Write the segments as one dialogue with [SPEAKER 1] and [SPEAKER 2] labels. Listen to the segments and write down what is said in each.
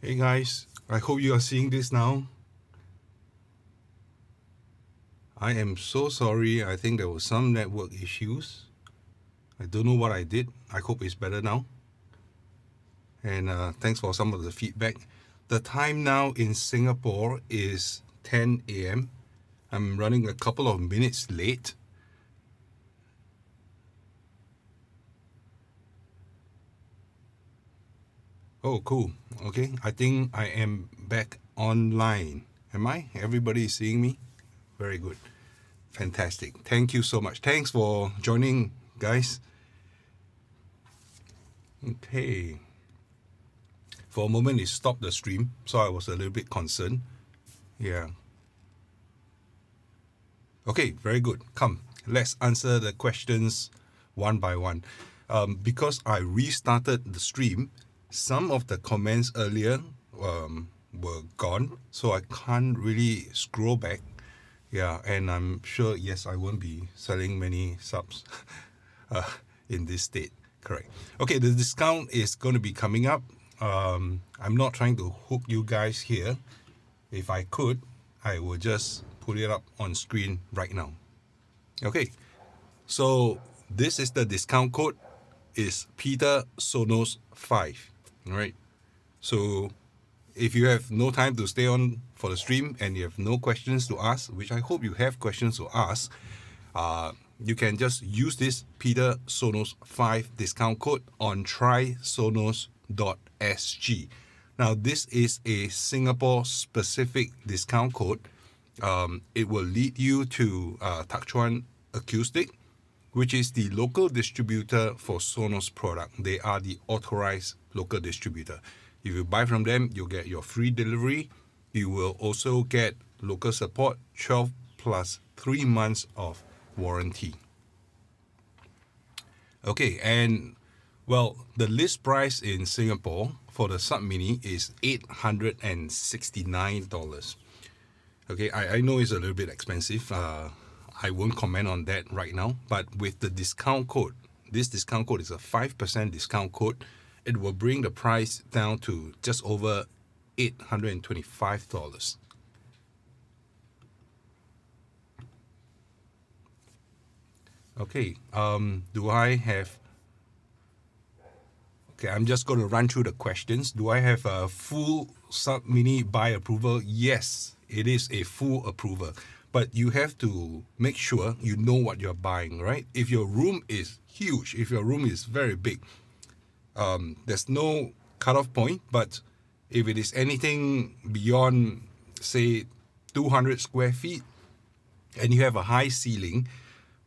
[SPEAKER 1] Hey guys, I hope you are seeing this now. I am so sorry. I think there was some network issues. I don't know what I did. I hope it's better now. And thanks for some of the feedback. The time now in Singapore is 10 a.m. I'm running a couple of minutes late. Oh, cool. Okay, I think I am back online. Am I? Everybody is seeing me? Very good. Fantastic. Thank you so much. Thanks for joining, guys. Okay. For a moment, it stopped the stream, so I was a little bit concerned. Yeah. Okay, very good. Come, let's answer the questions one by one. Because I restarted the stream, some of the comments earlier were gone, so I can't really scroll back. Yeah, and I'm sure, yes, I won't be selling many subs in this state. Correct. Okay, the discount is going to be coming up. I'm not trying to hook you guys here. If I could, I will just put it up on screen right now. Okay, so this is the discount code. Is Peter Sonos 5. All right. So if you have no time to stay on for the stream and you have no questions to ask, which I hope you have questions to ask, you can just use this Peter Sonos 5 discount code on trysonos.sg. Now, this is a Singapore specific discount code. It will lead you to Tak Chuan Acoustic, which is the local distributor for Sonos product. They are the authorized local distributor. If you buy from them, you'll get your free delivery. You will also get local support, 12 plus 3 months of warranty. Okay, and well, the list price in Singapore for the Sub Mini is $869. Okay, I know it's a little bit expensive. I won't comment on that right now, but with the discount code, this discount code is a 5% discount code. It will bring the price down to just over $825. Okay, do I have... Okay, I'm just going to run through the questions. Do I have a full Sub Mini buy approval? Yes, it is a full approval. But you have to make sure you know what you're buying, right? If your room is huge, if your room is very big, there's no cutoff point. But if it is anything beyond, say, 200 square feet, and you have a high ceiling,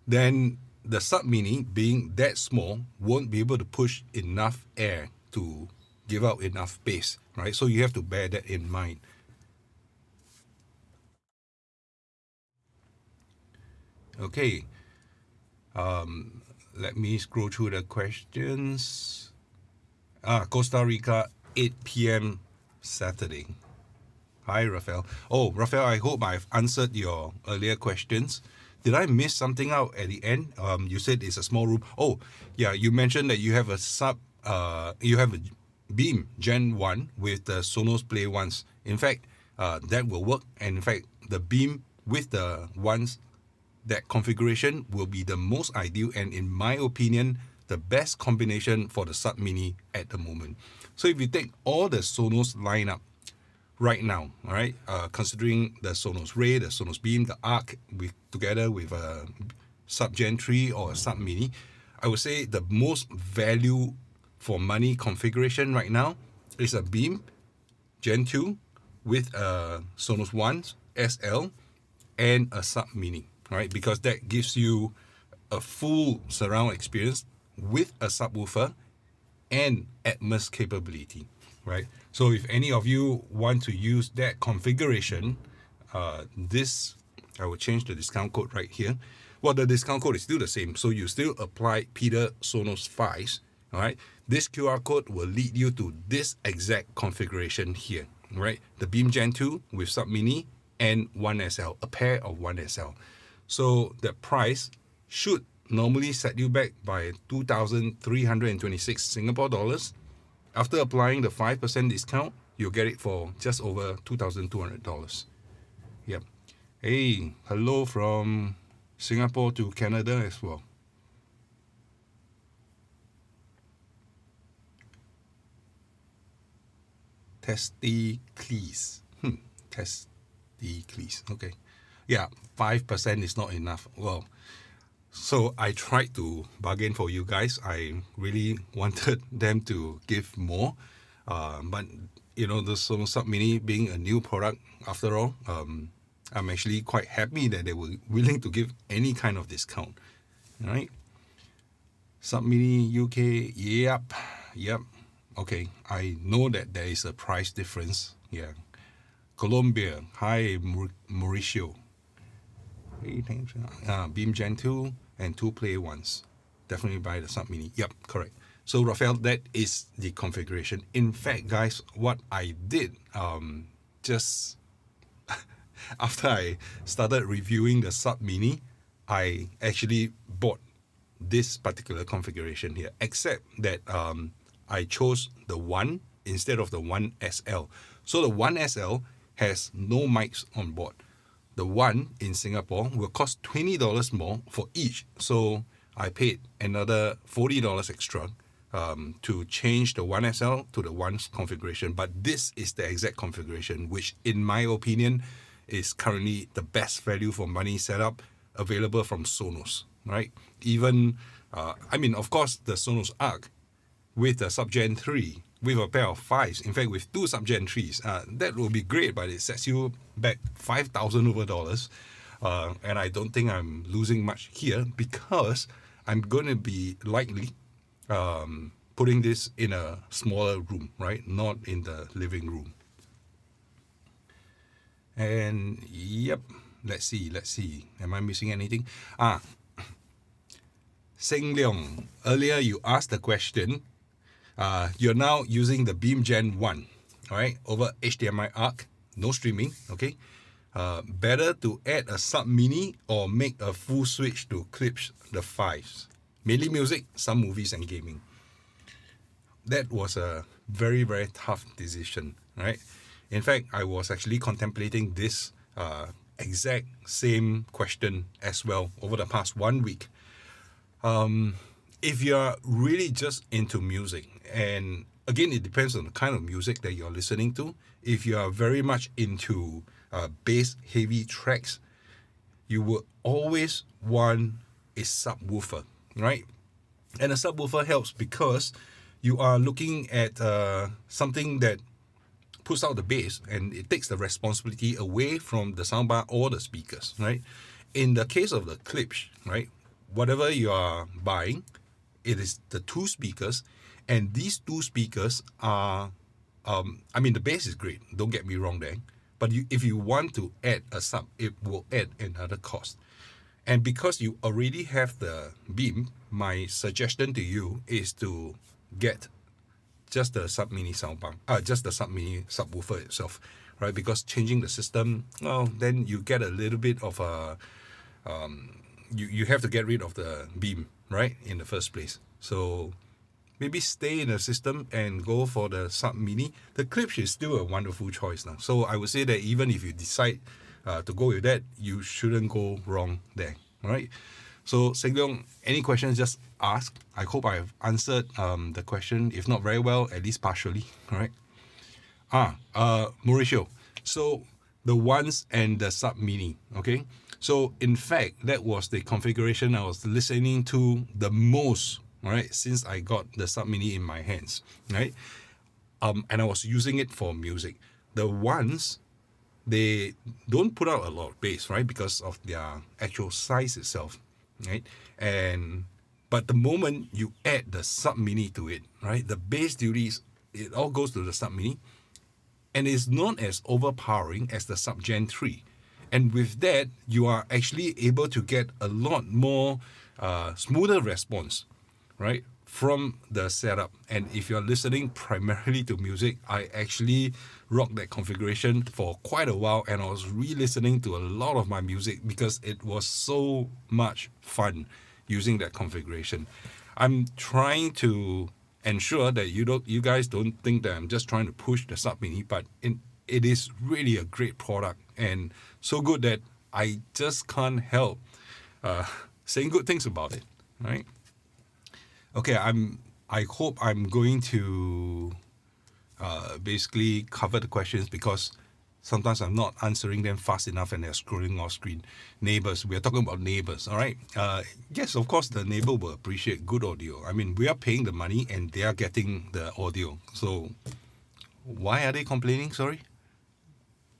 [SPEAKER 1] then the Sub Mini, being that small, won't be able to push enough air to give out enough bass, right? So you have to bear that in mind. Okay. Let me scroll through the questions. Costa Rica, 8 p.m. Saturday. Hi, Rafael. Oh, Rafael, I hope I've answered your earlier questions. Did I miss something out at the end? You said it's a small room. Oh, yeah, you mentioned that you have a you have a Beam Gen 1 with the Sonos Play ones. In fact, that will work. And in fact, the Beam with the ones, that configuration will be the most ideal and, in my opinion, the best combination for the Sub Mini at the moment. So if you take all the Sonos lineup right now, all right, considering the Sonos Ray, the Sonos Beam, the Arc, together with a Sub Gen 3 or a Sub Mini, I would say the most value for money configuration right now is a Beam Gen 2 with a Sonos One SL and a Sub Mini, right? Because that gives you a full surround experience with a subwoofer and Atmos capability, right? So if any of you want to use that configuration, this, I will change the discount code right here. Well, the discount code is still the same, so you still apply Peter Sonos 5, all right? This QR code will lead you to this exact configuration here, right? The Beam Gen 2 with Sub Mini and 1SL, a pair of 1SL. So the price should normally set you back by 2,326 Singapore dollars. After applying the 5% discount, you'll get it for just over $2,200. Yep. Hey, hello from Singapore to Canada as well. Testicles. Testicles. Okay. Yeah, 5% is not enough. Well, so I tried to bargain for you guys. I really wanted them to give more. But, you know, the Sonos Sub Mini being a new product, after all, I'm actually quite happy that they were willing to give any kind of discount. All right. Sub Mini UK, yep. Okay, I know that there is a price difference. Yeah. Colombia, hi Mauricio. Hey, thanks. Beam Gen 2 and Trueplay ones. Definitely buy the Sub Mini. Yep, correct. So Raphael, that is the configuration. In fact, guys, what I did, just after I started reviewing the Sub Mini, I actually bought this particular configuration here, except that I chose the 1 instead of the 1SL. So the 1SL has no mics on board. The 1 in Singapore will cost $20 more for each. So I paid another $40 extra to change the 1SL to the 1's configuration. But this is the exact configuration, which in my opinion is currently the best value for money setup available from Sonos, right? Even, of course, the Sonos Arc with the Sub-Gen 3, with a pair of 5s, in fact, with 2 Sub-Gen 3s, that will be great, but it sets you back $5,000 over dollars. And I don't think I'm losing much here because I'm going to be likely putting this in a smaller room, right? Not in the living room. And yep, let's see. Am I missing anything? Seng Leong, earlier you asked the question. You're now using the Beam Gen 1, all right, over HDMI ARC, no streaming, okay? Better to add a Sub Mini or make a full switch to clips the 5s? Mainly music, some movies and gaming. That was a very, very tough decision, right? In fact, I was actually contemplating this exact same question as well over the past 1 week. If you're really just into music, and again, it depends on the kind of music that you're listening to. If you are very much into bass-heavy tracks, you will always want a subwoofer, right? And a subwoofer helps because you are looking at something that puts out the bass and it takes the responsibility away from the soundbar or the speakers, right? In the case of the clips, right, whatever you are buying, it is the 2 speakers, and these 2 speakers are, the bass is great, don't get me wrong there, but if you want to add a sub, it will add another cost. And because you already have the Beam, my suggestion to you is to get just the Sub Mini soundbar, just the Sub Mini subwoofer itself, right? Because changing the system, well, then you get a little bit of a, you have to get rid of the Beam, right, in the first place. So maybe stay in the system and go for the Sub Mini. The clips is still a wonderful choice now. So I would say that even if you decide to go with that, you shouldn't go wrong there, all right? So Seng Leong, any questions, just ask. I hope I've answered the question. If not very well, at least partially, all right? Mauricio, so the 1s and the Sub Mini, okay? So in fact, that was the configuration I was listening to the most, all right, since I got the Sub Mini in my hands, right? And I was using it for music. The 1s, they don't put out a lot of bass, right, because of their actual size itself, right? But the moment you add the Sub Mini to it, right, the bass duties, it all goes to the Sub Mini, and it's not as overpowering as the Sub-Gen 3. And with that, you are actually able to get a lot more smoother response, right, from the setup. And if you're listening primarily to music, I actually rocked that configuration for quite a while, and I was re-listening to a lot of my music because it was so much fun using that configuration. I'm trying to ensure that you guys don't think that I'm just trying to push the Sub Mini, but it is really a great product and so good that I just can't help saying good things about it, right? Okay, I hope I'm going to basically cover the questions because sometimes I'm not answering them fast enough and they're scrolling off screen. Neighbors, we are talking about neighbors, all right? Yes, of course, the neighbor will appreciate good audio. I mean, we are paying the money and they are getting the audio. So why are they complaining? Sorry?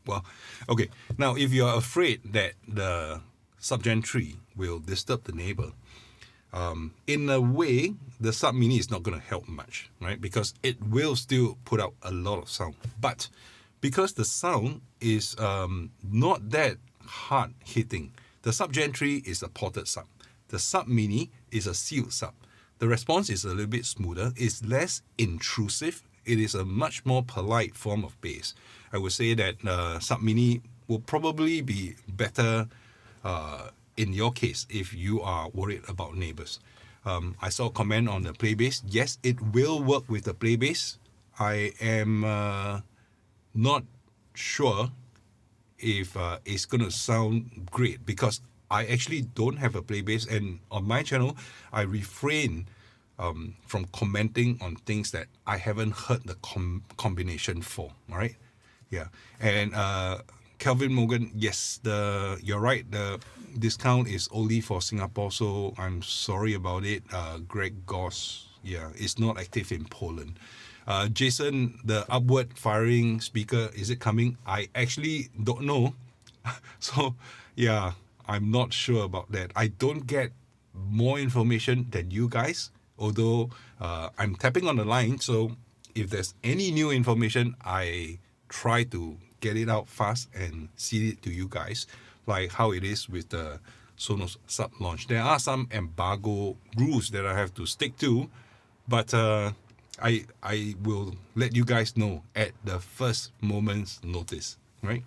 [SPEAKER 1] Well, okay. Now, if you're afraid that the Subgen 3 will disturb the neighbor, in a way, the Sub Mini is not going to help much, right? Because it will still put out a lot of sound. But because the sound is not that hard hitting, the Sub Gen 3 is a ported sub. The Sub Mini is a sealed sub. The response is a little bit smoother. It's less intrusive. It is a much more polite form of bass. I would say that Sub Mini will probably be better in your case if you are worried about neighbors. I saw a comment on the play bass. Yes, it will work with the play bass. I am not sure if it's going to sound great because I actually don't have a play bass, and on my channel I refrain from commenting on things that I haven't heard the combination for. All right, yeah. And Kelvin Morgan, yes, you're right. The discount is only for Singapore, so I'm sorry about it. Greg Goss, yeah, it's not active in Poland. Jason, the upward firing speaker, is it coming? I actually don't know. So, yeah, I'm not sure about that. I don't get more information than you guys, although I'm tapping on the line. So, if there's any new information, I try to get it out fast and see it to you guys, like how it is with the Sonos sub launch. There are some embargo rules that I have to stick to, but I will let you guys know at the first moment's notice, right?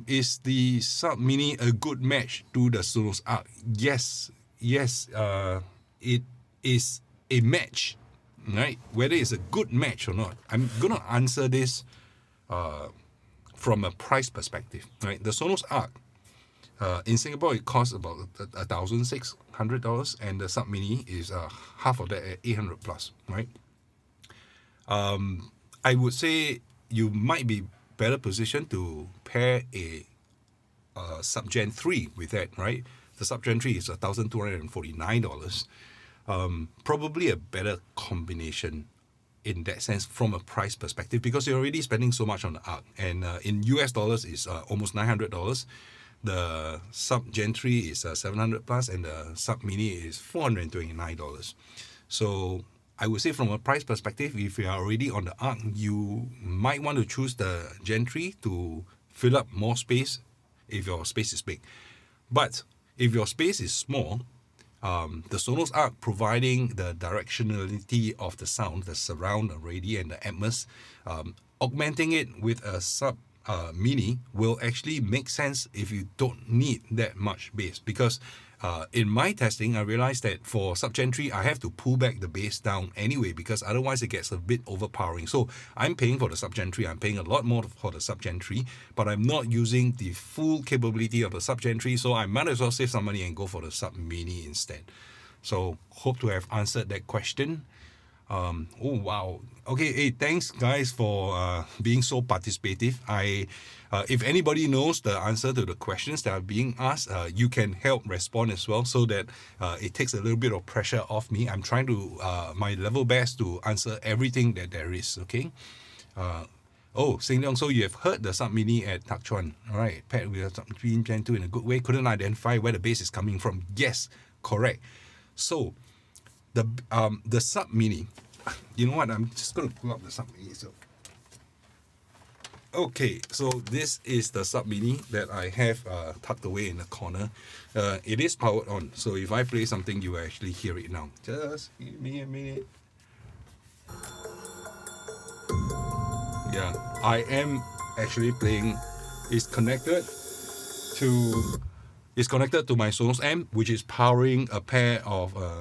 [SPEAKER 1] Is the Sub Mini a good match to the Sonos Arc? Yes, it is a match, right? Whether it's a good match or not, I'm gonna answer this from a price perspective, right? The Sonos Arc in Singapore it costs about $1,600, and the Sub Mini is half of that at 800 plus, right? I would say you might be better positioned to pair a Sub Gen 3 with that, right? The Sub Gen 3 is $1,249. Probably a better combination in that sense from a price perspective because you're already spending so much on the Arc, and in US dollars is almost $900. The Sub Gen 3 is 700 plus, and the Sub Mini is $429. So I would say from a price perspective, if you are already on the Arc, you might want to choose the Gen 3 to fill up more space if your space is big. But if your space is small, the Sonos Arc providing the directionality of the sound, the surround already, and the Atmos, augmenting it with a Sub Mini will actually make sense if you don't need that much bass. Because in my testing, I realized that for Sub Gen 3, I have to pull back the bass down anyway because otherwise it gets a bit overpowering. So I'm paying for the Sub Gen 3. I'm paying a lot more for the Sub Gen 3, but I'm not using the full capability of the Sub Gen 3. So I might as well save some money and go for the Sub Mini instead. So hope to have answered that question. Oh wow. Okay, hey, thanks guys for being so participative. If anybody knows the answer to the questions that are being asked, you can help respond as well, so that it takes a little bit of pressure off me. I'm trying to my level best to answer everything that there is. Okay. Sing Leong, so you have heard the Sub Mini at Tak Chuan. All right, paired with a Sub Gen 2 in a good way. Couldn't identify where the bass is coming from. Yes, correct. So the Sub Mini, you know what? I'm just going to pull up the Sub Mini. So, okay, so this is the Sub Mini that I have tucked away in the corner. It is powered on, so if I play something, you will actually hear it now. Just give me a minute. Yeah, I am actually playing. It's connected to It's connected to my Sonos amp, which is powering a pair of, I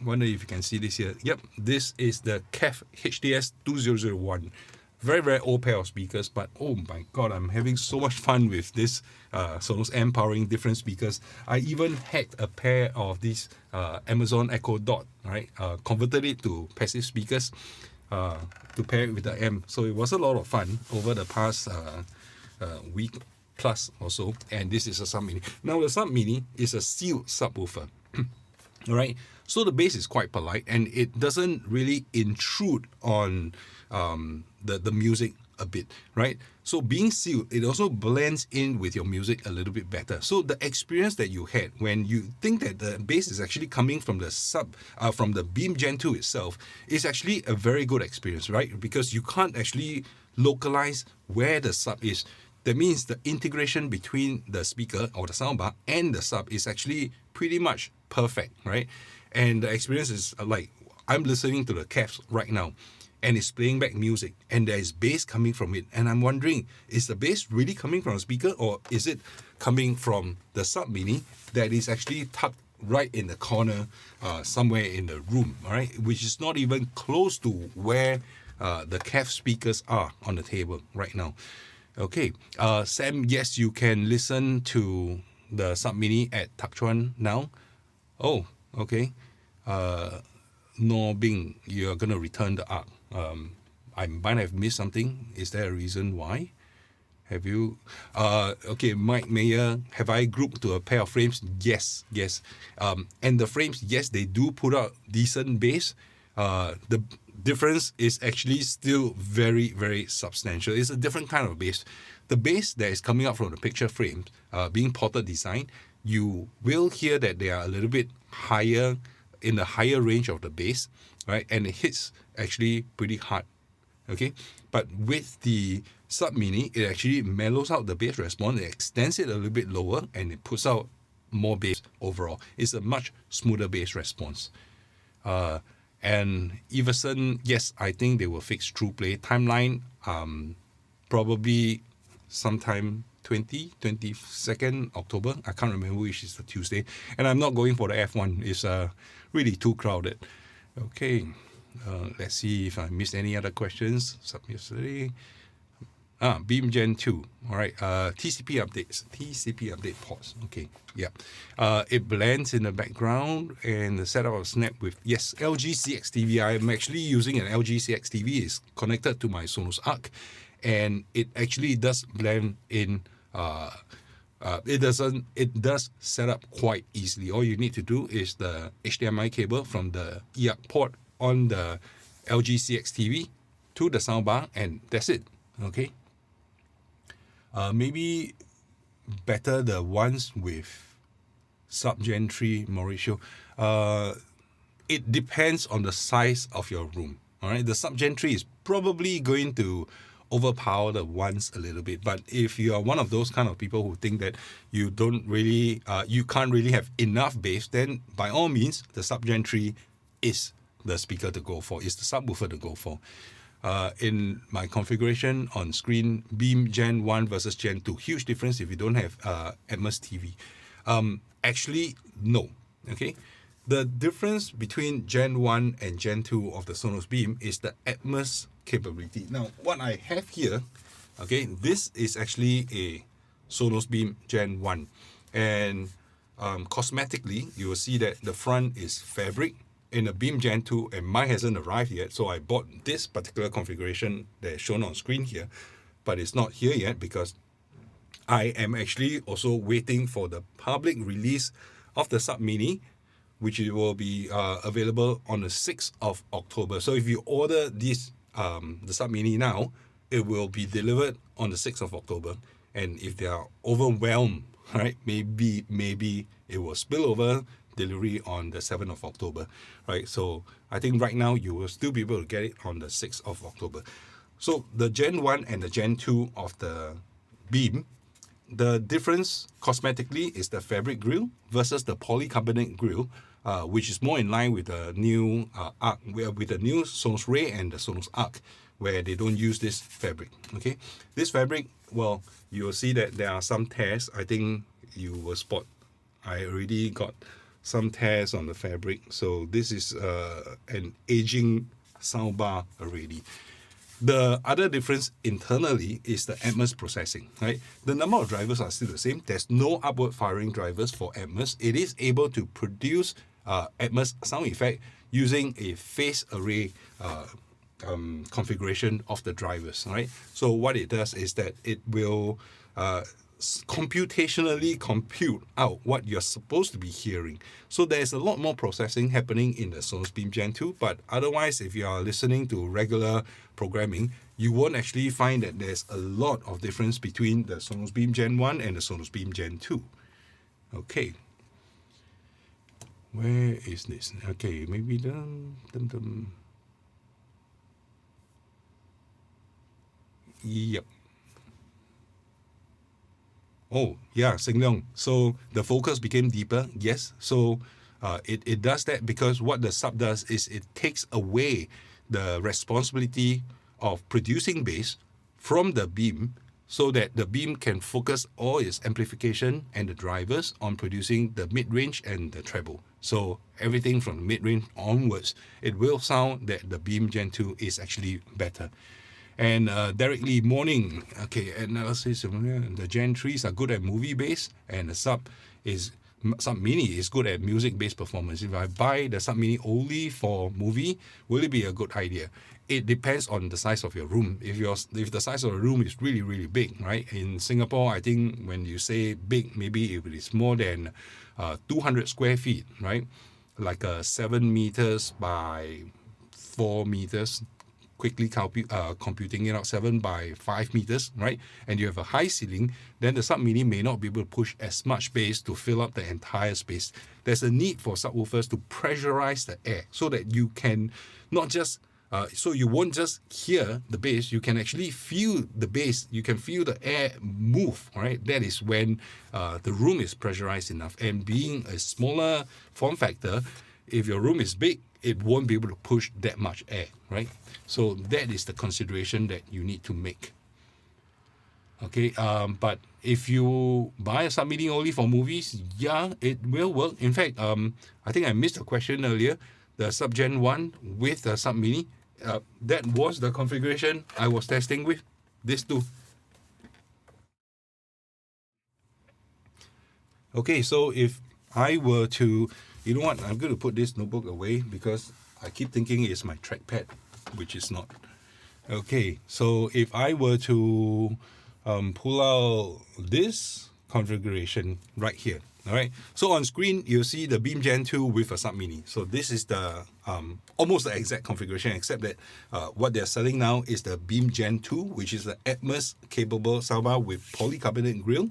[SPEAKER 1] wonder if you can see this here. Yep, this is the KEF HDS 2001. Very, very old pair of speakers, but oh my god, I'm having so much fun with this Sonos amp powering different speakers. I even hacked a pair of these Amazon Echo Dot, right? Converted it to passive speakers to pair it with the amp. So it was a lot of fun over the past week plus or so. And this is a Sub Mini. Now the Sub Mini is a sealed subwoofer. All right, so the bass is quite polite and it doesn't really intrude on the music a bit, right? So being sealed, it also blends in with your music a little bit better. So the experience that you had when you think that the bass is actually coming from the Beam Gen 2 itself is actually a very good experience, right? Because you can't actually localize where the sub is. That means the integration between the speaker or the soundbar and the sub is actually pretty much perfect, right? And the experience is like, I'm listening to the KEF right now and it's playing back music and there is bass coming from it. And I'm wondering, is the bass really coming from the speaker or is it coming from the Sub Mini that is actually tucked right in the corner somewhere in the room, all right? Which is not even close to where the KEF speakers are on the table right now. Okay, Sam, yes, you can listen to the Sub Mini at Tak Chuan now. Oh, okay. No Bing, you're going to return the ARC. I might have missed something. Is there a reason why? Have you? Okay, Mike Mayer, have I grouped to a pair of frames? Yes. And the frames, yes, they do put out decent bass. The difference is actually still very, very substantial. It's a different kind of bass. The bass that is coming out from the picture frames, being ported design, you will hear that they are a little bit higher, in the higher range of the bass, right? And it hits actually pretty hard, okay? But with the Sub Mini, it actually mellows out the bass response, it extends it a little bit lower, and it puts out more bass overall. It's a much smoother bass response. And Everson, yes, I think they will fix Trueplay. Timeline, probably sometime 22nd October. I can't remember which is the Tuesday. And I'm not going for the F1. It's really too crowded. Okay, let's see if I missed any other questions. Yesterday. Beam Gen 2. All right. TCP updates. TCP update pause. Okay. Yeah. It blends in the background and the setup of Snap with, yes, LG CX TV. I'm actually using an LG CX TV. It's connected to my Sonos Arc. And it actually does blend in. It does set up quite easily. All you need to do is the HDMI cable from the EARC port on the LG CX TV to the soundbar, and that's it. Okay. Maybe better the ones with Sub Gen 3 Mauricio. It depends on the size of your room. All right, the Sub Gen 3 is probably going to overpower the ones a little bit. But if you are one of those kind of people who think that you don't really, you can't really have enough bass, then by all means, the Sub Gen 3 is the speaker to go for, is the subwoofer to go for. In my configuration on screen, Beam Gen 1 versus Gen 2. Huge difference if you don't have Atmos TV. Actually, no. Okay, the difference between Gen 1 and Gen 2 of the Sonos Beam is the Atmos capability. Now, what I have here, okay, this is actually a Sonos Beam Gen 1. And cosmetically, you will see that the front is fabric in a Beam Gen 2, and mine hasn't arrived yet. So I bought this particular configuration that is shown on screen here, but it's not here yet because I am actually also waiting for the public release of the Sub Mini, which will be available on the 6th of October. So if you order this, the Sub Mini now, it will be delivered on the 6th of October. And if they are overwhelmed, right, maybe it will spill over delivery on the 7th of October, right? So I think right now you will still be able to get it on the 6th of October. So the Gen 1 and the Gen 2 of the Beam, the difference cosmetically is the fabric grille versus the polycarbonate grille, which is more in line with the new Arc, with the new Sonos Ray and the Sonos Arc, where they don't use this fabric. Okay, this fabric, well, you will see that there are some tears. I think you will spot I already got some tears on the fabric. So this is an aging soundbar already. The other difference internally is the Atmos processing, right? The number of drivers are still the same. There's no upward firing drivers for Atmos. It is able to produce Atmos sound effect using a phase array configuration of the drivers, right? So what it does is that it will computationally compute out what you're supposed to be hearing. So there's a lot more processing happening in the Sonos Beam Gen 2, but otherwise, if you are listening to regular programming, you won't actually find that there's a lot of difference between the Sonos Beam Gen 1 and the Sonos Beam Gen 2. Okay. Where is this? Okay, maybe Yep. Oh, yeah, Sing Leong. So the focus became deeper, yes. So it does that because what the sub does is it takes away the responsibility of producing bass from the beam so that the beam can focus all its amplification and the drivers on producing the mid-range and the treble. So everything from the mid-range onwards, it will sound that the Beam Gen 2 is actually better. And Derek Lee, morning. Okay, analysis. The Gen 3s are good at movie bass, and the Sub Mini is good at music based performance. If I buy the Sub Mini only for movie, will it be a good idea? It depends on the size of your room. If the size of the room is really, really big, right? In Singapore, I think when you say big, maybe if it is more than 200 square feet, right? Like 7 meters by 4 meters, quickly computing it out, 7 by 5 meters, right? And you have a high ceiling, then the Sub Mini may not be able to push as much bass to fill up the entire space. There's a need for subwoofers to pressurize the air so that you can not just so you won't just hear the bass, you can actually feel the bass, you can feel the air move, right? That is when the room is pressurized enough. And being a smaller form factor, if your room is big, it won't be able to push that much air, right? So that is the consideration that you need to make. Okay, but if you buy a Sub Mini only for movies, yeah, it will work. In fact, I think I missed a question earlier. The Sub Gen 1 with the Sub Mini, that was the configuration I was testing with. This too. Okay, so if I were to, you know what, I'm going to put this notebook away because I keep thinking it's my trackpad, which is not. Okay, so if I were to pull out this configuration right here, all right. So on screen, you'll see the Beam Gen 2 with a Sub Mini. So this is the almost the exact configuration, except that what they're selling now is the Beam Gen 2, which is the Atmos capable soundbar with polycarbonate grille.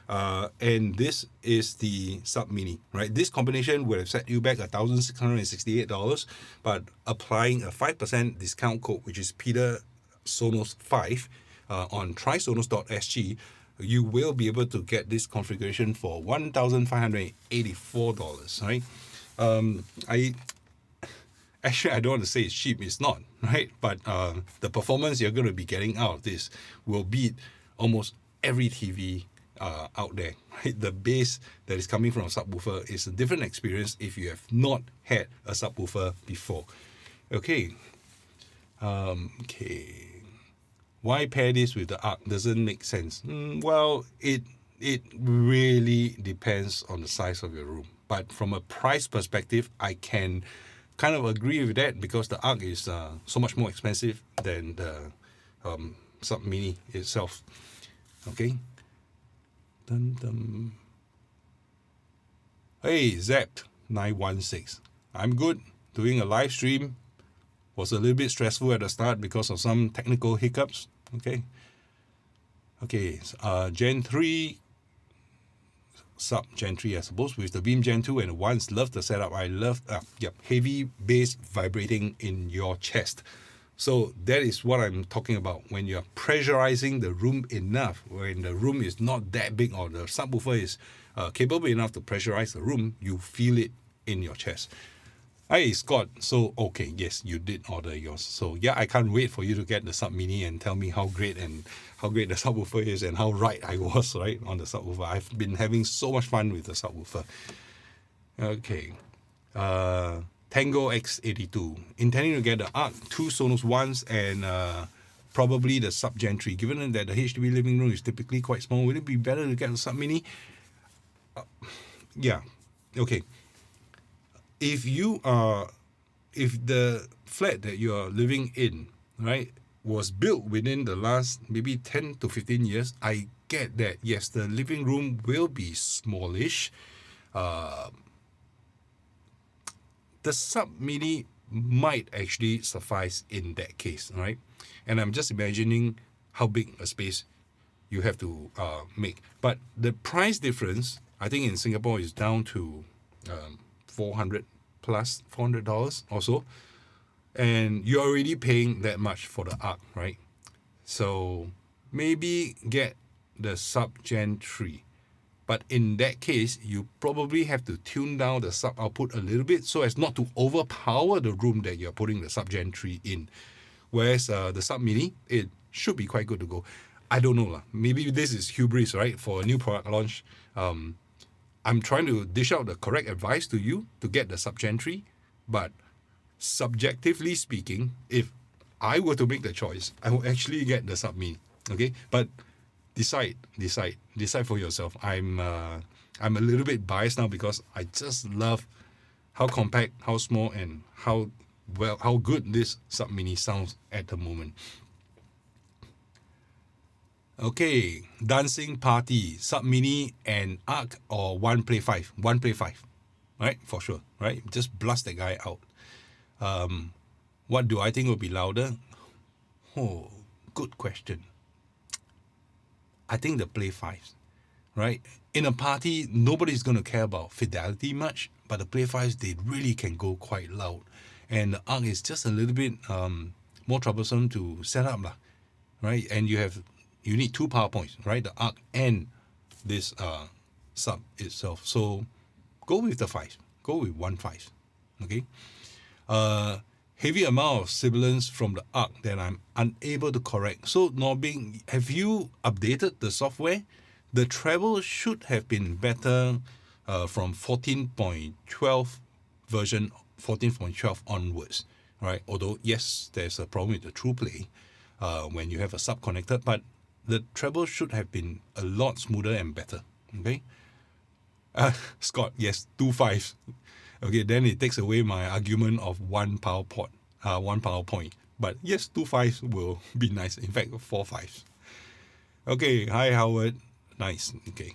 [SPEAKER 1] And this is the Sub Mini, right? This combination would have set you back $1,668, but applying a 5% discount code, which is Peter Sonos 5 on trysonos.sg, you will be able to get this configuration for $1,584, right? I don't want to say it's cheap, it's not, right? But the performance you're going to be getting out of this will beat almost every TV out there, right? The bass that is coming from a subwoofer is a different experience if you have not had a subwoofer before. Okay. Okay. Why pair this with the ARC? Doesn't make sense. Well, it really depends on the size of your room. But from a price perspective, I can kind of agree with that because the ARC is so much more expensive than the Sub Mini itself. Okay. Dun, dun. Hey, Zapped916. I'm good. Doing a live stream. Was a little bit stressful at the start because of some technical hiccups. Okay. Okay. Gen 3. Sub Gen 3, I suppose, with the Beam Gen 2 and once loved the setup. I love heavy bass vibrating in your chest. So that is what I'm talking about. When you're pressurizing the room enough, when the room is not that big or the subwoofer is capable enough to pressurize the room, you feel it in your chest. Hey Scott, so okay, yes, you did order yours. So yeah, I can't wait for you to get the Sub Mini and tell me how great the subwoofer is and how right I was, right, on the subwoofer. I've been having so much fun with the subwoofer. Okay. Uh Tango X82. Intending to get the ARC, 2 Sonos ones, and probably the Sub Gen 3. Given that the HDB living room is typically quite small, would it be better to get the Sub Mini? Yeah. Okay. If you are if the flat that you are living in, right, was built within the last maybe 10 to 15 years, I get that, yes, the living room will be smallish. The Sub Mini might actually suffice in that case, right? And I'm just imagining how big a space you have to make. But the price difference, I think in Singapore, is down to 400 plus $400 or so. And you're already paying that much for the ARC, right? So maybe get the Sub Gen 3. But in that case, you probably have to tune down the sub output a little bit so as not to overpower the room that you're putting the Sub Gen 3 in. Whereas the Sub Mini, it should be quite good to go. I don't know lah. Maybe this is hubris, right? For a new product launch, I'm trying to dish out the correct advice to you to get the Sub Gen 3. But subjectively speaking, if I were to make the choice, I would actually get the Sub Mini. Okay, but decide for yourself. I'm a little bit biased now because I just love how compact, how small, and how good this Sub Mini sounds at the moment. Okay, dancing party, Sub Mini and ARC, or one play five, right? For sure, right? Just blast that guy out. What do I think will be louder? Oh, good question. I think the Play 5s, right? In a party, nobody's going to care about fidelity much, but the Play 5s, they really can go quite loud. And the ARC is just a little bit more troublesome to set up, right? And you need 2 power points, right? The ARC and this sub itself. So go with the 5. Go with 1.5, okay? Heavy amount of sibilance from the ARC that I'm unable to correct. So Norbing, have you updated the software? The treble should have been better from 14.12 version 14.12 onwards, right? Although yes, there's a problem with the Trueplay when you have a sub connected, but the treble should have been a lot smoother and better. Okay, Scott, yes, 2.5. Okay, then it takes away my argument of one power point. But yes, 2.5 will be nice. In fact, 4.5. Okay, hi Howard. Nice. Okay.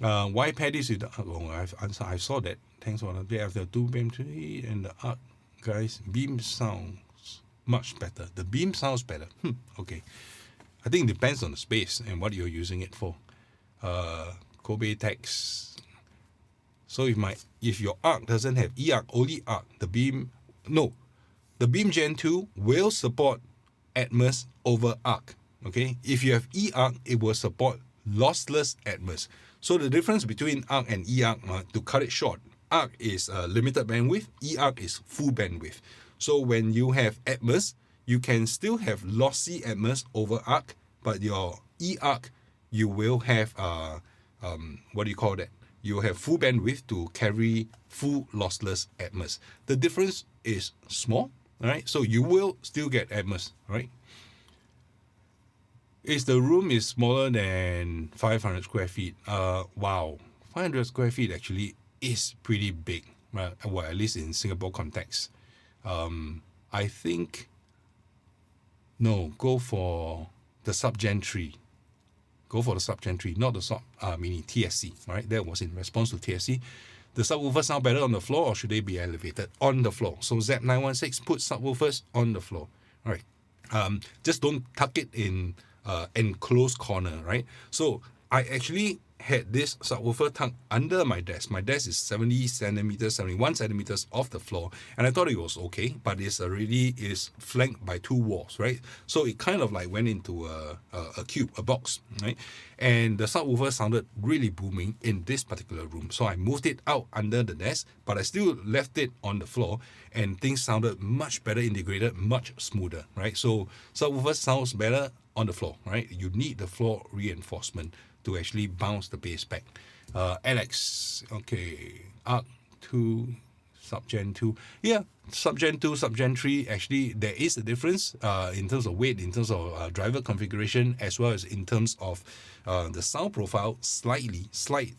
[SPEAKER 1] Why Paddy's with I saw that. Thanks for that. They have the 2 beam tree and the ARC, guys. Beam sounds much better. The beam sounds better. Okay. I think it depends on the space and what you're using it for. Kobe Tex. So if your ARC doesn't have eARC, only ARC, the Beam Gen 2 will support Atmos over ARC. Okay, if you have eARC, it will support lossless Atmos. So the difference between ARC and eARC, to cut it short, ARC is limited bandwidth, eARC is full bandwidth. So when you have Atmos, you can still have lossy Atmos over ARC, but your eARC, you will have what do you call that? You have full bandwidth to carry full lossless Atmos. The difference is small, right? So you will still get Atmos, right? The room is smaller than 500 square feet. Wow, 500 square feet actually is pretty big, right? Well, at least in Singapore context. I think, no, go for the Sub Gen 3. Go for the Sub Gen 3, not the Sub Mini TSC, right? That was in response to TSC. The subwoofers sound better on the floor, or should they be elevated? On the floor. So ZEP916, put subwoofers on the floor. All right. Just don't tuck it in enclosed corner, right? So I actually had this subwoofer tucked under my desk. My desk is 70 centimeters, 71 centimeters off the floor, and I thought it was okay, but it's already is flanked by two walls, right? So it kind of like went into a cube, a box, right? And the subwoofer sounded really booming in this particular room. So I moved it out under the desk, but I still left it on the floor, and things sounded much better integrated, much smoother, right? So subwoofer sounds better on the floor, right? You need the floor reinforcement to actually bounce the bass back. Alex, okay, Arc 2, Subgen 2. Yeah, Subgen 2, Subgen 3, actually there is a difference in terms of weight, in terms of driver configuration, as well as in terms of the sound profile, slight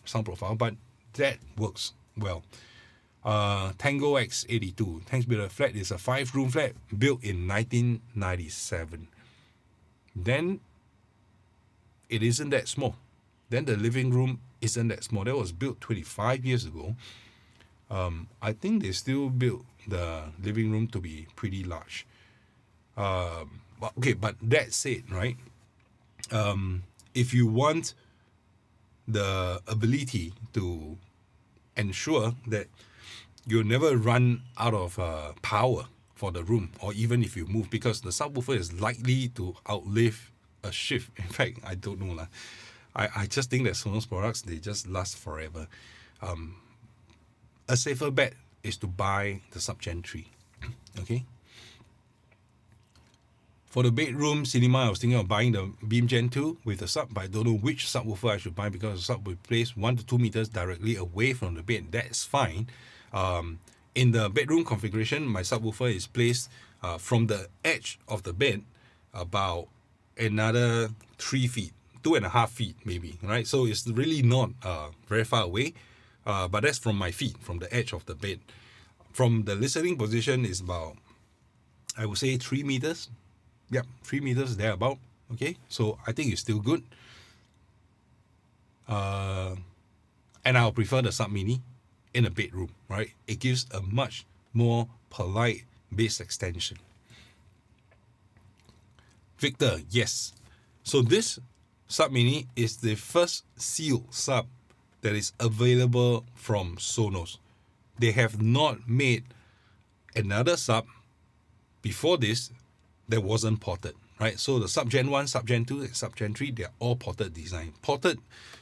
[SPEAKER 1] sound profile, but that works well. Tango X82, thanks Builder flat is a 5-room flat built in 1997. Then it isn't that small. Then the living room isn't that small. That was built 25 years ago. I think they still built the living room to be pretty large. But that said, right? If you want the ability to ensure that you'll never run out of power for the room, or even if you move, because the subwoofer is likely to outlive a shift. In fact, I don't know lah. I just think that Sonos products, they just last forever. A safer bet is to buy the Subgen 3. Okay. For the bedroom cinema, I was thinking of buying the Beam Gen 2 with the sub, but I don't know which subwoofer I should buy because the sub will be placed 1 to 2 meters directly away from the bed. That's fine. In the bedroom configuration, my subwoofer is placed from the edge of the bed about another 3 feet, 2.5 feet maybe, right? So it's really not very far away, but that's from my feet, from the edge of the bed. From the listening position is about, I would say 3 meters. Yep, 3 meters thereabout. Okay, so I think it's still good. And I'll prefer the Sub Mini in a bedroom, right? It gives a much more polite bass extension. Victor, yes. So this Sub Mini is the first sealed sub that is available from Sonos. They have not made another sub before this that wasn't ported, right? So the Subgen 1, Subgen 2, and Subgen 3, they're all ported design. Ported,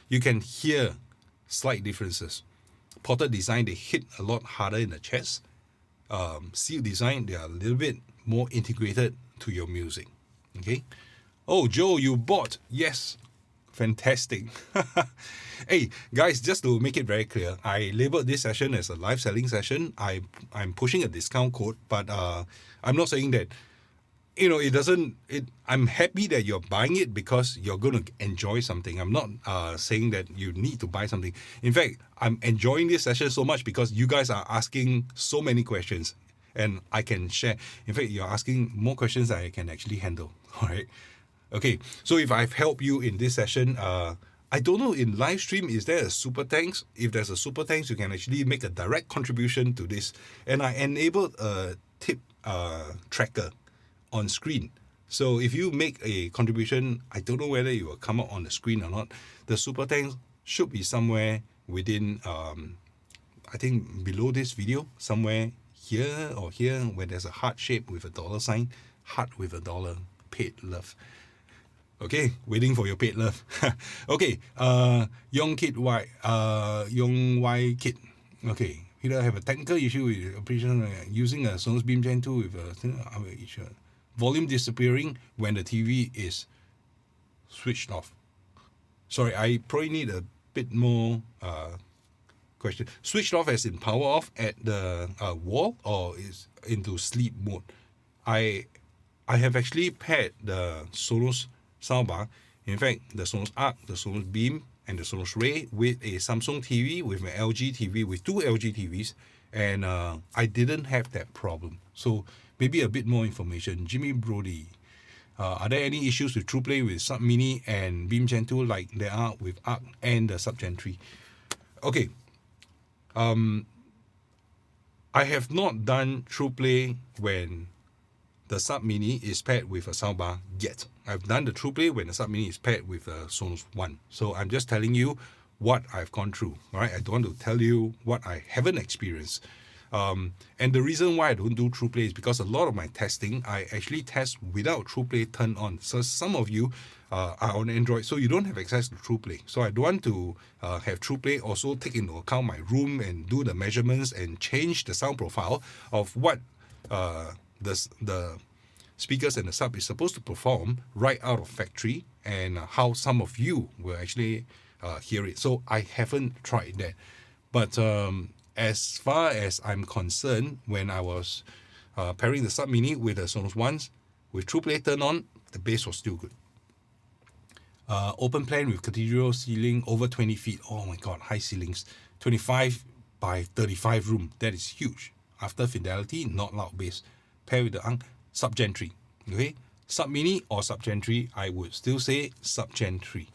[SPEAKER 1] you can hear slight differences. Ported design, they hit a lot harder in the chest. Sealed design, they are a little bit more integrated to your music. Okay. Oh, Joe, you bought. Yes. Fantastic. Hey, guys, just to make it very clear, I labeled this session as a live selling session. I'm pushing a discount code, but I'm not saying that, you know, I'm happy that you're buying it because you're going to enjoy something. I'm not saying that you need to buy something. In fact, I'm enjoying this session so much because you guys are asking so many questions and I can share. In fact, you're asking more questions than I can actually handle. All right. Okay. So if I've helped you in this session, I don't know, in live stream, is there a super thanks? If there's a super thanks, you can actually make a direct contribution to this. And I enabled a tip tracker on screen. So if you make a contribution, I don't know whether it will come up on the screen or not. The super thanks should be somewhere within, I think below this video, somewhere here or here, where there's a heart shape with a dollar sign, heart with a dollar, paid love. Okay, waiting for your paid love. Okay, Young Y Kid. Okay, here I have a technical issue with operation using a Sonos Beam Gen 2 with a issue. Volume disappearing when the TV is switched off. Sorry, I probably need a bit more question. Switched off as in power off at the wall, or is into sleep mode? I have actually paired the Sonos soundbar, in fact the Sonos Arc, the Sonos Beam, and the Sonos Ray with a Samsung TV, with my LG TV, with two LG TVs, and I didn't have that problem. So maybe a bit more information. Jimmy Brody, are there any issues with Trueplay with Sub Mini and Beam Gen 2 like there are with Arc and the Sub Gen 3? Okay, I have not done Trueplay when the Sub Mini is paired with a soundbar yet. I've done the Trueplay when the Sub Mini is paired with a Sonos One. So I'm just telling you what I've gone through, right? I don't want to tell you what I haven't experienced. And the reason why I don't do Trueplay is because a lot of my testing, I actually test without Trueplay turned on. So some of you are on Android, so you don't have access to Trueplay. So I don't want to have Trueplay also take into account my room and do the measurements and change the sound profile of what the speakers and the sub is supposed to perform right out of factory, and how some of you will actually hear it. So I haven't tried that. But as far as I'm concerned, when I was pairing the Sub Mini with the Sonos Ones, with Trueplay turned on, the bass was still good. Open plan with cathedral ceiling over 20 feet. Oh my god, high ceilings. 25 by 35 room. That is huge. After Fidelity, not loud bass. Pair with the Sub Gen 3. Okay? Sub Mini or Sub Gen 3, I would still say Sub Gen 3.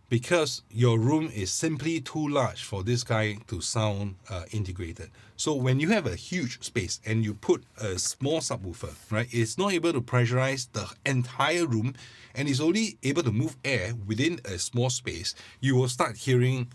[SPEAKER 1] Because your room is simply too large for this guy to sound integrated. So when you have a huge space and you put a small subwoofer, right, it's not able to pressurize the entire room, and it's only able to move air within a small space. You will start hearing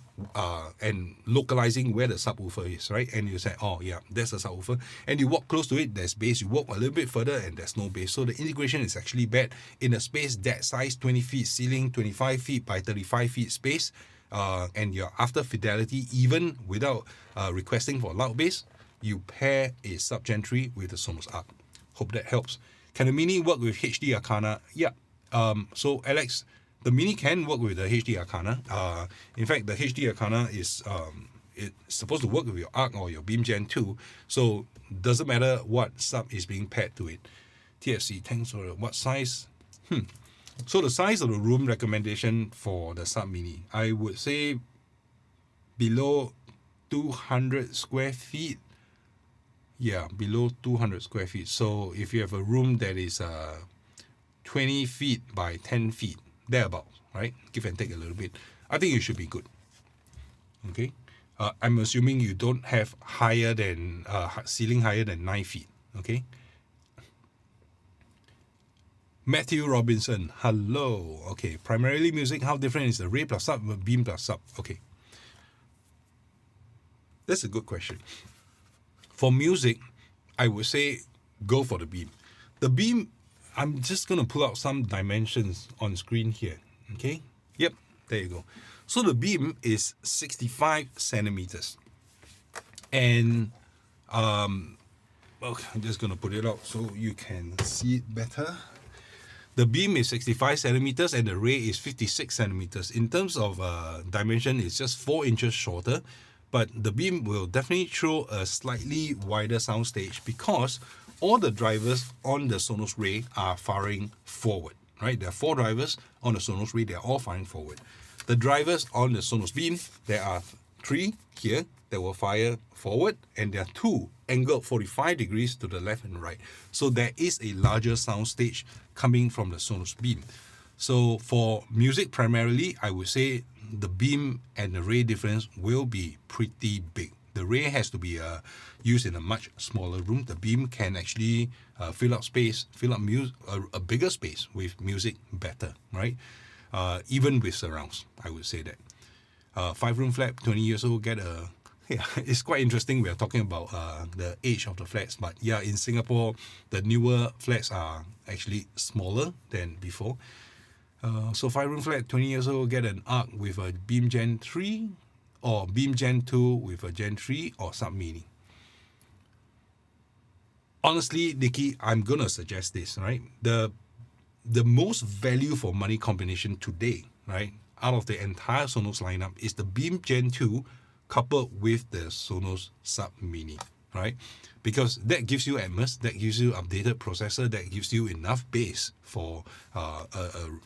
[SPEAKER 1] and localizing where the subwoofer is, right? And you say, oh yeah, that's a subwoofer. And you walk close to it, there's bass. You walk a little bit further and there's no bass. So the integration is actually bad. In a space that size, 20 feet ceiling, 25 feet by 35 feet space, and you're after Fidelity, even without requesting for loud bass, you pair a Sub Gen 3 with the Sonos Arc. Hope that helps. Can the Mini work with HD Arcana? Yeah. So Alex, the Mini can work with the HD Arcana. In fact, the HD Arcana is it's supposed to work with your Arc or your Beam Gen 2. So doesn't matter what sub is being paired to it. TFC, thanks for what size? So the size of the room recommendation for the Sub Mini, I would say below 200 square feet. Yeah, below 200 square feet. So if you have a room that is 20 feet by 10 feet, thereabouts, right? Give and take a little bit. I think you should be good. Okay. I'm assuming you don't have higher than ceiling higher than 9 feet. Okay. Matthew Robinson, hello. Okay, primarily music. How different is the Ray plus sub, Beam plus sub? Okay, that's a good question. For music, I would say go for the Beam. The Beam, I'm just going to pull out some dimensions on screen here. Okay, yep, there you go. So the Beam is 65 centimeters. And, okay, I'm just going to put it out so you can see it better. The Beam is 65 centimeters and the Ray is 56 centimeters. In terms of dimension, it's just 4 inches shorter, but the Beam will definitely throw a slightly wider soundstage because all the drivers on the Sonos Ray are firing forward, right? There are 4 drivers on the Sonos Ray, they're all firing forward. The drivers on the Sonos Beam, there are 3 here that will fire forward, and there are 2 angled 45 degrees to the left and right. So there is a larger soundstage coming from the Sonos Beam. So for music primarily, I would say the Beam and the Ray difference will be pretty big. The Ray has to be used in a much smaller room. The Beam can actually fill up space, fill up a bigger space with music better, right? Even with surrounds, I would say that. 5-room flat, 20 years old, get a... Yeah, it's quite interesting. We are talking about the age of the flats, but yeah, in Singapore, the newer flats are actually smaller than before. So 5-room flat, 20 years old, get an Arc with a Beam Gen 3 or Beam Gen 2 with a Gen 3 or Sub Mini. Honestly, Nikki, I'm going to suggest this, right? The most value for money combination today, right, out of the entire Sonos lineup is the Beam Gen 2 coupled with the Sonos Sub Mini, right? Because that gives you Atmos, that gives you updated processor, that gives you enough bass for a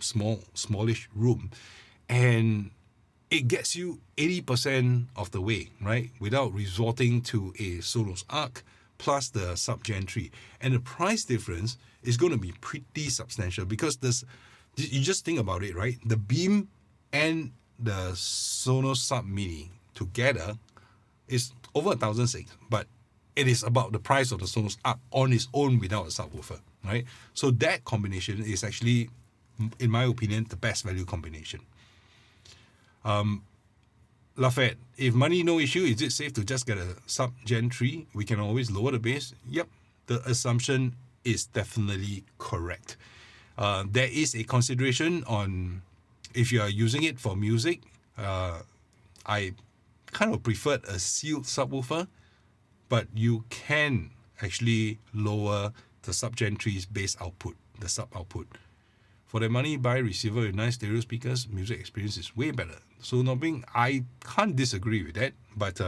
[SPEAKER 1] smallish room, and it gets you 80% of the way, right? Without resorting to a Sonos Arc plus the Sub Gen 3, and the price difference is going to be pretty substantial because you just think about it, right? The Beam and the Sonos Sub Mini together is over 1,600, but it is about the price of the Sonos Arc on its own without a subwoofer, right? So that combination is actually, in my opinion, the best value combination. Lafayette, if money no issue, is it safe to just get a sub Gen 3? We can always lower the bass. Yep, the assumption is definitely correct. There is a consideration on if you are using it for music. I kind of preferred a sealed subwoofer, but you can actually lower the sub Gen 3's bass output, the sub output. For that money, buy a receiver with nice stereo speakers. Music experience is way better. So, Nobing, I can't disagree with that, but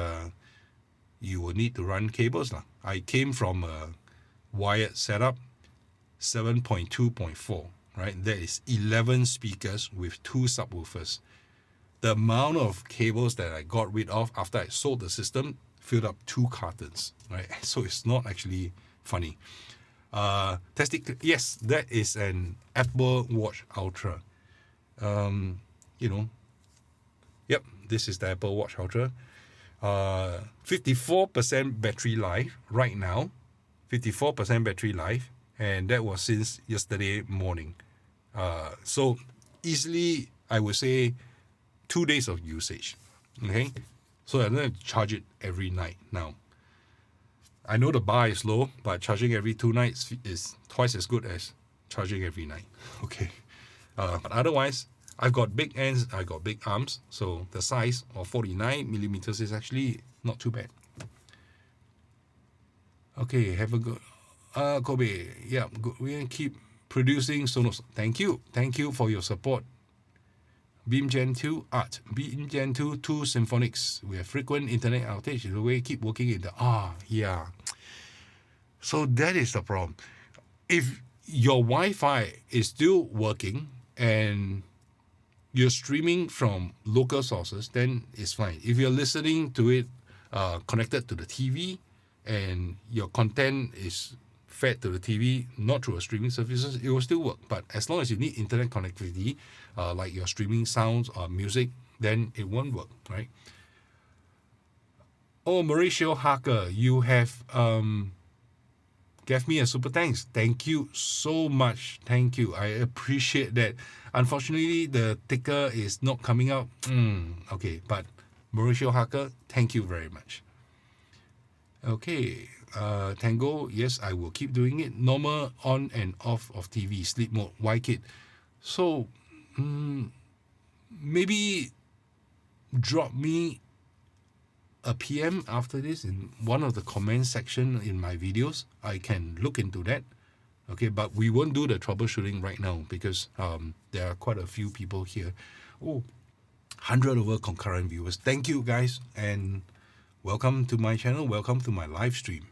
[SPEAKER 1] you will need to run cables lah. I came from a wired setup, 7.2.4, right? That is 11 speakers with 2 subwoofers. The amount of cables that I got rid of after I sold the system filled up 2 cartons, right? So it's not actually funny. Testing, yes, that is an Apple Watch Ultra. Yep, this is the Apple Watch Ultra. 54% battery life right now. 54% battery life, and that was since yesterday morning. So easily, I would say 2 days of usage. Okay, so I'm going to charge it every night now. I know the bar is low, but charging every 2 nights is twice as good as charging every night. Okay, but otherwise, I've got big ends, I got big arms, so the size of 49 millimeters is actually not too bad. Okay, have a good Kobe. Yeah, good. We're gonna keep producing Sonos. Thank you for your support. Beam Gen 2 Art, Beam Gen 2 Symphonics. We have frequent internet outage. The way keep working in the yeah. So that is the problem. If your Wi-Fi is still working and you're streaming from local sources, then it's fine. If you're listening to it connected to the TV and your content is fed to the TV, not through a streaming services, it will still work. But as long as you need internet connectivity, like you're streaming sounds or music, then it won't work, right? Oh, Mauricio Hacker, you have gave me a super thanks. Thank you so much. Thank you. I appreciate that. Unfortunately, the ticker is not coming out. Okay, but Mauricio Hacker, thank you very much. Okay, Tango, yes, I will keep doing it. Normal on and off of TV, sleep mode, YKit. So, maybe drop me a PM after this in one of the comment section in my videos. I can look into that. Okay, but we won't do the troubleshooting right now because there are quite a few people here. Oh, 100 over concurrent viewers. Thank you guys, and welcome to my channel. Welcome to my live stream.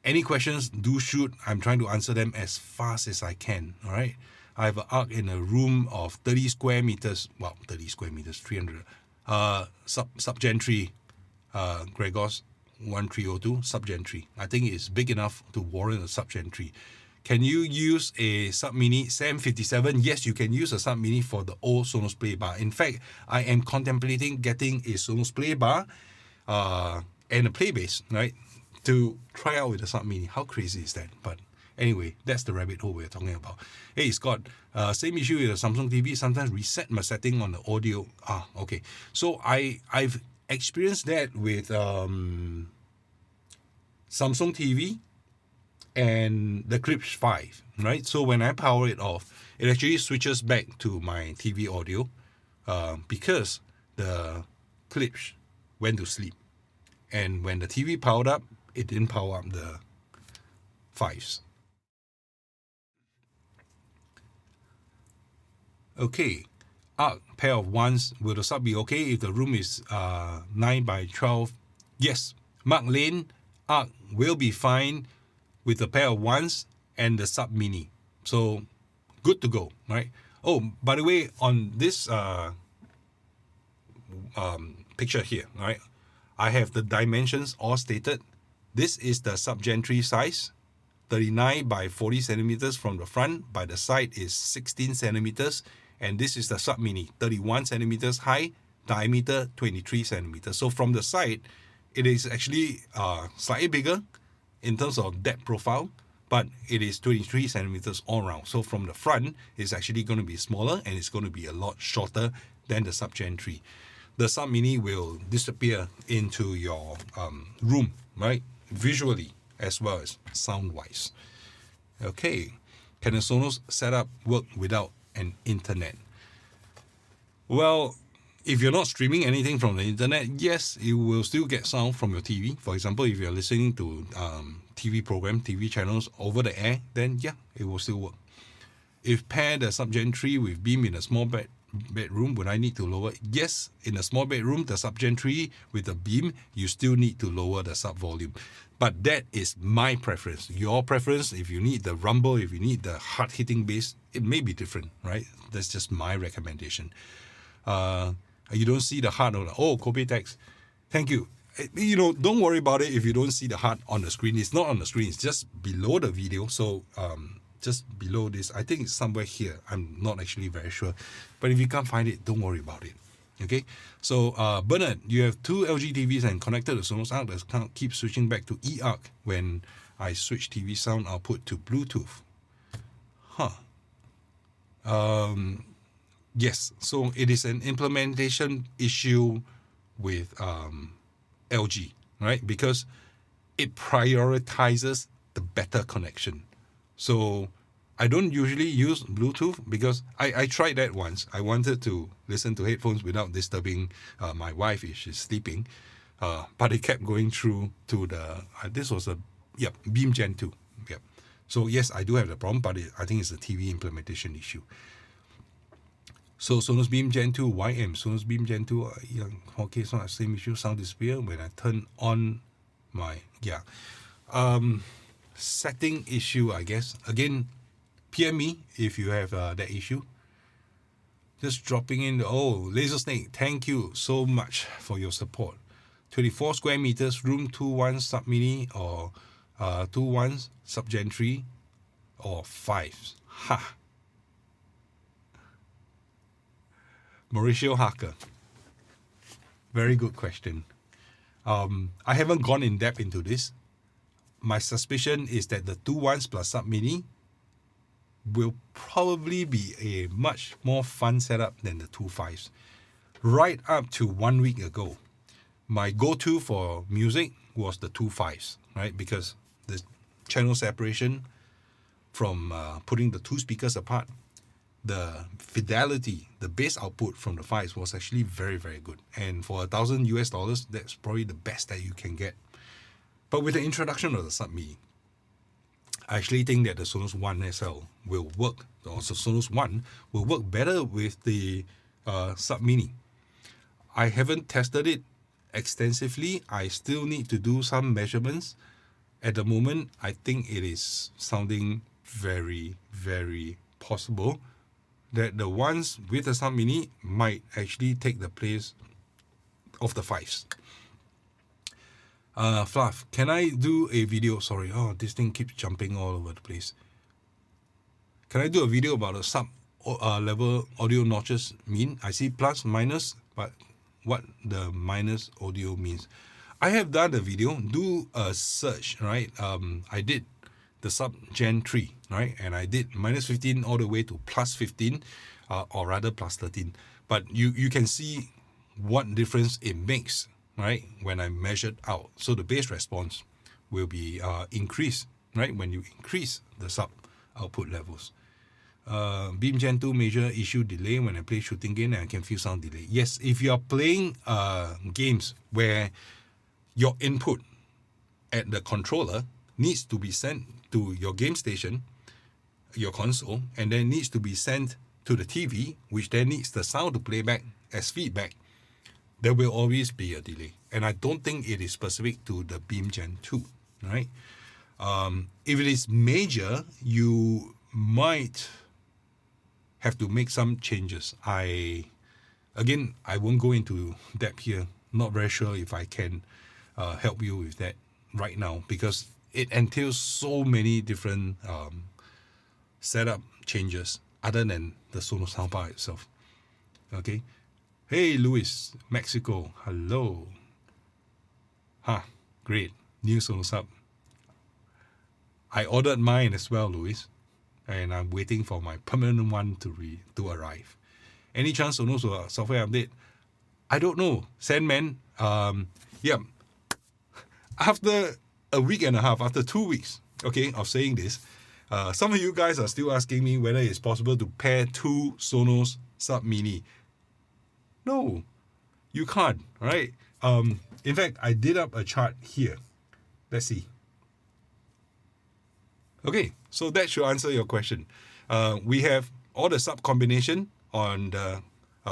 [SPEAKER 1] Any questions, do shoot. I'm trying to answer them as fast as I can. All right. I have an arc in a room of 30 square meters. Well, 30 square meters, 300. Sub Gen 3. Gregos 1302 Sub Gen 3. I think it's big enough to warrant a Sub Gen 3. Can you use a Sub Mini SAM57? Yes, you can use a Sub Mini for the old Sonos Play Bar. In fact, I am contemplating getting a Sonos Play Bar and a Play Base, right, to try out with the Sub Mini. How crazy is that? But anyway, that's the rabbit hole we're talking about. Hey, Scott, same issue with the Samsung TV. Sometimes reset my setting on the audio. Okay. So I've experienced that with Samsung TV and the Clips 5, right? So when I power it off, it actually switches back to my TV audio because the Clips went to sleep. And when the TV powered up, it didn't power up the 5s. Okay. Arc, pair of ones, will the sub be okay if the room is 9 by 12? Yes. Mark Lane, Arc will be fine with the pair of ones and the Sub Mini. So, good to go, right? Oh, by the way, on this picture here, right, I have the dimensions all stated. This is the Sub Gen 3 size, 39 by 40 centimeters from the front. By the side is 16 centimeters. And this is the Sub Mini, 31 centimeters high, diameter 23 centimeters. So from the side, it is actually slightly bigger in terms of depth profile, but it is 23 centimeters all around. So from the front, it's actually going to be smaller and it's going to be a lot shorter than the Sub Gen 3. the Sub Mini will disappear into your room, right? Visually as well as sound-wise. Okay, can a Sonos setup work without an internet? Well, if you're not streaming anything from the internet, yes, you will still get sound from your TV. For example, if you're listening to TV program, TV channels over the air, then yeah, it will still work. If pair the Sub-Gen 3 with beam in a small bedroom, would I need to lower? Yes, in a small bedroom, the Sub-Gen 3 with the beam, you still need to lower the sub volume. But that is my preference. Your preference, if you need the rumble, if you need the hard-hitting bass, it may be different, right? That's just my recommendation. You don't see the heart on the, oh, Kobe text. Thank you. You know, don't worry about it if you don't see the heart on the screen. It's not on the screen. It's just below the video. So just below this, I think it's somewhere here. I'm not actually very sure. But if you can't find it, don't worry about it. Okay, so Bernard, you have two LG TVs and connected to Sonos Arc that keep switching back to eARC when I switch TV sound output to Bluetooth. Yes, so it is an implementation issue with LG, right? Because it prioritizes the better connection. So I don't usually use Bluetooth because I tried that once. I wanted to listen to headphones without disturbing my wife if she's sleeping. But it kept going through to the, this was a, Beam Gen 2. Yep. So yes, I do have the problem, but I think it's a TV implementation issue. So Sonos Beam Gen 2 YM, Sonos Beam Gen 2, okay, it's not the same issue, sound disappear when I turn on my, setting issue, I guess. Again, PM me if you have that issue. Just dropping in, Laser Snake, thank you so much for your support. 24 square meters, room 2.1 Sub Mini or 2.1 Sub Gen 3 or 5. Ha! Mauricio Harker. Very good question. I haven't gone in depth into this. My suspicion is that the 2.1s plus Sub Mini will probably be a much more fun setup than the 2.5s. Right up to 1 week ago, my go-to for music was the 2.5s, right? Because the channel separation from putting the two speakers apart, the fidelity, the bass output from the 5s was actually very, very good. And for $1,000 US, that's probably the best that you can get. But with the introduction of the Sub Mini, I actually think that the Sonos One SL will work, also Sonos One will work better with the Sub Mini. I haven't tested it extensively. I still need to do some measurements. At the moment, I think it is sounding very, very possible that the ones with the Sub Mini might actually take the place of the 5s. Fluff, can I do a video? Sorry, this thing keeps jumping all over the place. Can I do a video about the sub level audio notches mean? I see plus, minus, but what the minus audio means. I have done a video, do a search, right? I did the Sub Gen 3, right? And I did minus 15 all the way to plus 15, or rather plus 13. But you can see what difference it makes, right? When I measured out. So the bass response will be increased, right? When you increase the sub output levels. Beam Gen 2 major issue delay when I play shooting game and I can feel sound delay. Yes, if you are playing games where your input at the controller needs to be sent to your game station, your console, and then needs to be sent to the TV, which then needs the sound to play back as feedback, there will always be a delay. And I don't think it is specific to the Beam Gen 2, right? If it is major, you might have to make some changes. I won't go into depth here. Not very sure if I can help you with that right now because it entails so many different setup changes other than the Sonos soundbar itself. Okay. Hey, Luis, Mexico. Hello. Great. New Sonos Hub. I ordered mine as well, Luis. And I'm waiting for my permanent one to arrive. Any chance Sonos will software update? I don't know, Sandman. Yeah, after a week and a half, after 2 weeks, okay, of saying this, some of you guys are still asking me whether it's possible to pair two Sonos Sub Mini. No, you can't, right? In fact, I did up a chart here. Let's see. Okay, so that should answer your question. We have all the sub combination on the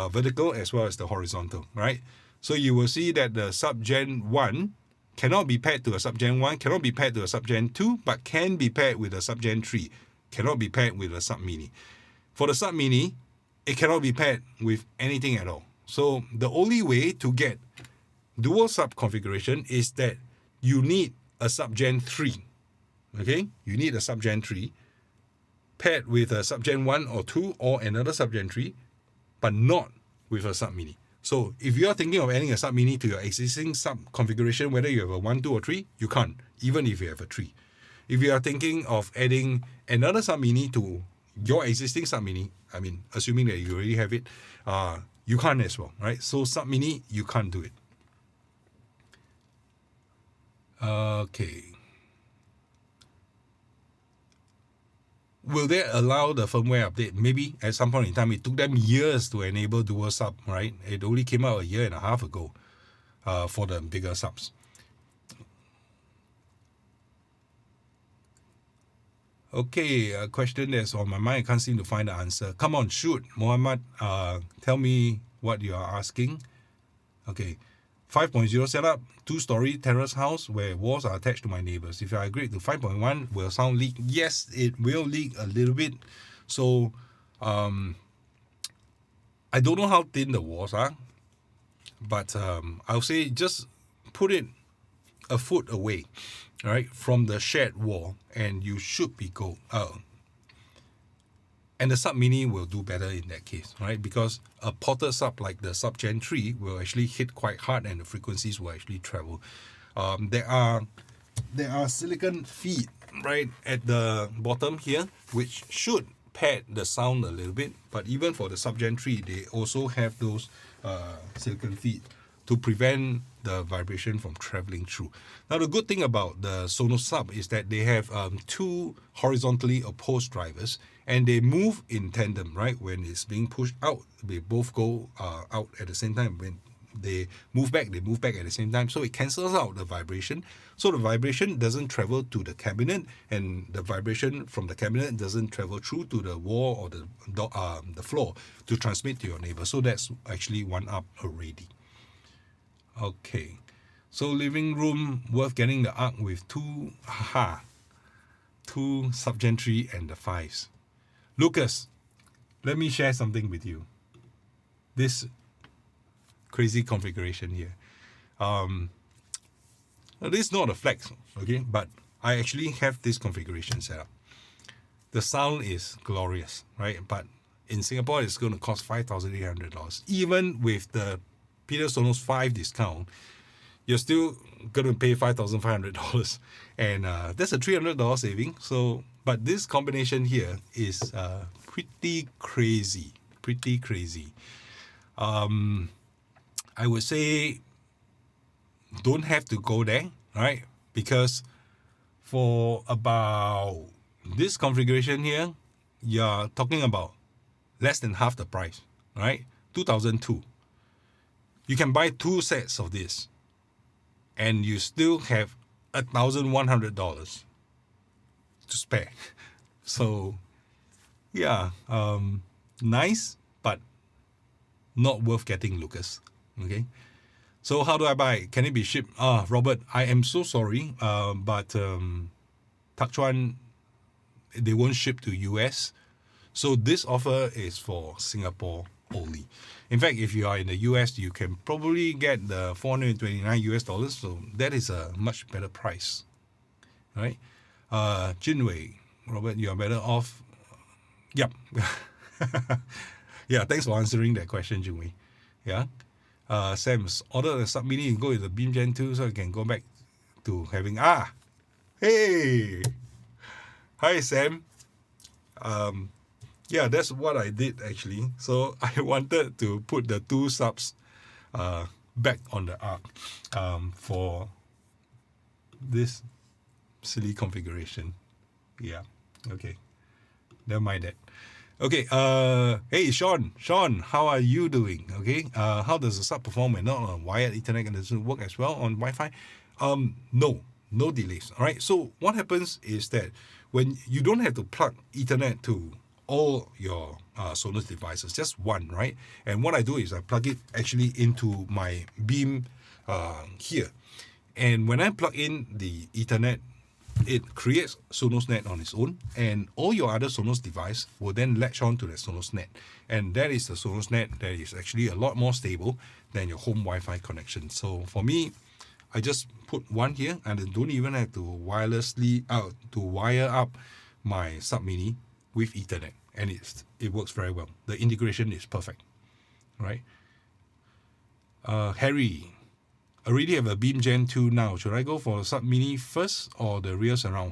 [SPEAKER 1] vertical as well as the horizontal, right? So you will see that the sub Gen 1 cannot be paired to a sub Gen 1, cannot be paired to a sub Gen 2, but can be paired with a sub Gen 3, cannot be paired with a sub mini. For the sub mini, it cannot be paired with anything at all. So the only way to get dual sub configuration is that you need a sub Gen 3. Okay, you need a sub Gen 3 paired with a sub Gen 1 or 2 or another sub Gen 3, but not with a sub mini. So if you are thinking of adding a sub mini to your existing sub configuration, whether you have a 1, 2 or 3, you can't, even if you have a 3. If you are thinking of adding another sub mini to your existing sub mini, I mean, assuming that you already have it, you can't as well, right? So sub mini, you can't do it. Okay. Will they allow the firmware update? Maybe at some point in time. It took them years to enable dual sub, right? It only came out a year and a half ago for the bigger subs. Okay, a question that's on my mind. I can't seem to find the answer. Come on, shoot. Muhammad, tell me what you are asking. Okay. 5.0 setup, 2-story terrace house where walls are attached to my neighbors. If I upgrade to 5.1, will sound leak? Yes, it will leak a little bit. So, I don't know how thin the walls are, but I'll say just put it a foot away, right, from the shared wall, and you should be good. And the sub mini will do better in that case, right? Because a ported sub like the sub Gen 3 will actually hit quite hard and the frequencies will actually travel. There are silicon feet right at the bottom here, which should pad the sound a little bit. But even for the sub Gen 3, they also have those silicon feet to prevent the vibration from traveling through. Now, the good thing about the Sonos sub is that they have two horizontally opposed drivers, and they move in tandem, right? When it's being pushed out, they both go out at the same time. When they move back at the same time. So it cancels out the vibration. So the vibration doesn't travel to the cabinet, and the vibration from the cabinet doesn't travel through to the wall or the floor to transmit to your neighbor. So that's actually one up already. Okay, so living room worth getting the Arc with two sub-Gen 3 and the 5s. Lucas, let me share something with you. This crazy configuration here. This is not a flex, okay, but I actually have this configuration set up. The sound is glorious, right? But in Singapore, it's going to cost $5,800. Even with the Peter Sonos 5 discount, you're still going to pay $5,500, and that's a $300 saving. So, but this combination here is pretty crazy. I would say don't have to go there, right? Because for about this configuration here, you're talking about less than half the price, right? $2,200. You can buy 2 sets of this, and you still have $1,100 to spare. So, yeah, nice, but not worth getting, Lucas. Okay. So how do I buy? Can it be shipped? Robert, I am so sorry, but Tak Chuan, they won't ship to US. So this offer is for Singapore only. In fact, if you are in the US, you can probably get the $429 US. So that is a much better price, right? Jinwei, Robert, you are better off. Yep. Yeah, thanks for answering that question, Jinwei. Yeah. Sam's order the sub mini and go with the Beam Gen 2 so I can go back to having hey, hi Sam. Yeah, that's what I did actually. So I wanted to put the 2 subs back on the arc for this silly configuration. Yeah, okay. Never mind that. Okay, hey Sean, how are you doing? Okay, how does the sub perform when not on wired Ethernet, and does it work as well on Wi-Fi? No delays. All right. So what happens is that when you don't have to plug Ethernet to all your Sonos devices, just one, right? And what I do is I plug it actually into my Beam here, and when I plug in the Ethernet, it creates Sonos net on its own, and all your other Sonos device will then latch on to the Sonos net, and that is the Sonos net that is actually a lot more stable than your home Wi-Fi connection. So for me, I just put one here, and I don't even have to wire up my Sub Mini with Ethernet, and it works very well. The integration is perfect, right? Harry, already have a Beam Gen 2 now. Should I go for Sub Mini first or the rear surround?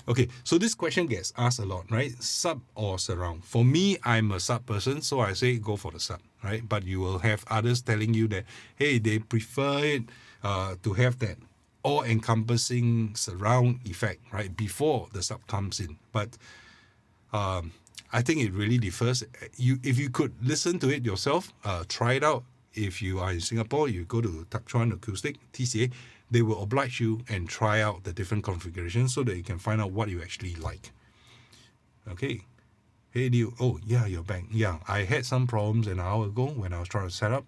[SPEAKER 1] Okay, so this question gets asked a lot, right? Sub or surround? For me, I'm a sub person, so I say go for the sub, right? But you will have others telling you that, hey, they prefer it to have that all-encompassing surround effect, right? Before the sub comes in. But I think it really differs. If you could listen to it yourself, try it out. If you are in Singapore, you go to Takchuan Acoustic, TCA, they will oblige you and try out the different configurations so that you can find out what you actually like. Okay. Hey, Liu. Oh, yeah, you're back. Yeah, I had some problems an hour ago when I was trying to set up.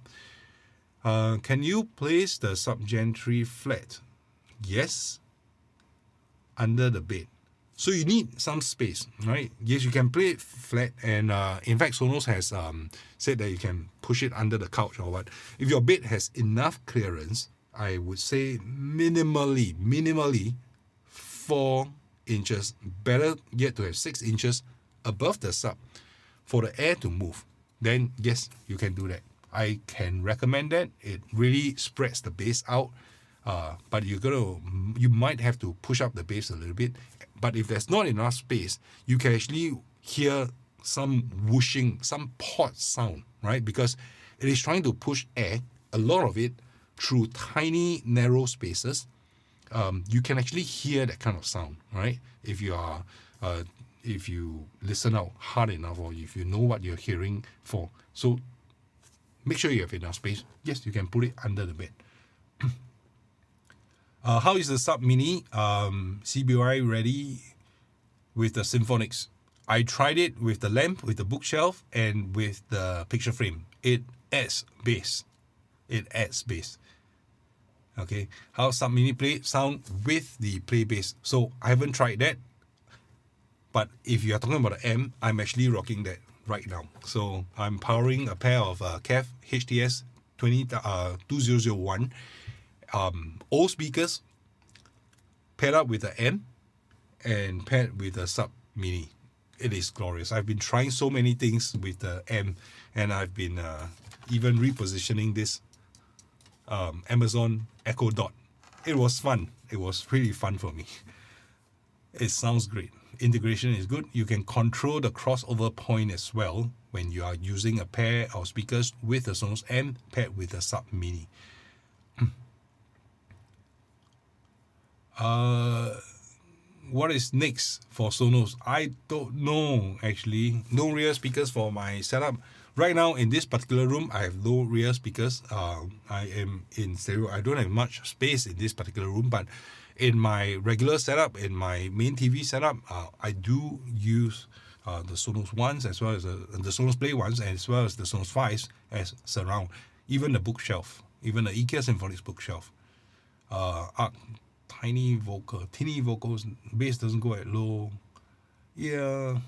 [SPEAKER 1] Can you place the Sub Gen 3 flat? Yes. Under the bed. So you need some space, right? Yes, you can play it flat, and in fact, Sonos has said that you can push it under the couch or what. If your bed has enough clearance, I would say minimally 4 inches. Better yet to have 6 inches above the sub for the air to move. Then yes, you can do that. I can recommend that. It really spreads the bass out. But you might have to push up the bass a little bit. But if there's not enough space, you can actually hear some whooshing, some pot sound, right? Because it is trying to push air, a lot of it, through tiny, narrow spaces. You can actually hear that kind of sound, right? If you listen out hard enough, or if you know what you're hearing for. So make sure you have enough space. Yes, you can put it under the bed. How is the Sub Mini CBY ready with the Symphonics? I tried it with the lamp, with the bookshelf, and with the picture frame. It adds bass. Okay, how Sub Mini play sound with the play bass? So I haven't tried that, but if you are talking about the amp, I'm actually rocking that right now. So I'm powering a pair of KEF HTS 2001 old speakers paired up with the amp and paired with the Sub Mini. It is glorious. I've been trying so many things with the amp, and I've been even repositioning this Amazon Echo Dot. It was fun. It was really fun for me. It sounds great. Integration is good. You can control the crossover point as well when you are using a pair of speakers with the Sonos amp paired with the Sub Mini. What is next for Sonos? I don't know, actually. No rear speakers for my setup. Right now, in this particular room, I have no rear speakers. I am in stereo. I don't have much space in this particular room, but in my regular setup, in my main TV setup, I do use the Sonos ones, as well as the Sonos Play ones, as well as the Sonos 5s as surround. Even the bookshelf, even the IKEA Symphonics bookshelf. Teeny vocals, bass doesn't go at low. Yeah.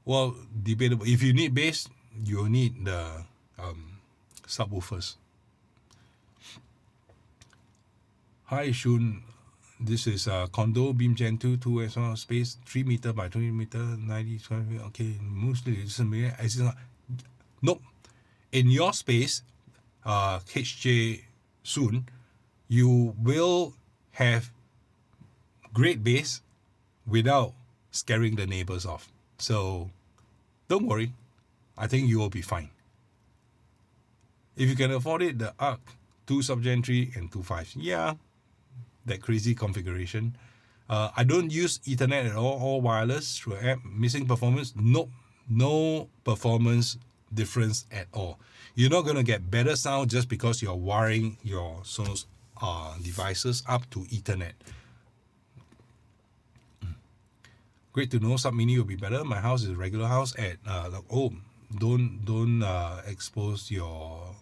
[SPEAKER 1] Well, debatable. If you need bass, you'll need the subwoofers. Hi Shun, this is condo Beam Gen 2 as well, space 3 meter by 20 meter, 90 square feet. Okay, mostly nope. In your space, HJ soon, you will have great bass without scaring the neighbors off. So don't worry, I think you will be fine. If you can afford it, the ARC 2 subgen 3 and 2.5. Yeah, that crazy configuration. I don't use Ethernet at all wireless through app. Missing performance? Nope, no performance difference at all. You're not going to get better sound just because you're wiring your Sonos devices up to Ethernet. Great to know. Sub Mini will be better. My house is a regular house at don't expose your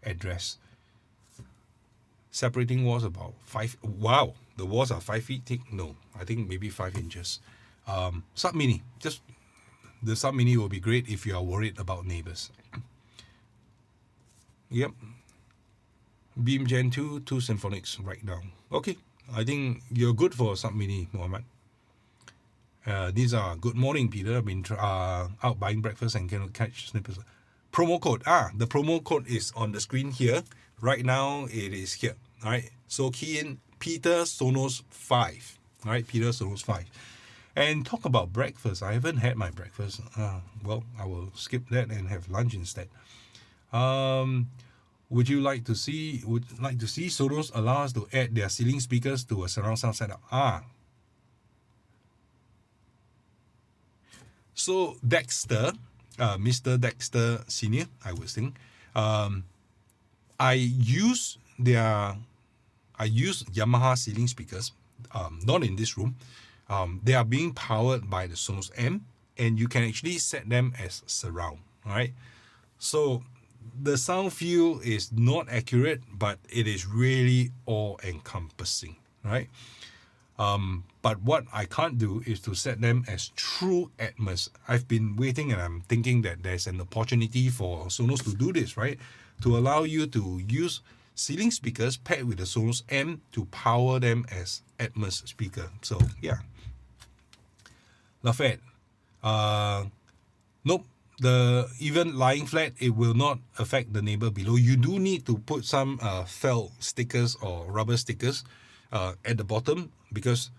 [SPEAKER 1] address. Separating walls about 5. Wow, the walls are 5 feet thick. No, I think maybe 5 inches. Sub Mini, just the Sub Mini will be great if you are worried about neighbors. Yep. Beam Gen 2 Symphonics right now. Okay, I think you're good for Sub Mini, Mohammed. These are good morning, Peter. I've been out buying breakfast and cannot catch snippets. Promo code. The promo code is on the screen here. Right now, it is here. All right. So key in Peter Sonos 5. All right, Peter Sonos 5. And talk about breakfast. I haven't had my breakfast. Well, I will skip that and have lunch instead. Would like to see Sonos allow us to add their ceiling speakers to a surround sound setup? So Dexter, Mr. Dexter Senior, I would think, I use Yamaha ceiling speakers, not in this room. They are being powered by the Sonos M, and you can actually set them as surround. All right, so the sound feel is not accurate, but it is really all-encompassing, right? But what I can't do is to set them as true Atmos. I've been waiting and I'm thinking that there's an opportunity for Sonos to do this, right? To allow you to use ceiling speakers paired with the Sonos M to power them as Atmos speaker. So yeah. Lafayette. Nope. Even lying flat, it will not affect the neighbor below. You do need to put some felt stickers or rubber stickers at the bottom, because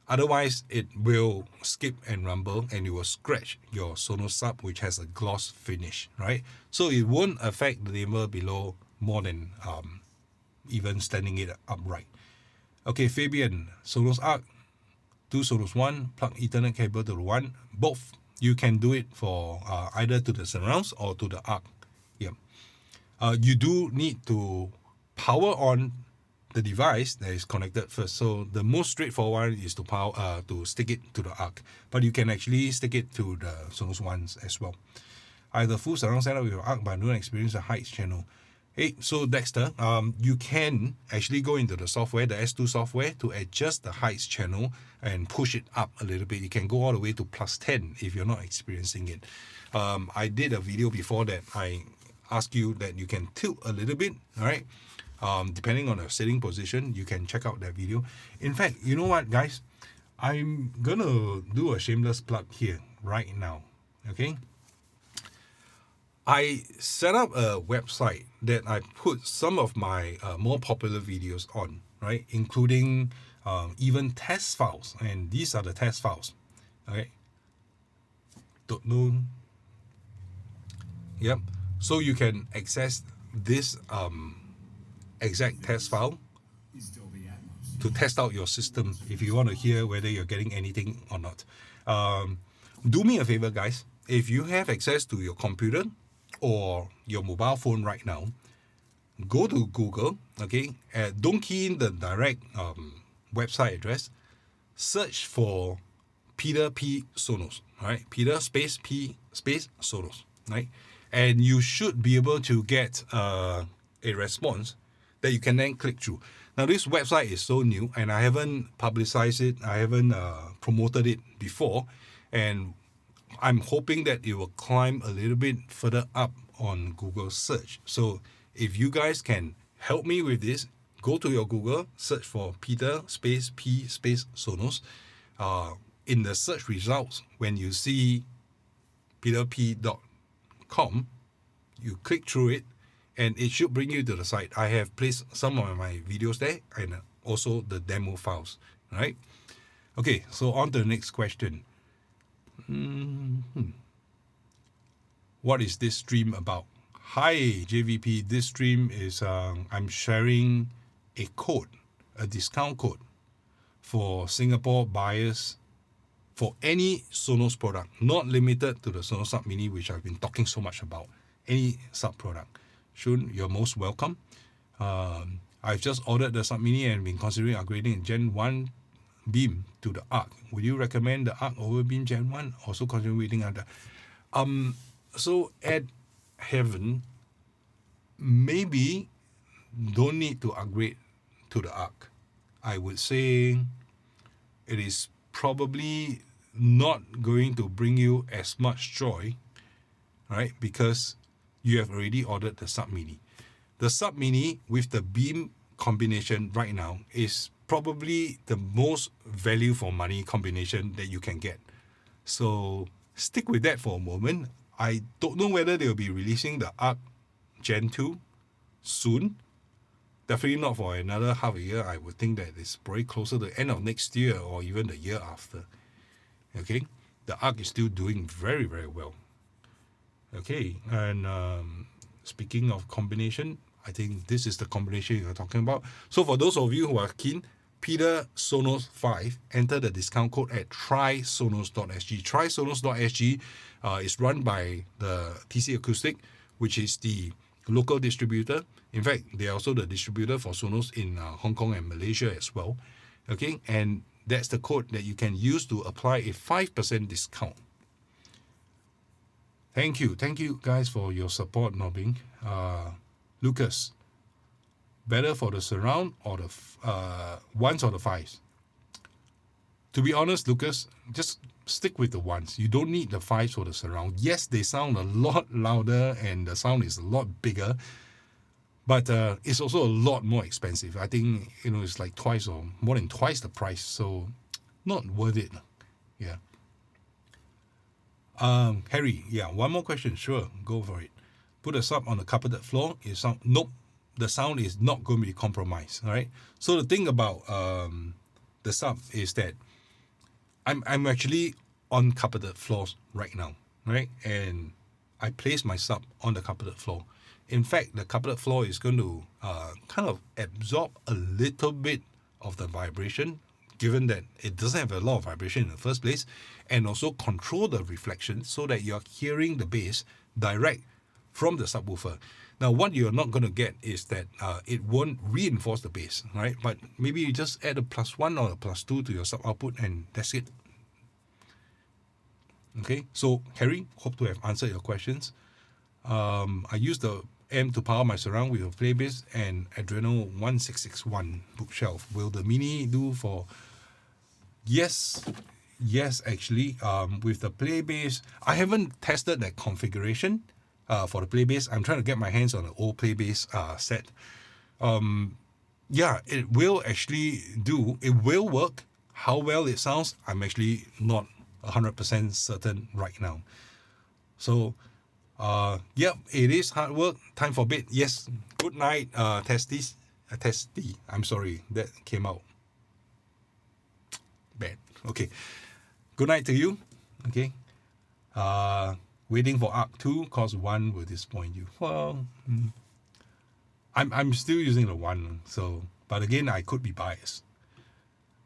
[SPEAKER 1] otherwise it will skip and rumble and it will scratch your Sonos sub, which has a gloss finish, right? So it won't affect the neighbor below more than even standing it upright. Okay, Fabian, Sonos Arc, 2 Sonos 1, plug Ethernet cable to the 1, both. You can do it for either to the surrounds or to the Arc. Yep. You do need to power on the device that is connected first. So the most straightforward is to stick it to the Arc, but you can actually stick it to the Sonos ones as well. I have the full surround setup with Arc, but I don't experience the heights channel. Hey, so Dexter, you can actually go into the software, the S2 software, to adjust the heights channel and push it up a little bit. You can go all the way to +10 if you're not experiencing it. I did a video before that I asked you that you can tilt a little bit, all right? Depending on the sitting position, you can check out that video. In fact, you know what, guys? I'm gonna do a shameless plug here right now, okay? I set up a website that I put some of my more popular videos on, right? Including even test files, and these are the test files, okay? Don't know. Yep. So you can access this exact test file to test out your system if you want to hear whether you're getting anything or not. Do me a favor, guys. If you have access to your computer or your mobile phone right now, go to Google, okay? Don't key in the direct website address. Search for Peter P. Sonos, all right? Peter space P space Sonos, right? And you should be able to get a response that you can then click through. Now, this website is so new, and I haven't publicized it. I haven't promoted it before, and I'm hoping that it will climb a little bit further up on Google search. So if you guys can help me with this, go to your Google, search for Peter space P space Sonos. In the search results, when you see peterp.com, you click through it, and it should bring you to the site. I have placed some of my videos there and also the demo files, right? Okay, so on to the next question. What is this stream about? Hi JVP, this stream is I'm sharing a code, a discount code for Singapore buyers for any Sonos product, not limited to the Sonos Sub Mini, which I've been talking so much about. Any sub product, Shun, you're most welcome. I've just ordered the Sub Mini and been considering upgrading Gen 1 Beam to the Arc. Would you recommend the Arc over Beam Gen 1? Also considering waiting under. So at Heaven, maybe don't need to upgrade to the Arc. I would say it is probably not going to bring you as much joy, right? Because you have already ordered the Sub Mini. The Sub Mini with the Beam combination right now is probably the most value for money combination that you can get. So stick with that for a moment. I don't know whether they'll be releasing the Arc Gen 2 soon. Definitely not for another half a year. I would think that it's probably closer to the end of next year or even the year after. Okay, the Arc is still doing very, very well. Okay, and speaking of combination, I think this is the combination you're talking about. So for those of you who are keen, Peter Sonos 5, enter the discount code at trysonos.sg. Trysonos.sg is run by the TC Acoustic, which is the local distributor. In fact, they are also the distributor for Sonos in Hong Kong and Malaysia as well. Okay, and that's the code that you can use to apply a 5% discount. Thank you guys for your support, Nobbing. Lucas, better for the surround or the ones or the fives? To be honest, Lucas, just stick with the ones. You don't need the fives for the surround. Yes, they sound a lot louder and the sound is a lot bigger, but it's also a lot more expensive. I think it's like twice or more than twice the price, so not worth it. Yeah. Harry, yeah, one more question. Sure, go for it. Put a sub on the carpeted floor. Nope, the sound is not going to be compromised. All right. So the thing about the sub is that I'm actually on carpeted floors right now, right? And I place my sub on the carpeted floor. In fact, the carpeted floor is going to kind of absorb a little bit of the vibration, given that it doesn't have a lot of vibration in the first place, and also control the reflection so that you're hearing the bass direct from the subwoofer. Now, what you're not going to get is that it won't reinforce the bass, right? But maybe you just add a +1 or a +2 to your sub output, and that's it. Okay, so Harry, hope to have answered your questions. I use the M to power my surround with a play bass and Adreno 1661 bookshelf. Will the Mini do for? Yes, actually, with the play bass, I haven't tested that configuration for the play bass. I'm trying to get my hands on the old play bass set. Yeah, it will actually do. It will work. How well it sounds, I'm actually not 100% certain right now. So, yep, it is hard work. Time for bed. Yes. Good night, Testy. I'm sorry, that came out bad. Okay. Good night to you. Okay. Waiting for Arc 2 cause 1 will disappoint you. Well, I'm still using the 1, so but again I could be biased.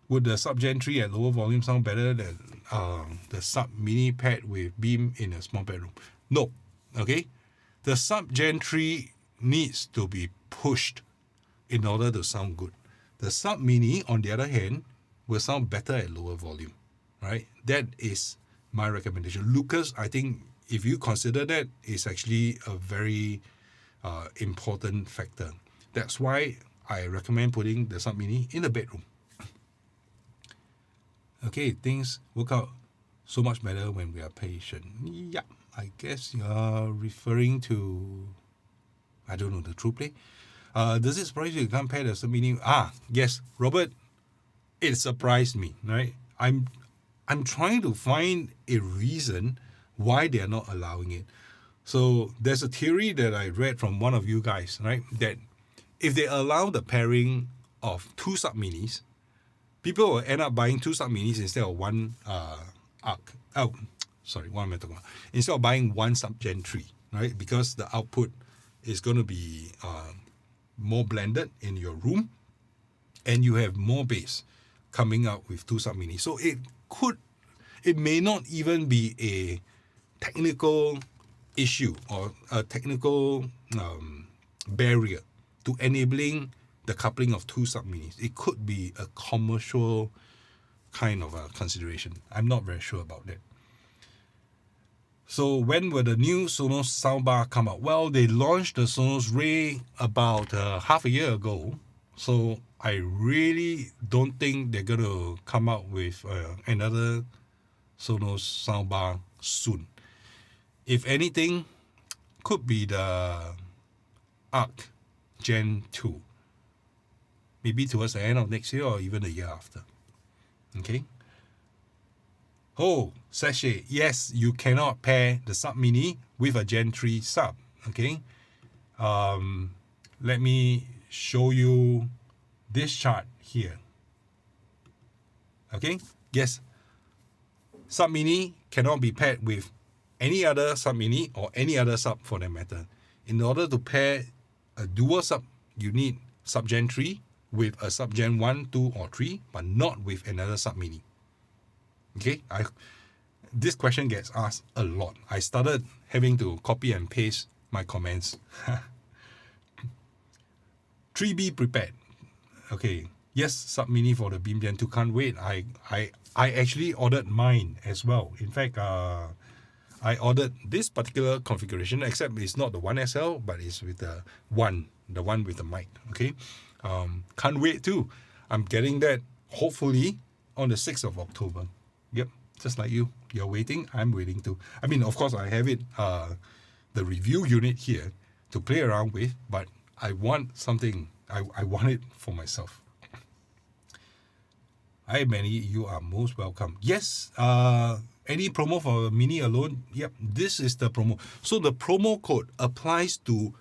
[SPEAKER 1] Would the Sub Gen 3 at lower volume sound better than the Sub Mini pad with Beam in a small bedroom? No. Okay? The Sub Gen 3 needs to be pushed in order to sound good. The Sub Mini, on the other hand, will sound better at lower volume. Right? That is my recommendation. Lucas, I think if you consider that, it's actually a very important factor. That's why I recommend putting the Sub Mini in the bedroom. Okay, things work out so much better when we are patient. Yeah, I guess you're referring to, I don't know, the Trueplay. Does it surprise you to compare the Sub Mini? Yes, Robert, it surprised me, right? I'm trying to find a reason why they are not allowing it. So there's a theory that I read from one of you guys, right? That if they allow the pairing of 2 Sub Minis, people will end up buying 2 Sub Minis instead of 1 Arc. Oh, sorry, what am I talking about? Instead of buying 1 Sub Gen 3, right? Because the output is going to be more blended in your room, and you have more bass coming out with two sub mini. So it may not even be a technical issue or a technical barrier to enabling the coupling of two sub minis. It could be a commercial kind of a consideration. I'm not very sure about that. So when will the new Sonos soundbar come out? Well, they launched the Sonos Ray about half a year ago. So I really don't think they're going to come out with another Sonos soundbar soon. If anything, could be the Arc Gen 2. Maybe towards the end of next year or even the year after. Okay. Oh, Sachet. Yes, you cannot pair the Sub Mini with a Gen 3 sub. Okay. Let me show you this chart here. Okay. Yes. Sub Mini cannot be paired with any other Sub Mini or any other sub for that matter. In order to pair a dual sub, you need Sub Gen 3 with a Sub Gen 1, 2 or 3, but not with another Sub Mini. Okay, this question gets asked a lot. I started having to copy and paste my comments. 3B prepared. Okay, yes, Sub Mini for the Beam Gen 2. Can't wait. I actually ordered mine as well. In fact, I ordered this particular configuration, except it's not the 1SL, but it's with the one with the mic. Okay, can't wait too. I'm getting that hopefully on the 6th of October. Yep, just like you. You're waiting, I'm waiting too. I mean, of course, I have it, the review unit here to play around with, but I want something, I want it for myself. Hi, Manny, you are most welcome. Yes, any promo for Mini alone? Yep, this is the promo. So the promo code applies to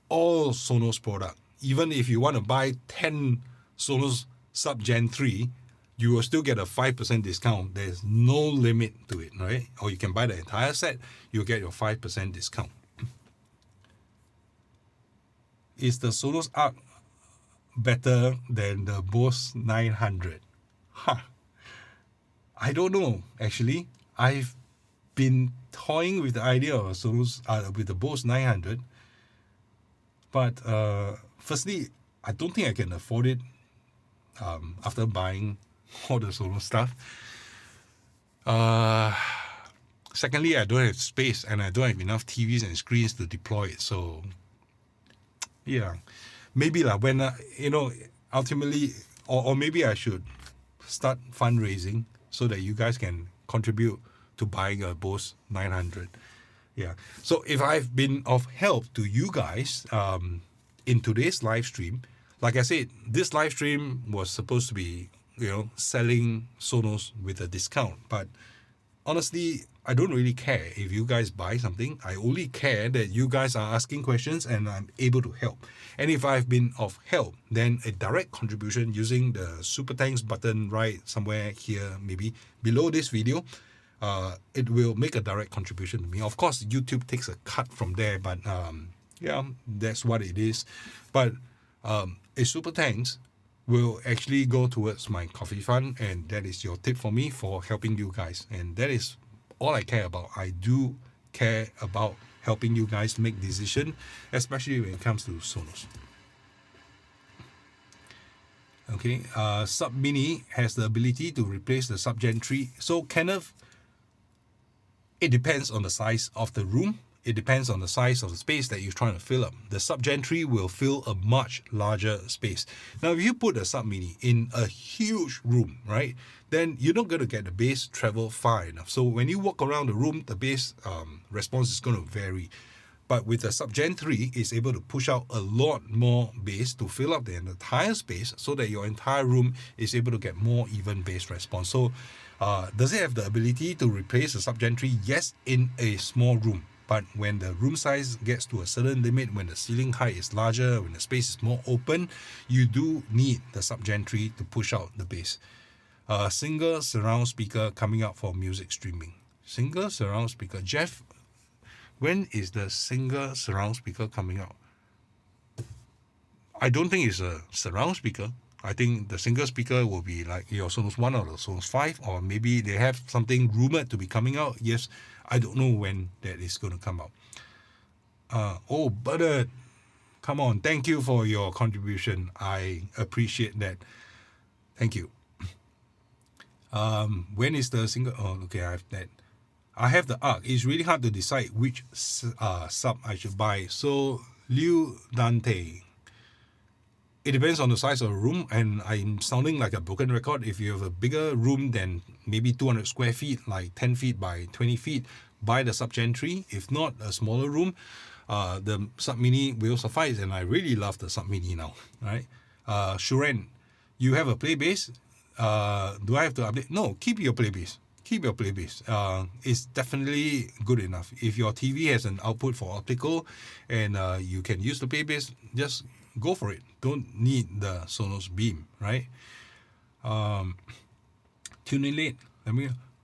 [SPEAKER 1] all Sonos product. Even if you want to buy 10 Sonos Sub Gen 3, you will still get a 5% discount. There's no limit to it, right? Or you can buy the entire set, you'll get your 5% discount. Is the Sonos Arc better than the Bose 900? I don't know, actually. I've been toying with the idea of a Sonos, with the Bose 900. But firstly, I don't think I can afford it after buying all the Sonos stuff. Secondly, I don't have space and I don't have enough TVs and screens to deploy it. So, yeah, maybe when, ultimately, or maybe I should start fundraising so that you guys can contribute to buying a Bose 900. Yeah. So if I've been of help to you guys in today's live stream, like I said, this live stream was supposed to be, selling Sonos with a discount. But honestly, I don't really care if you guys buy something. I only care that you guys are asking questions and I'm able to help. And if I've been of help, then a direct contribution using the Super Thanks button right somewhere here, maybe below this video, it will make a direct contribution to me. Of course, YouTube takes a cut from there, but yeah, that's what it is. But a Super Thanks will actually go towards my coffee fund, and that is your tip for me for helping you guys. And that is all I care about. I do care about helping you guys make decisions, especially when it comes to Sonos. Okay, Sub Mini has the ability to replace the Sub Gen 3. So Kenneth, it depends on the size of the room. It depends on the size of the space that you're trying to fill up. The Sub Gen 3 will fill a much larger space. Now, if you put a Sub Mini in a huge room, right, then you're not going to get the bass travel far enough. So when you walk around the room, the bass response is going to vary. But with the Sub Gen 3, it's able to push out a lot more bass to fill up the entire space so that your entire room is able to get more even bass response. So does it have the ability to replace the Sub Gen 3? Yes, in a small room. But when the room size gets to a certain limit, when the ceiling height is larger, when the space is more open, you do need the Sub Gen 3 to push out the bass. Single surround speaker coming out for music streaming. Single surround speaker. Jeff, when is the single surround speaker coming out? I don't think it's a surround speaker. I think the single speaker will be like your Sonos 1 or the Sonos 5, or maybe they have something rumored to be coming out. Yes, I don't know when that is going to come out. Oh, but come on, thank you for your contribution. I appreciate that. Thank you. When is the single? Oh, okay, I have that. I have the ARC. It's really hard to decide which sub I should buy. So, Liu Dante. It depends on the size of the room, and I'm sounding like a broken record. If you have a bigger room than maybe 200 square feet, like 10 feet by 20 feet, buy the Sub Gen 3. If not, a smaller room, the Sub Mini will suffice, and I really love the Sub Mini now. Right? Shuren, you have a play base. Do I have to update? No, keep your play base. Keep your play base. It's definitely good enough. If your TV has an output for optical and you can use the play base, just go for it. Don't need the Sonos Beam, right? Tuning late.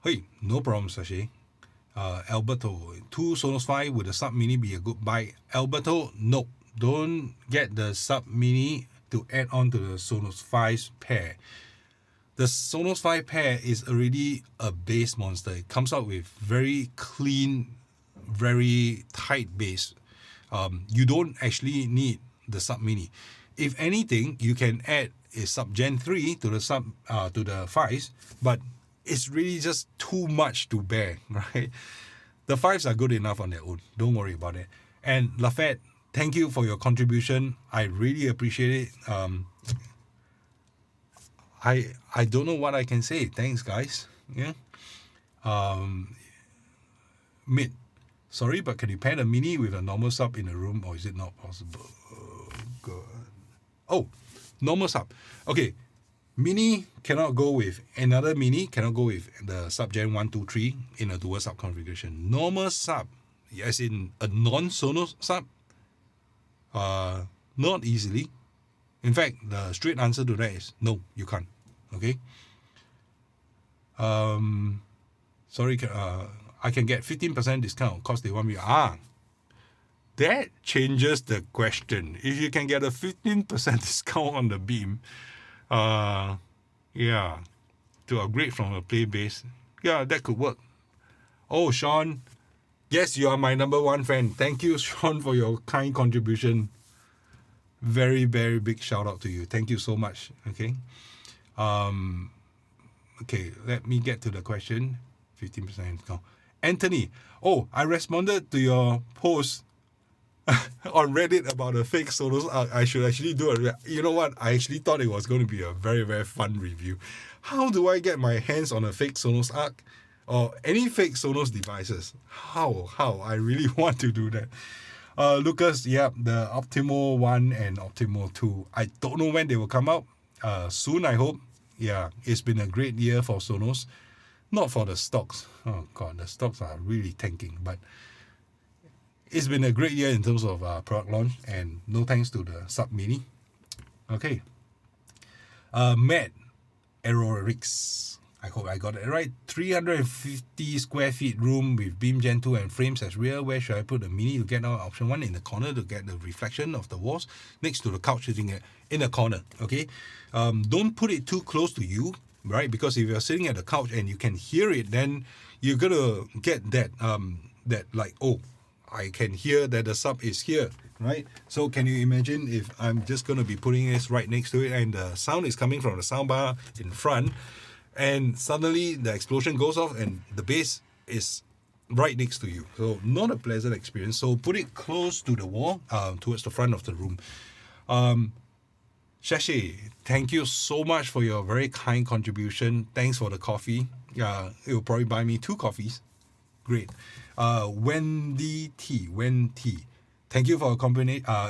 [SPEAKER 1] Hey, no problem, Sashi. Alberto, 2 Sonos 5 with a Sub Mini be a good buy. Alberto, no. Don't get the Sub Mini to add on to the Sonos 5 pair. The Sonos 5 pair is already a bass monster. It comes out with very clean, very tight bass. You don't actually need the Sub Mini. If anything, you can add a Sub Gen 3 to the to the 5s, but it's really just too much to bear, right? The 5s are good enough on their own. Don't worry about it. And Lafette, thank you for your contribution. I really appreciate it. I don't know what I can say. Thanks, guys. Yeah. Mid. Sorry, but can you pair a mini with a normal sub in a room, or is it not possible? Oh, God. Oh, normal sub. Okay. Mini cannot go with another mini, cannot go with the Sub Gen 1, 2, 3 in a dual sub configuration. Normal sub, as in a non-Sonos sub, not easily. In fact, the straight answer to that is no, you can't. Okay. Sorry, I can get 15% discount because they want me. That changes the question. If you can get a 15% discount on the Beam, yeah, to upgrade from a play base, yeah, that could work. Oh, Sean, yes, you are my number one fan. Thank you, Sean, for your kind contribution. Very, very big shout out to you. Thank you so much. Okay. Okay, let me get to the question. 15% discount. Anthony, oh, I responded to your post on Reddit about a fake Sonos ARC. I should actually do it. You know what? I actually thought it was going to be a very, very fun review. How do I get my hands on a fake Sonos ARC or any fake Sonos devices? How? I really want to do that. Lucas, yeah, the Optimo 1 and Optimo 2. I don't know when they will come out. Soon, I hope. Yeah, it's been a great year for Sonos. Not for the stocks. Oh, God, the stocks are really tanking. But it's been a great year in terms of product launch, and no thanks to the Sub Mini. Okay. Matt Aerorix. I hope I got it right. 350 square feet room with Beam Gen 2 and frames as rear. Where should I put the Mini to get out? Option 1 in the corner to get the reflection of the walls next to the couch sitting in the corner. Okay. Don't put it too close to you, right? Because if you're sitting at the couch and you can hear it, then you're gonna get that like, oh, I can hear that the sub is here, right? So can you imagine if I'm just gonna be putting this right next to it and the sound is coming from the soundbar in front, and suddenly the explosion goes off and the bass is right next to you. So not a pleasant experience. So put it close to the wall, towards the front of the room. Shashi, thank you so much for your very kind contribution. Thanks for the coffee. It will probably buy me 2 coffees. Great. Wendy T. Thank you for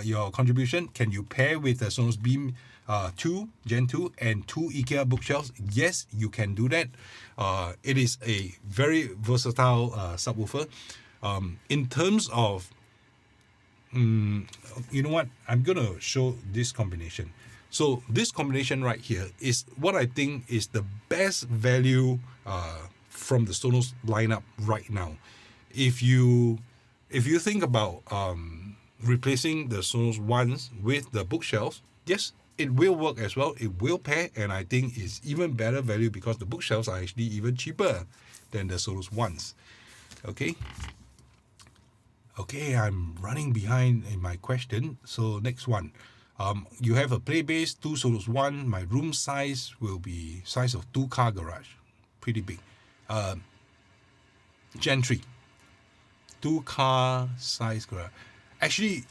[SPEAKER 1] your contribution. Can you pair with the Sonos Beam 2, Gen 2 and 2 IKEA bookshelves? Yes, you can do that. It is a very versatile subwoofer. In terms of, you know what? I'm going to show this combination. So this combination right here is what I think is the best value from the Sonos lineup right now. If you think about replacing the Sonos ones with the bookshelves, yes, it will work as well. It will pair, and I think it's even better value because the bookshelves are actually even cheaper than the Sonos ones. Okay. Okay, I'm running behind in my question. So next one. You have a play base, 2 Sonos 1. My room size will be size of 2-car garage. Pretty big. Gen 3. 2-car size garage. Actually,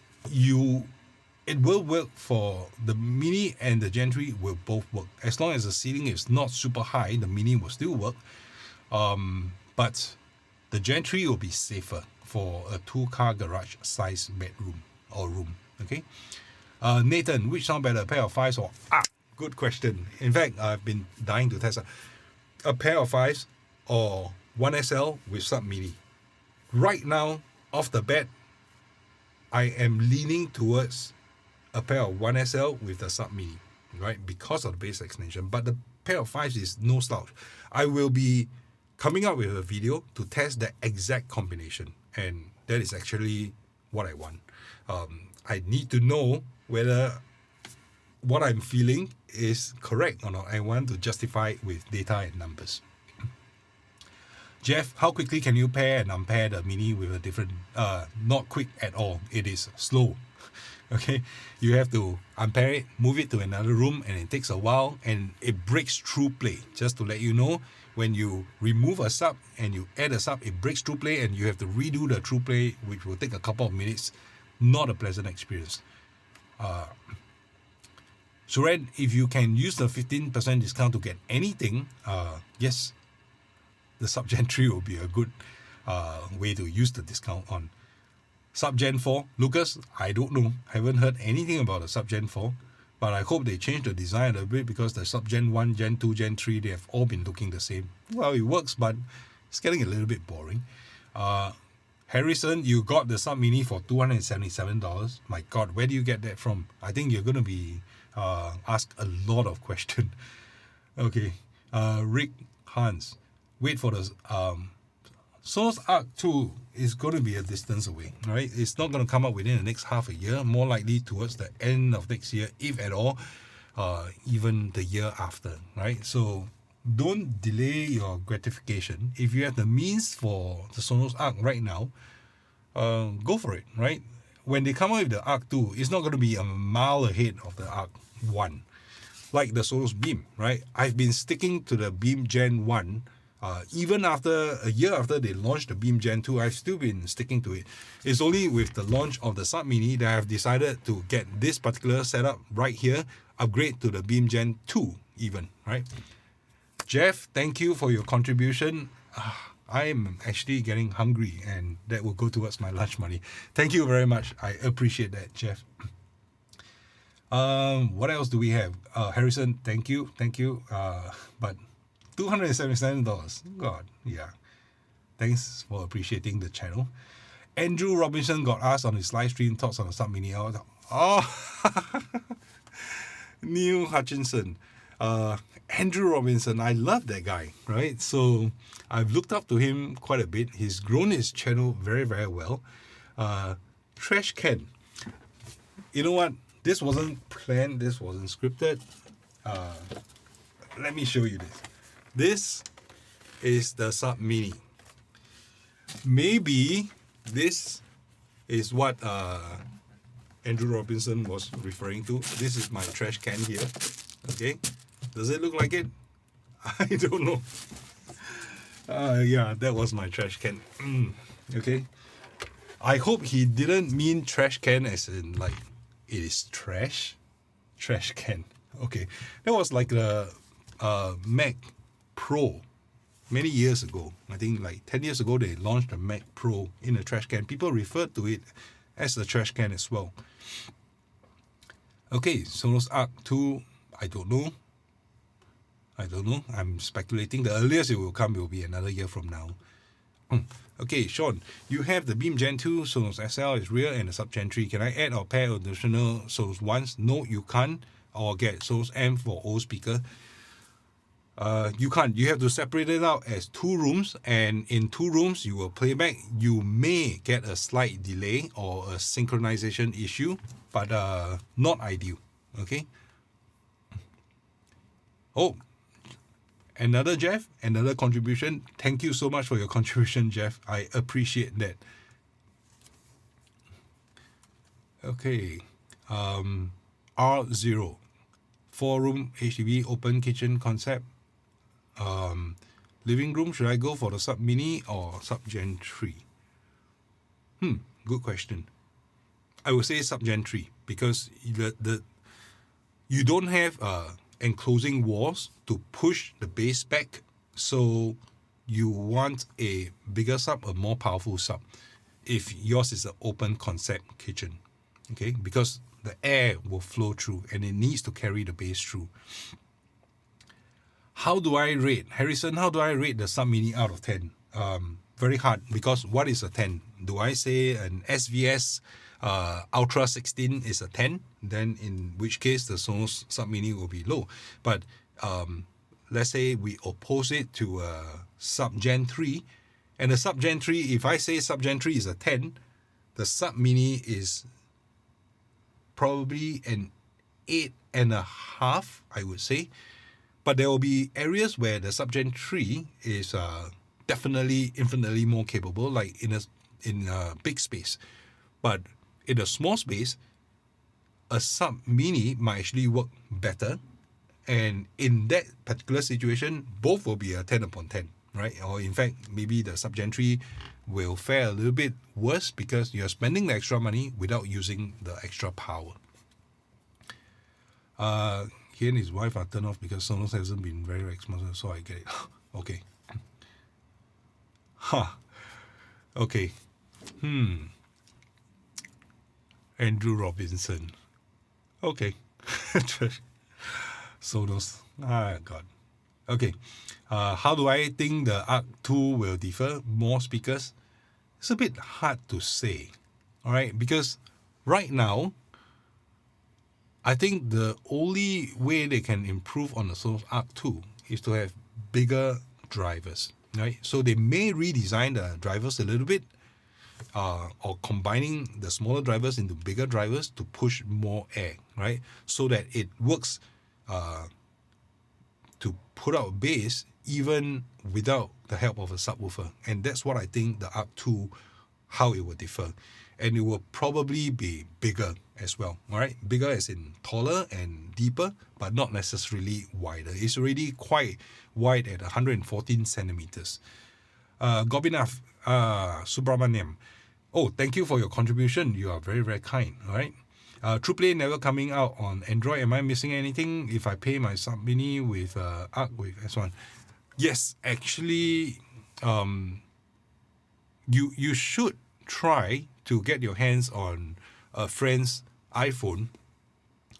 [SPEAKER 1] it will work for the Mini, and the Gen 3 will both work. As long as the ceiling is not super high, the Mini will still work. But the Gen 3 will be safer for a 2-car garage size bedroom or room. Okay. Nathan, which sound better, a pair of 5s or good question. In fact, I've been dying to test a pair of 5s or 1SL with sub mini. Right now, off the bat, I am leaning towards a pair of 1SL with the sub mini, right? Because of the bass extension. But the pair of 5s is no slouch. I will be coming up with a video to test the exact combination, and that is actually what I want. I need to know whether what I'm feeling is correct or not. I want to justify it with data and numbers. Jeff, how quickly can you pair and unpair the Mini with a different, not quick at all. It is slow. Okay, you have to unpair it, move it to another room, and it takes a while, and it breaks Trueplay. Just to let you know, when you remove a sub and you add a sub, it breaks Trueplay, and you have to redo the Trueplay, which will take a couple of minutes. Not a pleasant experience. Suren, if you can use the 15% discount to get anything, yes, the Sub Gen 3 will be a good way to use the discount on. Sub Gen 4, Lucas, I don't know. I haven't heard anything about the Sub Gen 4, but I hope they change the design a bit, because the Sub Gen 1, Gen 2, Gen 3, they have all been looking the same. Well, it works, but it's getting a little bit boring. Harrison, you got the Sub Mini for $277. My God, where do you get that from? I think you're going to be asked a lot of questions. Okay. Rick Hans, wait for the Sonos Arc 2 is going to be a distance away, right? It's not going to come up within the next half a year, more likely towards the end of next year, if at all, even the year after, right? So don't delay your gratification. If you have the means for the Sonos Arc right now, go for it, right? When they come out with the Arc 2, it's not going to be a mile ahead of the Arc 1, like the Sonos Beam, right? I've been sticking to the Beam Gen 1. Even after a year after they launched the Beam Gen 2, I've still been sticking to it. It's only with the launch of the Sub Mini that I've decided to get this particular setup right here, upgrade to the Beam Gen 2 even, right? Jeff, thank you for your contribution. I am actually getting hungry, and that will go towards my lunch money. Thank you very much. I appreciate that, Jeff. What else do we have? Harrison, thank you. But $277. God, yeah. Thanks for appreciating the channel. Andrew Robinson got asked on his live stream thoughts on the Sub Mini. Neil Hutchinson. Andrew Robinson, I love that guy, right? So I've looked up to him quite a bit. He's grown his channel very, very well. Trash Can. You know what? This wasn't planned. This wasn't scripted. Let me show you this. This is the Sub Mini. Maybe this is what Andrew Robinson was referring to. This is my trash can here. Okay, does it look like it? I don't know. Yeah, that was my trash can. Okay, I hope he didn't mean trash can as in like it is trash can. Okay, that was like the Mac Pro many years ago. I think like 10 years ago they launched the Mac Pro in a trash can. People referred to it as the trash can as well. Okay, Sonos Arc 2, I don't know. I'm speculating. The earliest it will come will be another year from now. Okay, Sean, you have the Beam Gen 2, Sonos SL is rear, and the Sub Gen 3. Can I add or pair additional Sonos 1s? No, you can't. Or get Sonos M for old speaker. You can't. You have to separate it out as 2 rooms, and in 2 rooms you will play back. You may get a slight delay or a synchronization issue, but not ideal. Okay. Oh, another Jeff, another contribution. Thank you so much for your contribution, Jeff. I appreciate that. Okay. R0. 4-room HDB open kitchen concept. Living room, should I go for the Sub Mini or Sub Gen 3? Good question. I would say Sub Gen 3 because you don't have enclosing walls to push the base back, so you want a bigger sub, a more powerful sub if yours is an open concept kitchen, okay, because the air will flow through and it needs to carry the base through. How do I rate, Harrison, how do I rate the Sub Mini out of 10? Very hard, because what is a 10? Do I say an SVS Ultra 16 is a 10? Then in which case the Sonos Sub Mini will be low. But let's say we oppose it to Sub Gen 3, and the Sub Gen 3, if I say Sub Gen 3 is a 10, the Sub Mini is probably an 8.5, I would say. But there will be areas where the Sub Gen 3 is definitely infinitely more capable, like in a big space. But in a small space, a Sub Mini might actually work better. And in that particular situation, both will be a 10 upon 10, right? Or in fact, maybe the Sub Gen 3 will fare a little bit worse because you're spending the extra money without using the extra power. He and his wife are turned off because Sonos hasn't been very responsive, so I get it. Okay. Okay. Andrew Robinson. Okay. Sonos. God. Okay. How do I think the Arc 2 will differ? More speakers? It's a bit hard to say. All right, because right now, I think the only way they can improve on the Sonos Arc 2 is to have bigger drivers, right? So they may redesign the drivers a little bit, or combining the smaller drivers into bigger drivers to push more air, right? So that it works to put out bass even without the help of a subwoofer. And that's what I think the Arc 2, how it will differ. And it will probably be bigger as well, all right? Bigger as in taller and deeper, but not necessarily wider. It's already quite wide at 114 centimeters. Gobinath Subramaniam. Oh, thank you for your contribution. You are very, very kind, all right? Trueplay never coming out on Android. Am I missing anything if I pay my Sub Mini with Arc with S1? Yes, actually, you should try to get your hands on a friend's iPhone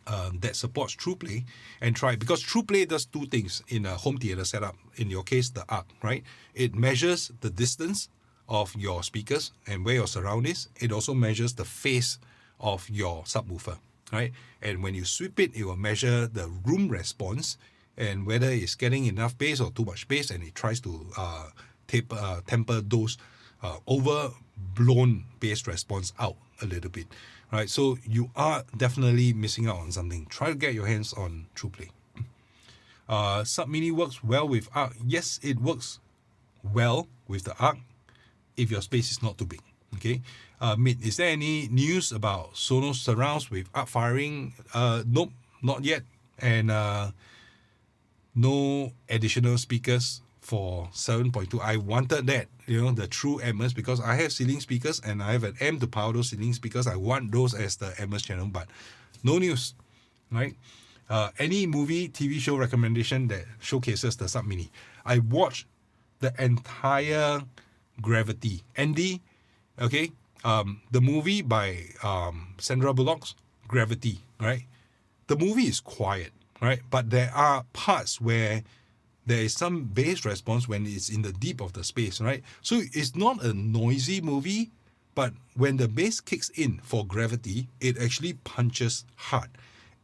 [SPEAKER 1] that supports Trueplay and try, because Trueplay does two things in a home theater setup. In your case, the Arc, right? It measures the distance of your speakers and where your surround is. It also measures the phase of your subwoofer, right? And when you sweep it, it will measure the room response and whether it's getting enough bass or too much bass, and it tries to temper those overblown bass response out a little bit, right? So you are definitely missing out on something. Try to get your hands on Trueplay. Sub Mini works well with Arc. Yes, it works well with the Arc if your space is not too big. Okay. Is there any news about Sonos surrounds with Arc firing? Nope, not yet. And no additional speakers for 7.2. I wanted that, the true Atmos, because I have ceiling speakers and I have an amp to power those ceiling speakers. I want those as the Atmos channel, but no news, right? Any movie, TV show recommendation that showcases the Sub Mini? I watched the entire Gravity. Andy, okay, the movie by Sandra Bullock's Gravity, right? The movie is quiet, right? But there are parts where there is some bass response when it's in the deep of the space, right? So it's not a noisy movie, but when the bass kicks in for Gravity, it actually punches hard.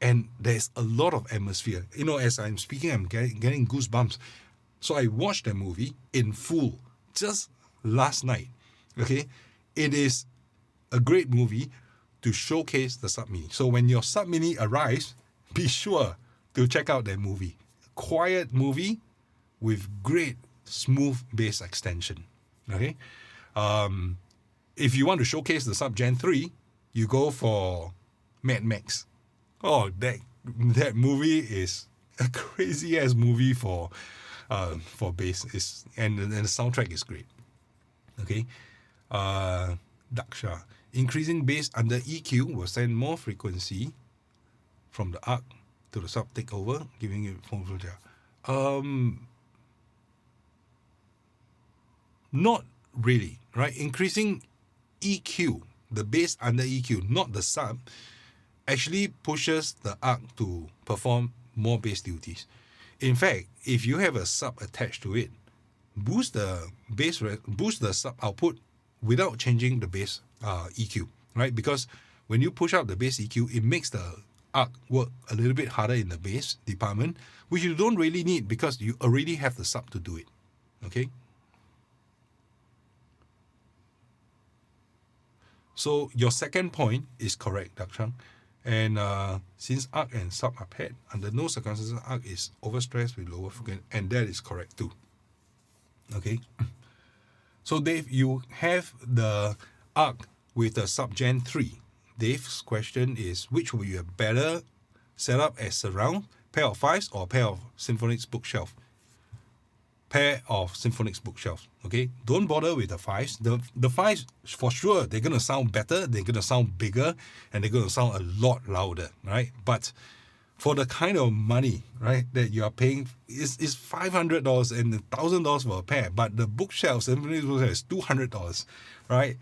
[SPEAKER 1] And there's a lot of atmosphere. As I'm speaking, I'm getting goosebumps. So I watched the movie in full just last night, okay? It is a great movie to showcase the Sub Mini. So when your Sub Mini arrives, be sure to check out that movie. Quiet movie with great smooth bass extension. Okay, if you want to showcase the sub Gen 3, you go for Mad Max. Oh, that movie is a crazy ass movie for bass. And the soundtrack is great. Okay, Daksha. Increasing bass under EQ will send more frequency from the arc to the sub takeover, giving it full filter. Not really, right? Increasing EQ, the bass under EQ, not the sub, actually pushes the arc to perform more bass duties. In fact, if you have a sub attached to it, boost the sub output without changing the bass EQ, right? Because when you push out the bass EQ, it makes the arc work a little bit harder in the bass department, which you don't really need because you already have the sub to do it. Okay. So your second point is correct, Dakshan. And since arc and sub are paired, under no circumstances arc is overstressed with lower frequency, and that is correct too. Okay. So Dave, you have the arc with the sub Gen 3. Dave's question is, which will you have better set up as surround, pair of fives or pair of Symphonics bookshelf? Pair of Symphonics bookshelves. Okay, don't bother with the fives. The fives, for sure, they're gonna sound better, they're gonna sound bigger, and they're gonna sound a lot louder, right? But for the kind of money, right, that you are paying, is $500 and $1,000 for a pair. But the bookshelf, Symphonics bookshelf, is $200, right?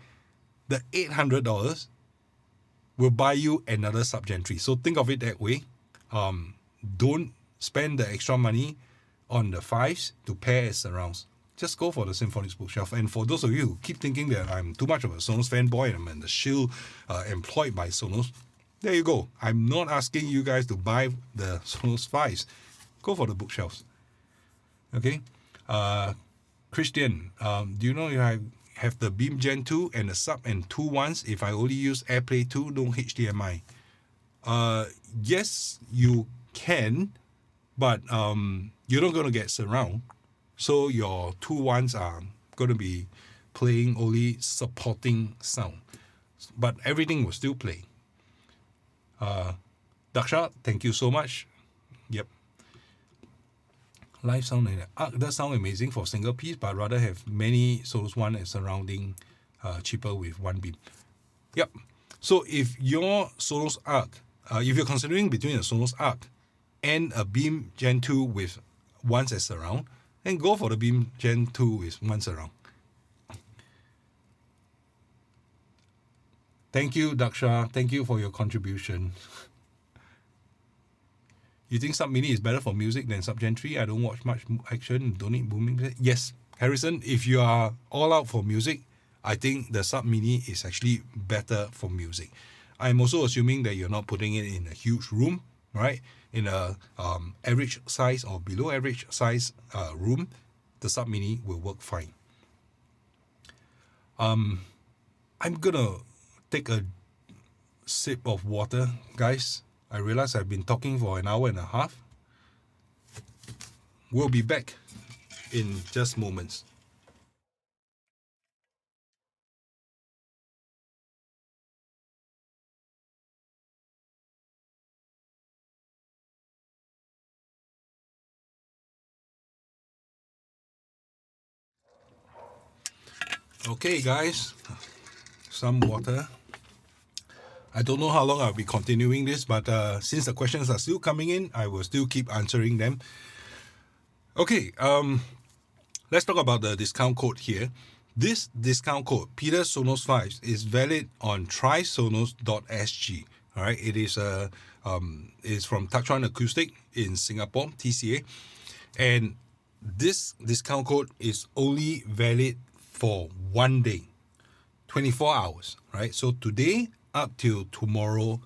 [SPEAKER 1] The $800 will buy you another sub Gen 3. So think of it that way. Don't spend the extra money on the fives to pair as surrounds. Just go for the Symphonics bookshelf. And for those of you who keep thinking that I'm too much of a Sonos fanboy and I'm in the shield employed by Sonos, there you go. I'm not asking you guys to buy the Sonos fives. Go for the bookshelves. Okay. Christian, do you know if I have the Beam Gen 2 and the sub and 2 ones if I only use AirPlay 2, no HDMI? Yes, you can, but you're not going to get surround. So your 2 ones are going to be playing only supporting sound. But everything will still play. Daksha, thank you so much. Yep. Live sound and arc does sound amazing for single piece, but rather have many Sonos One and surrounding cheaper with one beam. Yep. So if your Sonos Arc, if you're considering between a Sonos Arc and a Beam Gen 2 with ones as surround, then go for the Beam Gen 2 with one surround. Thank you, Daksha. Thank you for your contribution. You think Sub Mini is better for music than Sub Gen 3? I don't watch much action, don't need booming. Yes, Harrison, if you are all out for music, I think the Sub Mini is actually better for music. I'm also assuming that you're not putting it in a huge room, right? In a average size or below average size room, the Sub Mini will work fine. I'm gonna take a sip of water, guys. I realize I've been talking for an hour and a half. We'll be back in just moments. Okay, guys, some water. I don't know how long I'll be continuing this, but since the questions are still coming in, I will still keep answering them. Okay, let's talk about the discount code here. This discount code, Peter Sonos 5, is valid on trysonos.sg. All right, it is from Tachuan Acoustic in Singapore, TCA, and this discount code is only valid for 1 day, 24 hours. Right, so today up till tomorrow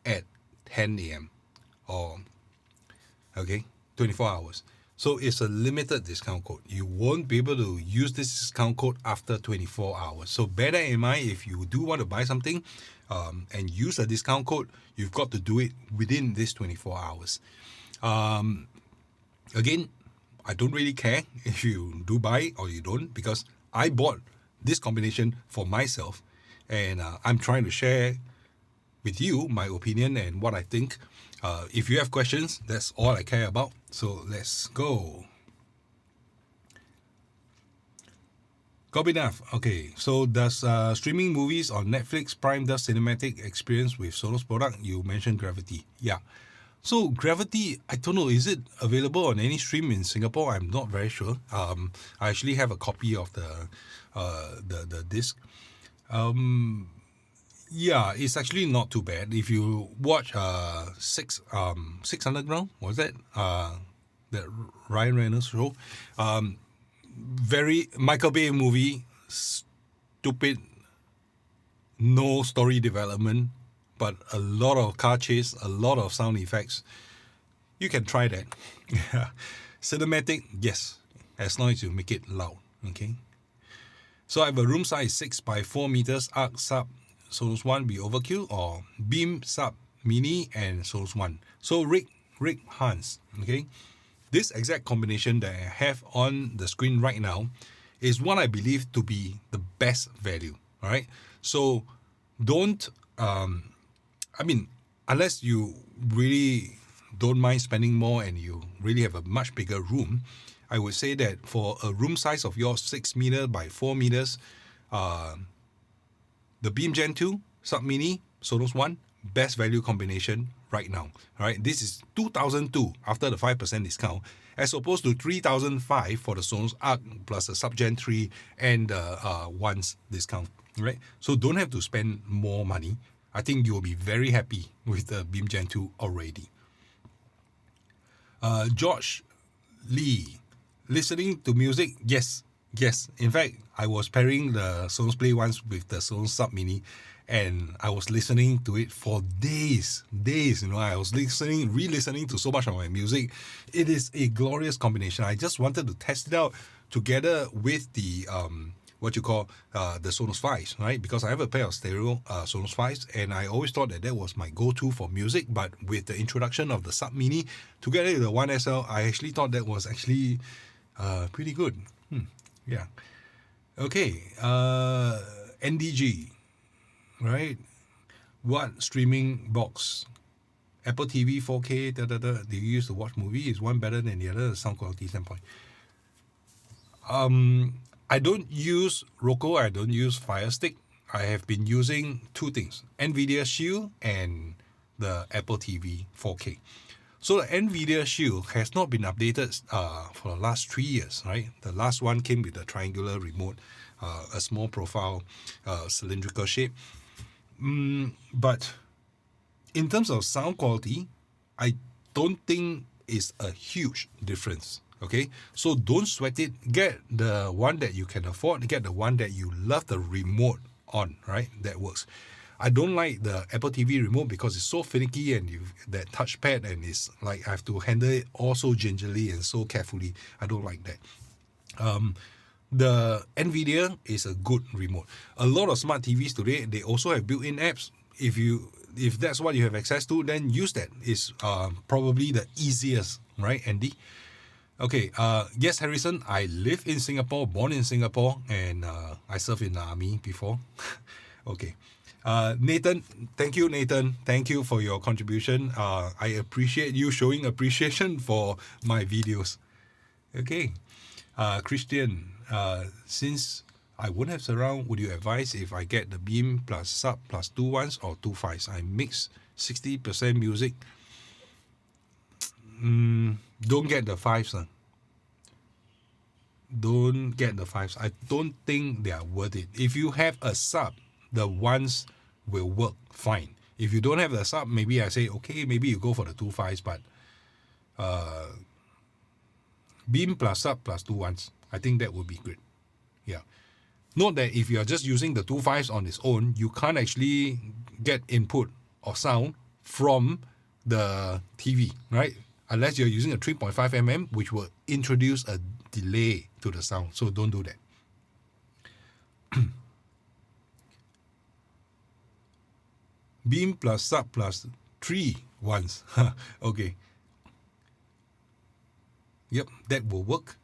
[SPEAKER 1] at 10 a.m. or 24 hours. So it's a limited discount code. You won't be able to use this discount code after 24 hours. So bear that in mind. If you do want to buy something and use a discount code, you've got to do it within this 24 hours. Again, I don't really care if you do buy it or you don't, because I bought this combination for myself, and I'm trying to share with you my opinion and what I think. If you have questions, that's all I care about. So let's go. Copy enough. Okay, so does streaming movies on Netflix Prime does cinematic experience with Sonos product? You mentioned Gravity. Yeah. So Gravity, I don't know, is it available on any stream in Singapore? I'm not very sure. I actually have a copy of the disc. Yeah, it's actually not too bad. If you watch Six Underground, was that Ryan Reynolds show? Very Michael Bay movie, stupid, no story development, but a lot of car chase, a lot of sound effects. You can try that. Cinematic, yes, as long as you make it loud. Okay. So I have a room size 6 by 4 meters, arc sub Sonos 1 be overkill, or beam sub mini and Sonos 1. So Rick Hans, okay, this exact combination that I have on the screen right now is what I believe to be the best value. All right, so don't unless you really don't mind spending more and you really have a much bigger room, I would say that for a room size of yours 6 meter by 4 meters, the Beam Gen 2 Sub Mini Sonos 1, best value combination right now. All right, this is 2002 after the 5% discount, as opposed to 3005 for the Sonos Arc plus the Sub Gen 3 and the one's discount. Right, so don't have to spend more money. I think you'll be very happy with the Beam Gen 2 already. George Lee, listening to music, yes. In fact, I was pairing the Sonos Play once with the Sonos Sub Mini, and I was listening to it for days. I was re-listening to so much of my music. It is a glorious combination. I just wanted to test it out together with the the Sonos 5s, right? Because I have a pair of stereo Sonos 5s, and I always thought that was my go-to for music. But with the introduction of the Sub Mini together with the 1SL, I actually thought that was actually pretty good. Yeah. Okay. NDG, right? What streaming box? Apple TV 4K. Do you use to watch movie? Is one better than the other? Sound quality standpoint. I don't use Roku. I don't use Fire Stick. I have been using two things: NVIDIA Shield and the Apple TV 4K. So the NVIDIA Shield has not been updated for the last 3 years, right? The last one came with a triangular remote, a small profile, cylindrical shape. But in terms of sound quality, I don't think it's a huge difference. Okay, so don't sweat it. Get the one that you can afford. Get the one that you love the remote on, right? That works. I don't like the Apple TV remote because it's so finicky and that touchpad, and it's like I have to handle it all so gingerly and so carefully. I don't like that. The NVIDIA is a good remote. A lot of smart TVs today, they also have built-in apps. If that's what you have access to, then use that. It's probably the easiest, right, Andy? Okay, yes, Harrison, I live in Singapore, born in Singapore, and I served in the army before. Okay. Nathan, thank you, Nathan. Thank you for your contribution. I appreciate you showing appreciation for my videos. Okay. Christian, since I won't have surround, would you advise if I get the Beam plus Sub plus 2 ones or 2 5s? I mix 60% music. Don't get the 5s. Don't get the 5s. I don't think they are worth it. If you have a Sub, the ones will work fine. If you don't have the Sub, maybe I say, okay, maybe you go for the 2 5s, but Beam plus Sub plus 2 ones, I think that would be good. Yeah. Note that if you are just using the 2 5s on its own, you can't actually get input or sound from the TV, right? unless you're using a 3.5 which will introduce a delay to the sound. So don't do that. Beam plus sub plus 3 once. Okay. Yep, that will work.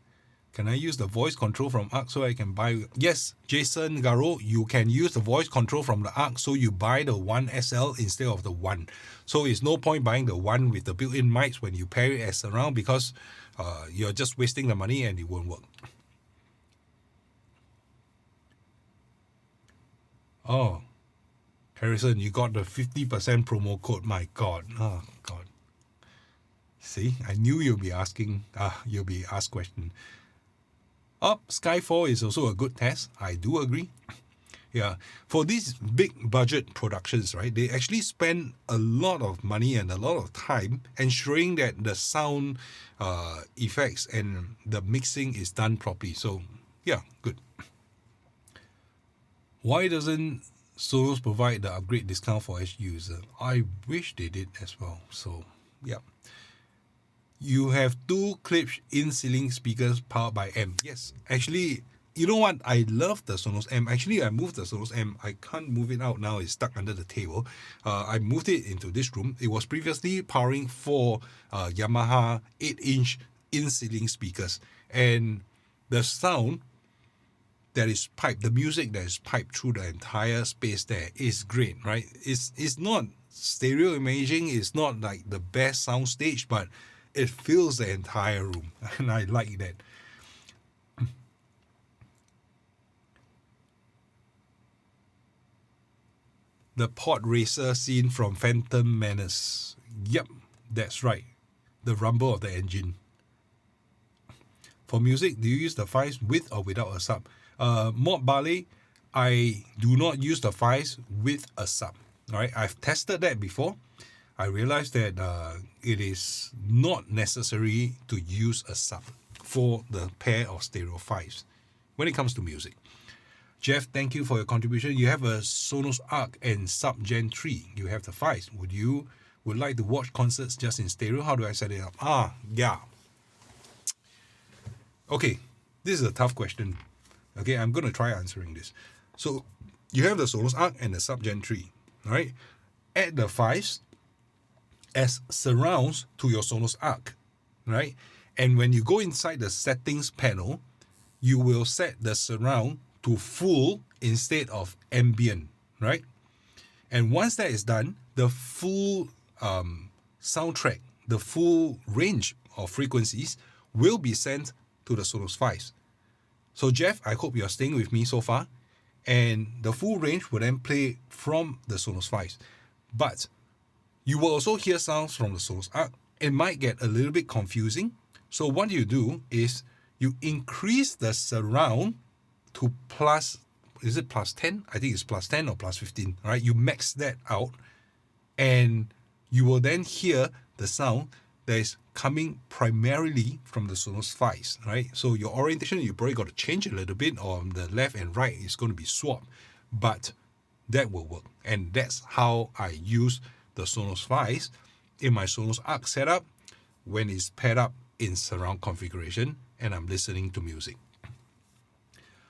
[SPEAKER 1] Can I use the voice control from ARC so I can buy? Yes, Jason Garo, you can use the voice control from the ARC, so you buy the 1SL instead of the 1. So it's no point buying the 1 with the built-in mics when you pair it as surround, because you're just wasting the money and it won't work. Oh, Harrison, you got the 50% promo code. My God. Oh, God. See, I knew you'll be asking, you'll be asked question. Skyfall is also a good test. I do agree. Yeah, for these big budget productions, right, they actually spend a lot of money and a lot of time ensuring that the sound effects and the mixing is done properly. So, yeah, good. Why doesn't Sonos provide the upgrade discount for edge user? I wish they did as well. So, yeah. You have 2 clips in-ceiling speakers powered by amp. Yes, actually, you know what? I love the Sonos amp. Actually, I moved the Sonos amp. I can't move it out now. It's stuck under the table. I moved it into this room. It was previously powering 4 Yamaha 8-inch in-ceiling speakers. And the sound that is piped, the music that is piped through the entire space there is great, right? It's not stereo imaging. It's not like the best sound stage, but it fills the entire room, and I like that. The pod racer scene from Phantom Menace. Yep, that's right. The rumble of the engine. For music, do you use the files with or without a sub? Mod Ballet, I do not use the files with a sub. All right, I've tested that before. I realized that it is not necessary to use a sub for the pair of stereo files when it comes to music. Jeff, thank you for your contribution. You have a Sonos Arc and Sub Gen 3. You have the files. Would like to watch concerts just in stereo? How do I set it up? Yeah. Okay, this is a tough question. Okay, I'm going to try answering this. So, you have the Sonos Arc and the Sub Gen 3. All right? Add the files as surrounds to your Sonos Arc, right? And when you go inside the settings panel, you will set the surround to full instead of ambient, right? And once that is done, the full soundtrack, the full range of frequencies will be sent to the Sonos files. So Jeff, I hope you're staying with me so far. And the full range will then play from the Sonos files. But you will also hear sounds from the Sonos Arc. It might get a little bit confusing. So what you do is you increase the surround to plus, is it plus 10? I think it's plus 10 or plus 15, right? You max that out and you will then hear the sound that is coming primarily from the Sonos files, right? So your orientation, you probably got to change a little bit, or the left and right is going to be swapped, but that will work. And that's how I use the Sonos files in my Sonos Arc setup when it's paired up in surround configuration and I'm listening to music.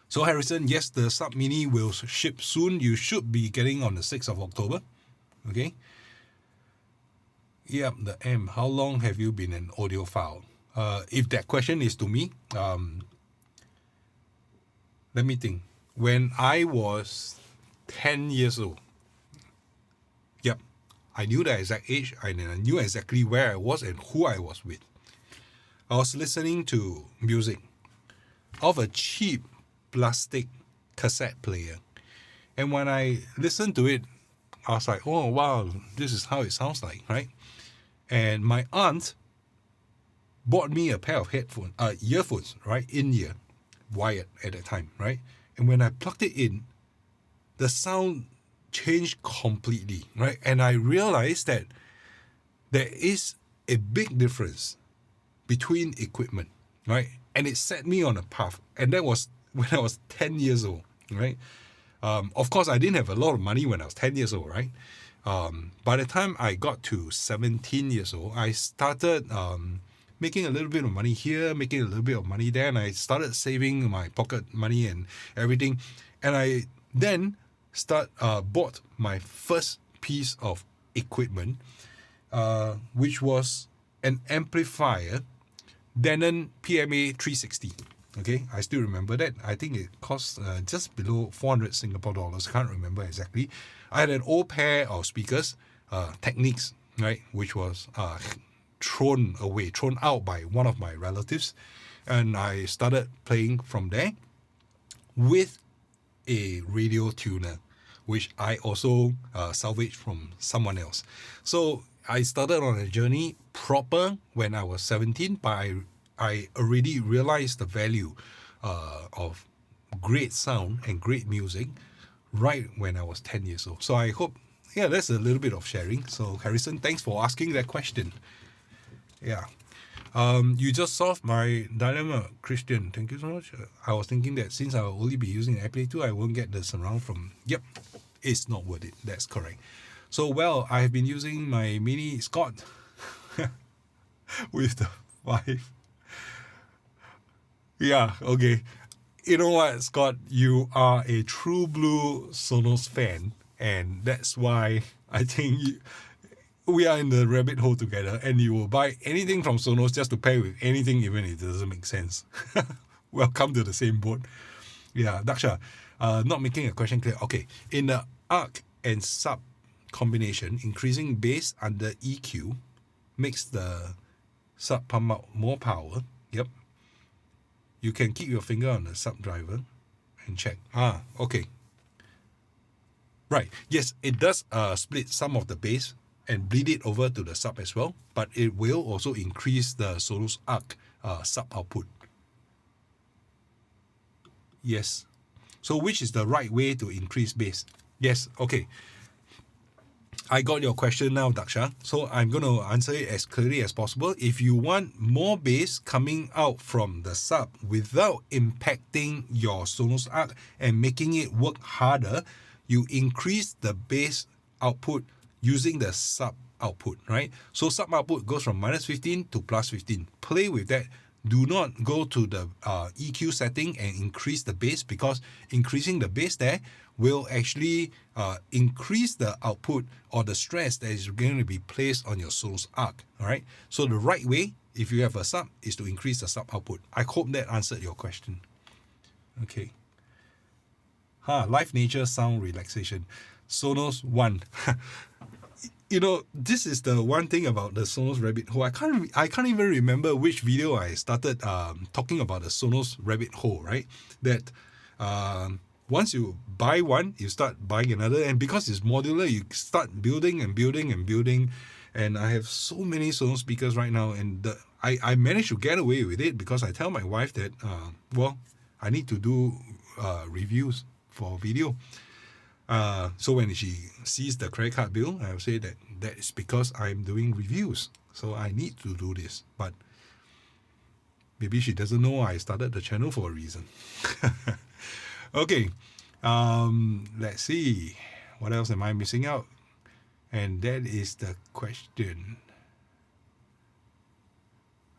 [SPEAKER 1] So Harrison, yes, the Sub Mini will ship soon. You should be getting on the 6th of October. Okay. Yeah, the M. How long have you been an audiophile? If that question is to me, let me think. When I was 10 years old, yep, I knew the exact age and I knew exactly where I was and who I was with. I was listening to music of a cheap plastic cassette player. And when I listened to it, I was like, oh, wow, this is how it sounds like, right? And my aunt bought me a pair of earphones, right, in-ear, wired at that time, right? And when I plugged it in, the sound changed completely, right? And I realized that there is a big difference between equipment, right? And it set me on a path. And that was when I was 10 years old, right? Of course, I didn't have a lot of money when I was 10 years old, right? by the time I got to 17 years old, I started making a little bit of money here, making a little bit of money there, and I started saving my pocket money and everything. And I then bought my first piece of equipment, which was an amplifier, Denon PMA 360. Okay, I still remember that. I think it cost just below 400 Singapore dollars. Can't remember exactly. I had an old pair of speakers, Technics, right, which was thrown out by one of my relatives, and I started playing from there with a radio tuner, which I also salvaged from someone else. So I started on a journey proper when I was 17, but I already realized the value of great sound and great music right when I was 10 years old. So I hope, that's a little bit of sharing. So Harrison, thanks for asking that question. Yeah. You just solved my dilemma, Christian. Thank you so much. I was thinking that since I'll only be using AirPlay 2, I won't get the surround from... Yep, it's not worth it. That's correct. So, well, I've been using my Mini Scott with the 5. Yeah, okay. You know what, Scott? You are a true blue Sonos fan, and that's why I think we are in the rabbit hole together, and you will buy anything from Sonos just to pair with anything, even if it doesn't make sense. Welcome to the same boat. Yeah, Daksha, not making a question clear. Okay, in the arc and sub combination, increasing bass under EQ makes the sub pump out more power. Yep. You can keep your finger on the sub driver and check. Okay. Right. Yes, it does split some of the bass and bleed it over to the sub as well, but it will also increase the Sonos Arc sub output. Yes. So which is the right way to increase bass? Yes, okay. I got your question now, Daksha. So I'm going to answer it as clearly as possible. If you want more bass coming out from the sub without impacting your Sonos Arc and making it work harder, you increase the bass output using the sub output, right? So sub output goes from -15 to +15. Play with that. Do not go to the EQ setting and increase the bass, because increasing the bass there will actually increase the output or the stress that is going to be placed on your Sonos Arc. All right. So the right way, if you have a sub, is to increase the sub output. I hope that answered your question. Okay. Live nature sound relaxation. Sonos 1. You know, this is the one thing about the Sonos rabbit hole. I can't even remember which video I started talking about the Sonos rabbit hole, right? That once you buy one, you start buying another, and because it's modular, you start building and building and building. And I have so many Sonos speakers right now, and I managed to get away with it because I tell my wife that I need to do reviews for video. So when she sees the credit card bill, I will say that is because I'm doing reviews. So I need to do this. But maybe she doesn't know I started the channel for a reason. Okay. Let's see. What else am I missing out? And that is the question.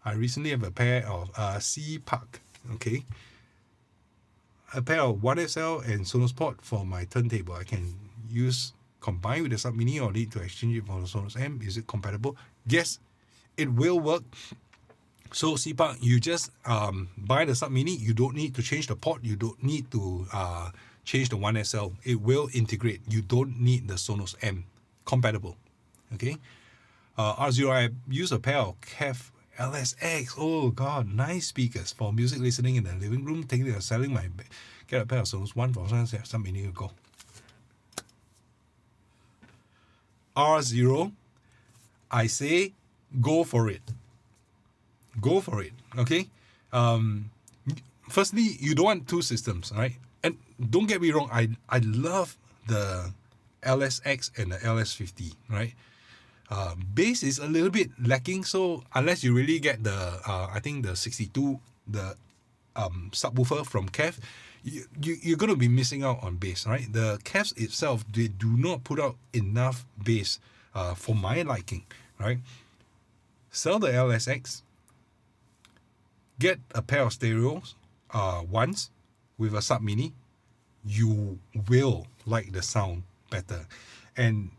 [SPEAKER 1] I recently have a pair of C-Park. Okay. A pair of 1SL and Sonos port for my turntable. I can use combined with the Sub Mini or need to exchange it for the Sonos M. Is it compatible? Yes, it will work. So C-Park, you just buy the Sub Mini. You don't need to change the port. You don't need to change the 1SL. It will integrate. You don't need the Sonos M. Compatible. Okay. R0, I use a pair of KEF LSX. Oh god, nice speakers for music listening in the living room. Thinking of selling my get a pair of Sonos 1 for some minute ago. R0, I say go for it. Go for it. Okay. Firstly, you don't want two systems, right? And don't get me wrong, I love the LSX and the LS50, right? Bass is a little bit lacking, so unless you really get the I think the 62, the subwoofer from KEF, you're going to be missing out on bass, right? The cabs itself, they do not put out enough bass for my liking, right? Sell the LSX, get a pair of stereos once with a sub mini, you will like the sound better. And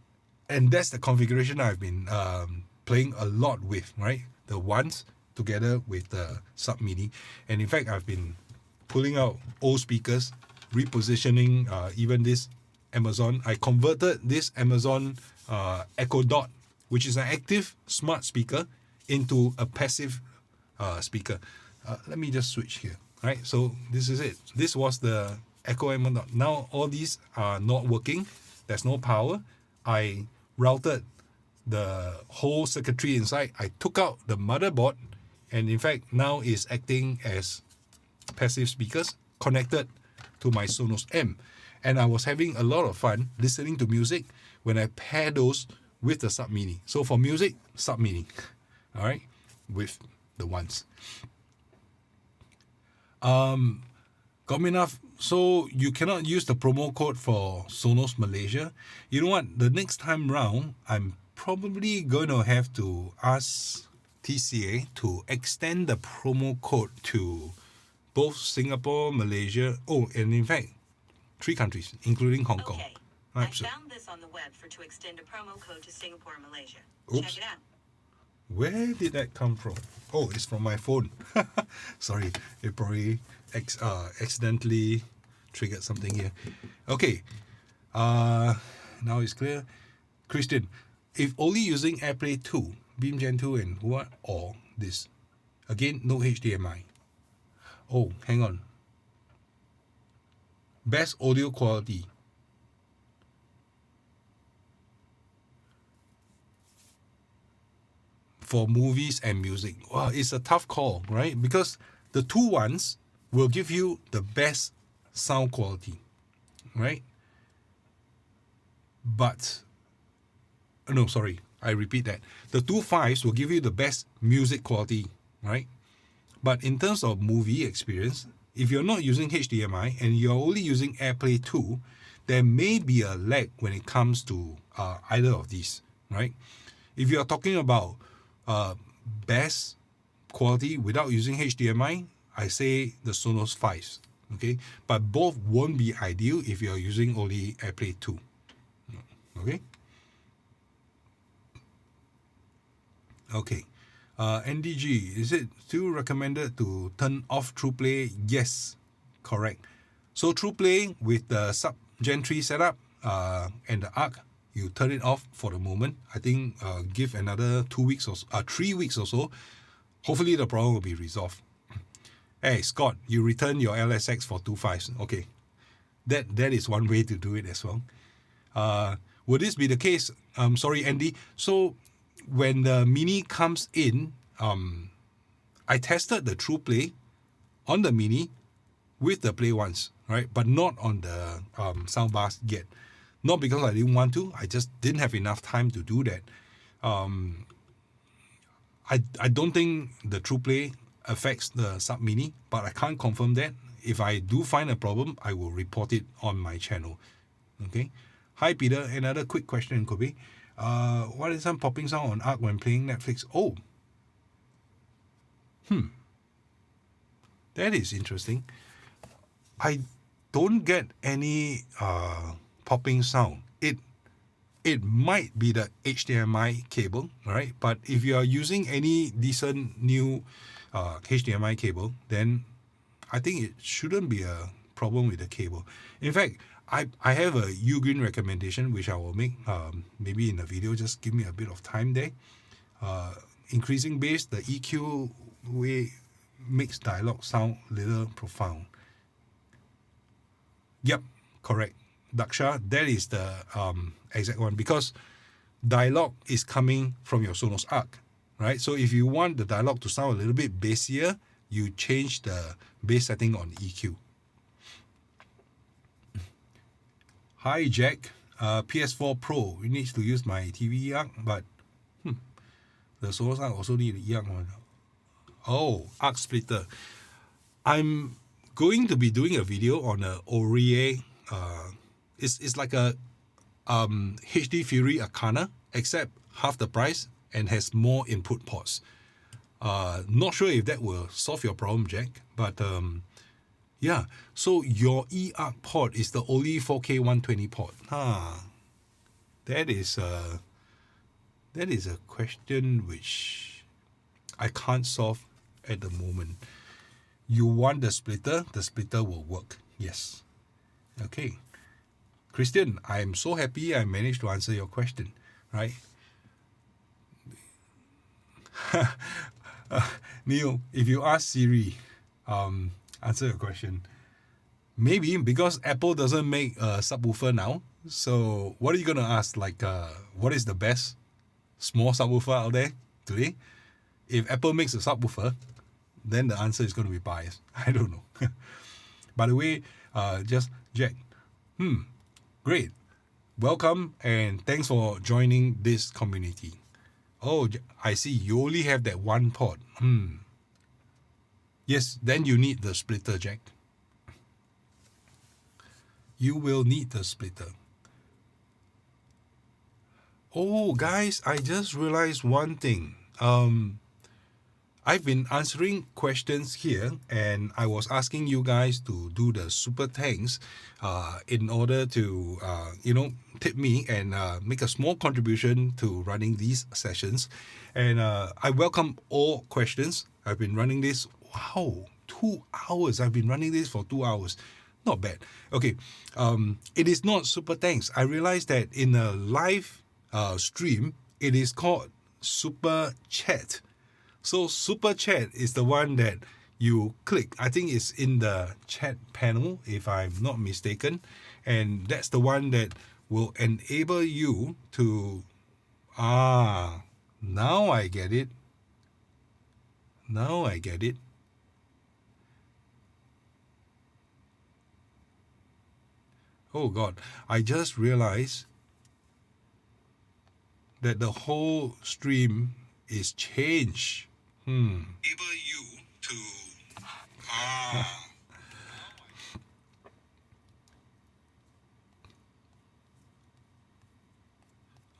[SPEAKER 1] that's the configuration I've been playing a lot with, right? The ones together with the sub mini. And in fact, I've been pulling out old speakers, repositioning even this Amazon. I converted this Amazon Echo Dot, which is an active smart speaker, into a passive speaker. Let me just switch here. Right, so this is it. This was the Echo Amazon Dot. Now all these are not working. There's no power. I routed the whole circuitry inside. I took out the motherboard, and in fact now is acting as passive speakers connected to my Sonos M. And I was having a lot of fun listening to music when I pair those with the sub mini. So for music, sub mini, all right, with the ones. Got me enough. So you cannot use the promo code for Sonos Malaysia. You know what? The next time round, I'm probably going to have to ask TCA to extend the promo code to both Singapore, Malaysia, and in fact, 3 countries, including Hong Kong.
[SPEAKER 2] Okay. I found this on the web to extend a promo code to Singapore and Malaysia.
[SPEAKER 1] Oops.
[SPEAKER 2] Check it out.
[SPEAKER 1] Where did that come from? Oh, it's from my phone. Sorry, it probably accidentally triggered something here. Okay, now it's clear. Christian, if only using AirPlay 2, Beam Gen 2 and what, or this? Again, no HDMI. Oh, hang on. Best audio quality. For movies and music. Wow, it's a tough call, right? Because the 2 ones will give you the best sound quality, right? But, no, sorry, I repeat that. The 2 5s will give you the best music quality, right? But in terms of movie experience, if you're not using HDMI and you're only using AirPlay 2, there may be a lag when it comes to either of these, right? If you're talking about best quality without using HDMI, I say the Sonos 5s, okay? But both won't be ideal if you're using only AirPlay 2, okay? Okay. NDG, is it still recommended to turn off Trueplay? Yes, correct. So Trueplay with the sub Gen 3 setup and the ARC, you turn it off for the moment. I think give another 2 weeks or 3 weeks or so. Hopefully the problem will be resolved. Hey Scott, you return your LSX for 2 5s. Okay, that is one way to do it as well. Would this be the case? Sorry, Andy. So when the Mini comes in, I tested the Trueplay on the Mini with the Play ones, right? But not on the soundbars yet. Not because I didn't want to, I just didn't have enough time to do that. I don't think the Trueplay affects the Sub Mini, but I can't confirm that. If I do find a problem, I will report it on my channel. Okay. Hi Peter, another quick question, Kobe. What is some popping sound on ARC when playing Netflix? Oh. That is interesting. I don't get any popping sound. It might be the HDMI cable, right? But if you are using any decent new HDMI cable, then I think it shouldn't be a problem with the cable. In fact, I have a Ugreen recommendation which I will make maybe in the video. Just give me a bit of time there. Increasing bass, the EQ way makes dialogue sound a little profound. Yep, correct. Daksha, that is the exact one, because dialogue is coming from your Sonos ARC, right? So if you want the dialogue to sound a little bit bassier, you change the bass setting on EQ. Hi Jack, PS4 Pro, it needs to use my TV ARC, but the Sonos ARC also need a ARC one. Oh, ARC splitter. I'm going to be doing a video on a Orie. It's like a HD Fury Arcana, except half the price and has more input ports. Not sure if that will solve your problem, Jack, but yeah. So your eARC port is the only 4K 120 port. That is a question which I can't solve at the moment. You want the splitter will work. Yes. Okay. Christian, I'm so happy I managed to answer your question, right? Neil, if you ask Siri, answer your question. Maybe because Apple doesn't make a subwoofer now. So what are you gonna ask? Like, what is the best small subwoofer out there today? If Apple makes a subwoofer, then the answer is going to be biased. I don't know. By the way, just Jack. Great. Welcome and thanks for joining this community. Oh, I see. You only have that one port. Yes, then you need the splitter, Jack. You will need the splitter. Oh, guys, I just realized one thing. I've been answering questions here, and I was asking you guys to do the super thanks in order to, tip me and make a small contribution to running these sessions. And I welcome all questions. I've been running this, 2 hours. I've been running this for 2 hours. Not bad. Okay, it is not super thanks. I realized that in a live stream, it is called super chat. So super chat is the one that you click. I think it's in the chat panel, if I'm not mistaken. And that's the one that will enable you to... now I get it. Now I get it. Oh God, I just realized that the whole stream is changed. Enable you to...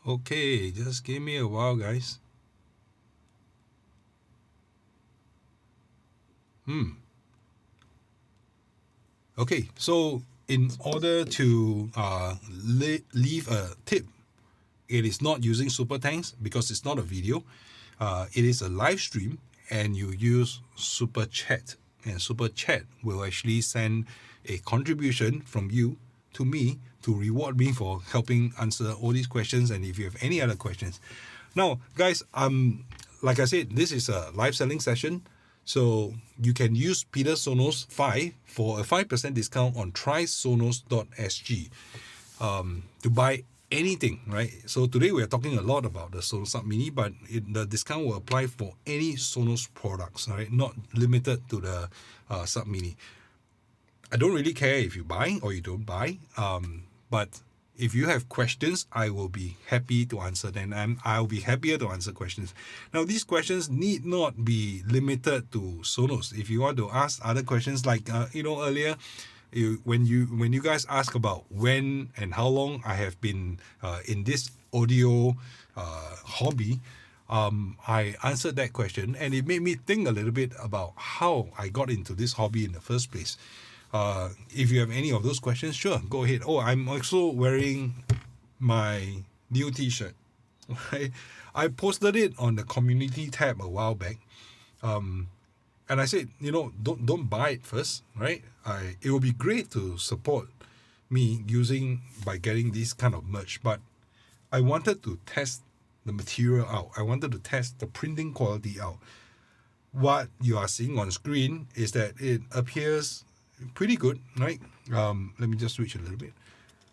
[SPEAKER 1] Okay, just give me a while, guys. Okay, so in order to leave a tip, it is not using super thanks because it's not a video. It is a live stream, and you use super chat, and super chat will actually send a contribution from you to me to reward me for helping answer all these questions. And if you have any other questions, now guys, like I said, this is a live selling session, so you can use Peter Sonos 5 for a 5% discount on trysonos.sg to buy anything, right? So today we are talking a lot about the Sonos Sub Mini, but the discount will apply for any Sonos products, right? Not limited to the Sub Mini. I don't really care if you buy or you don't buy, but if you have questions, I will be happy to answer them, and I'll be happier to answer questions. Now, these questions need not be limited to Sonos. If you want to ask other questions, like earlier, when you guys ask about when and how long I have been in this audio hobby, I answered that question, and it made me think a little bit about how I got into this hobby in the first place. If you have any of those questions, sure, go ahead. Oh, I'm also wearing my new t-shirt. Right? I posted it on the community tab a while back. And I said, don't buy it first, right? It would be great to support me by getting this kind of merch, but I wanted to test the material out. I wanted to test the printing quality out. What you are seeing on screen is that it appears pretty good, right? Let me just switch a little bit.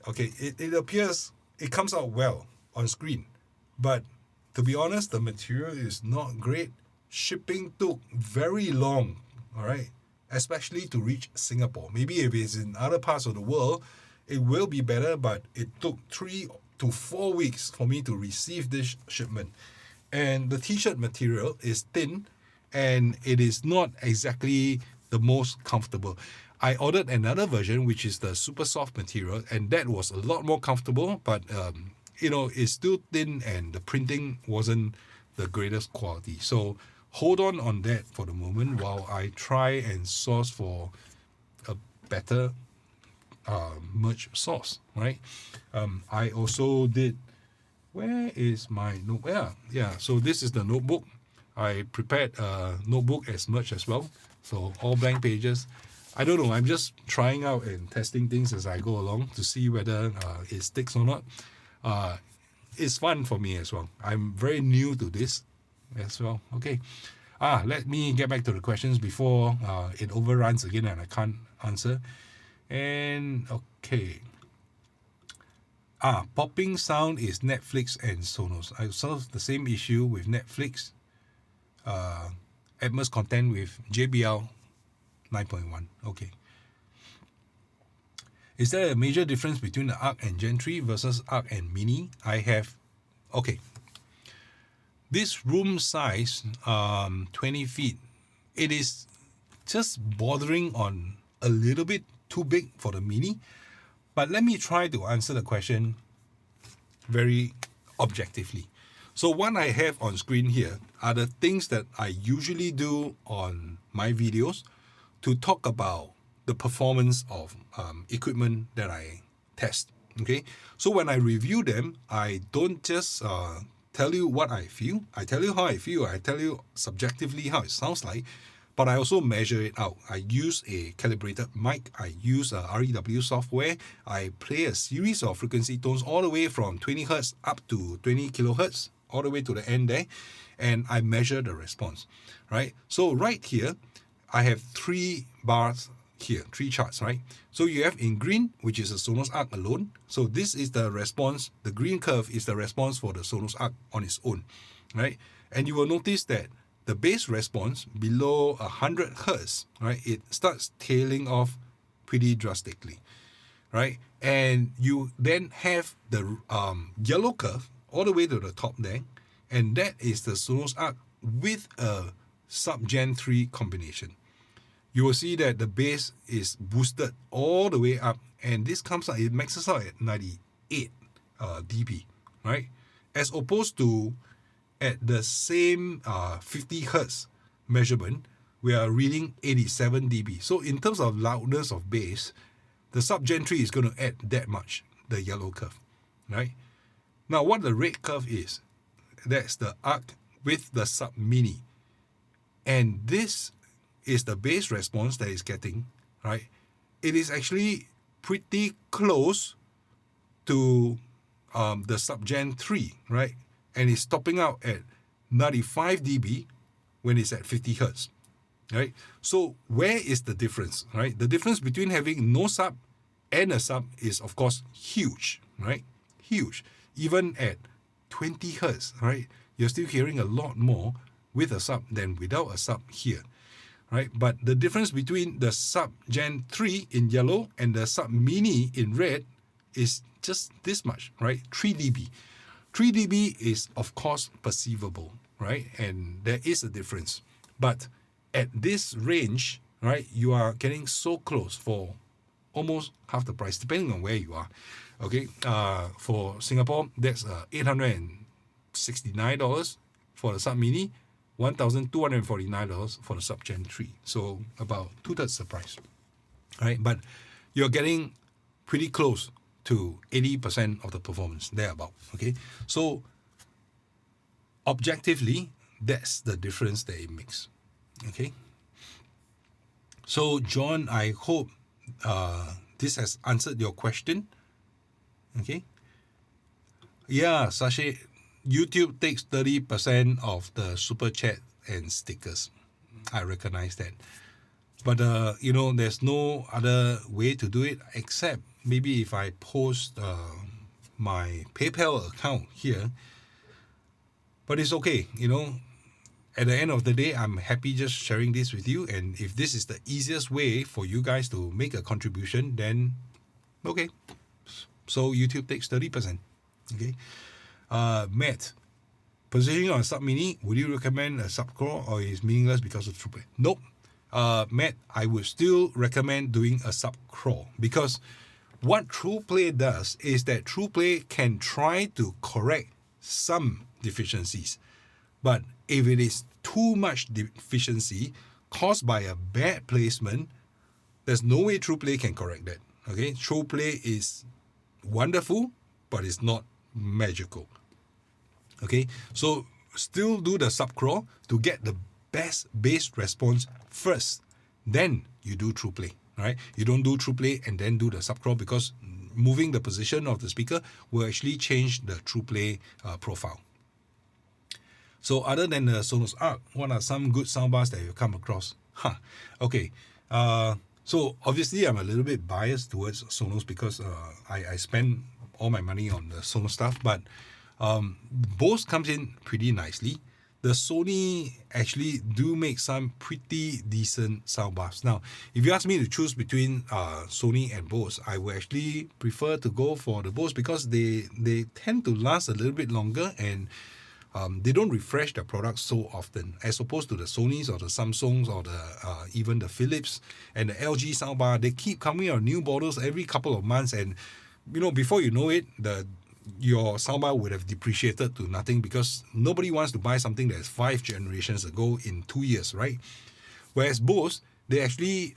[SPEAKER 1] Okay, it comes out well on screen, but to be honest, the material is not great. Shipping took very long, all right, especially to reach Singapore. Maybe if it's in other parts of the world, it will be better, but it took 3 to 4 weeks for me to receive this shipment. And the t-shirt material is thin, and it is not exactly the most comfortable. I ordered another version, which is the super soft material, and that was a lot more comfortable, but it's still thin and the printing wasn't the greatest quality. So hold on that for the moment while I try and source for a better merge source, right? I also did, where is my notebook? Yeah, so this is the notebook. I prepared a notebook as much as well. So all blank pages. I don't know, I'm just trying out and testing things as I go along to see whether it sticks or not. It's fun for me as well. I'm very new to this as well. Okay. Let me get back to the questions before it overruns again and I can't answer. And okay. Popping sound is Netflix and Sonos. I solved the same issue with Netflix. Atmos content with JBL 9.1. Okay. Is there a major difference between the Arc and Gen 3 versus Arc and Mini? Okay. This room size, 20 feet, it is just bordering on a little bit too big for the Mini. But let me try to answer the question very objectively. So what I have on screen here are the things that I usually do on my videos to talk about the performance of equipment that I test. Okay, so when I review them, I don't just tell you what I feel. I tell you how I feel. I tell you subjectively how it sounds like, but I also measure it out. I use a calibrated mic. I use a REW software. I play a series of frequency tones all the way from 20 hertz up to 20 kilohertz, all the way to the end there, and I measure the response, right? So right here, I have 3 bars here, 3 charts, right? So you have in green, which is a Sonos Arc alone. So this is the response. The green curve is the response for the Sonos Arc on its own, right? And you will notice that the bass response below 100 hertz, right, it starts tailing off pretty drastically, right? And you then have the yellow curve all the way to the top there, and that is the Sonos Arc with a sub-Gen 3 combination. You will see that the bass is boosted all the way up, and this comes out, it maxes out at 98 dB, right? As opposed to at the same 50 hertz measurement, we are reading 87 dB. So in terms of loudness of bass, the sub-Gen 3 is going to add that much, the yellow curve, right? Now what the red curve is, that's the Arc with the sub-mini. And this is the bass response that it's getting, right? It is actually pretty close to the sub-Gen 3, right? And it's topping out at 95 dB when it's at 50 hertz, right? So where is the difference, right? The difference between having no sub and a sub is, of course, huge, right? Huge. Even at 20 hertz, right? You're still hearing a lot more with a sub than without a sub here, right? But the difference between the sub-Gen 3 in yellow and the sub-mini in red is just this much, right? 3 dB. 3 dB is, of course, perceivable, right? And there is a difference. But at this range, right, you are getting so close for almost half the price, depending on where you are. Okay, for Singapore, that's $869 for the sub-mini, $1,249 for the sub-Gen 3. So about 2/3 the price, right? But you're getting pretty close to 80% of the performance, thereabout, okay? So objectively, that's the difference that it makes, okay? So John, I hope this has answered your question, okay? Yeah, Sachet, YouTube takes 30% of the super chat and stickers. I recognize that. But, there's no other way to do it except maybe if I post my PayPal account here. But it's okay, At the end of the day, I'm happy just sharing this with you. And if this is the easiest way for you guys to make a contribution, then okay. So YouTube takes 30%. Okay. Matt, positioning on a sub-mini, would you recommend a sub-core or is meaningless because of Trueplay? Nope. Matt, I would still recommend doing a sub-crawl, because what Trueplay does is that Trueplay can try to correct some deficiencies. But if it is too much deficiency caused by a bad placement, there's no way Trueplay can correct that. Okay, Trueplay is wonderful, but it's not magical. Okay, so still do the sub-crawl to get the best bass response first. Then you do Trueplay. Right? You don't do Trueplay and then do the sub-crawl, because moving the position of the speaker will actually change the Trueplay profile. So other than the Sonos Arc, what are some good soundbars that you've come across? Okay. So obviously I'm a little bit biased towards Sonos, because I spend all my money on the Sonos stuff, but Bose comes in pretty nicely. The Sony actually do make some pretty decent soundbars. Now, if you ask me to choose between Sony and Bose, I would actually prefer to go for the Bose, because they tend to last a little bit longer, and they don't refresh their products so often, as opposed to the Sonys or the Samsungs or the even the Philips and the LG soundbar. They keep coming out new models every couple of months, and before you know it, your soundbar would have depreciated to nothing, because nobody wants to buy something that's 5 generations ago in 2 years, right? Whereas Bose, they actually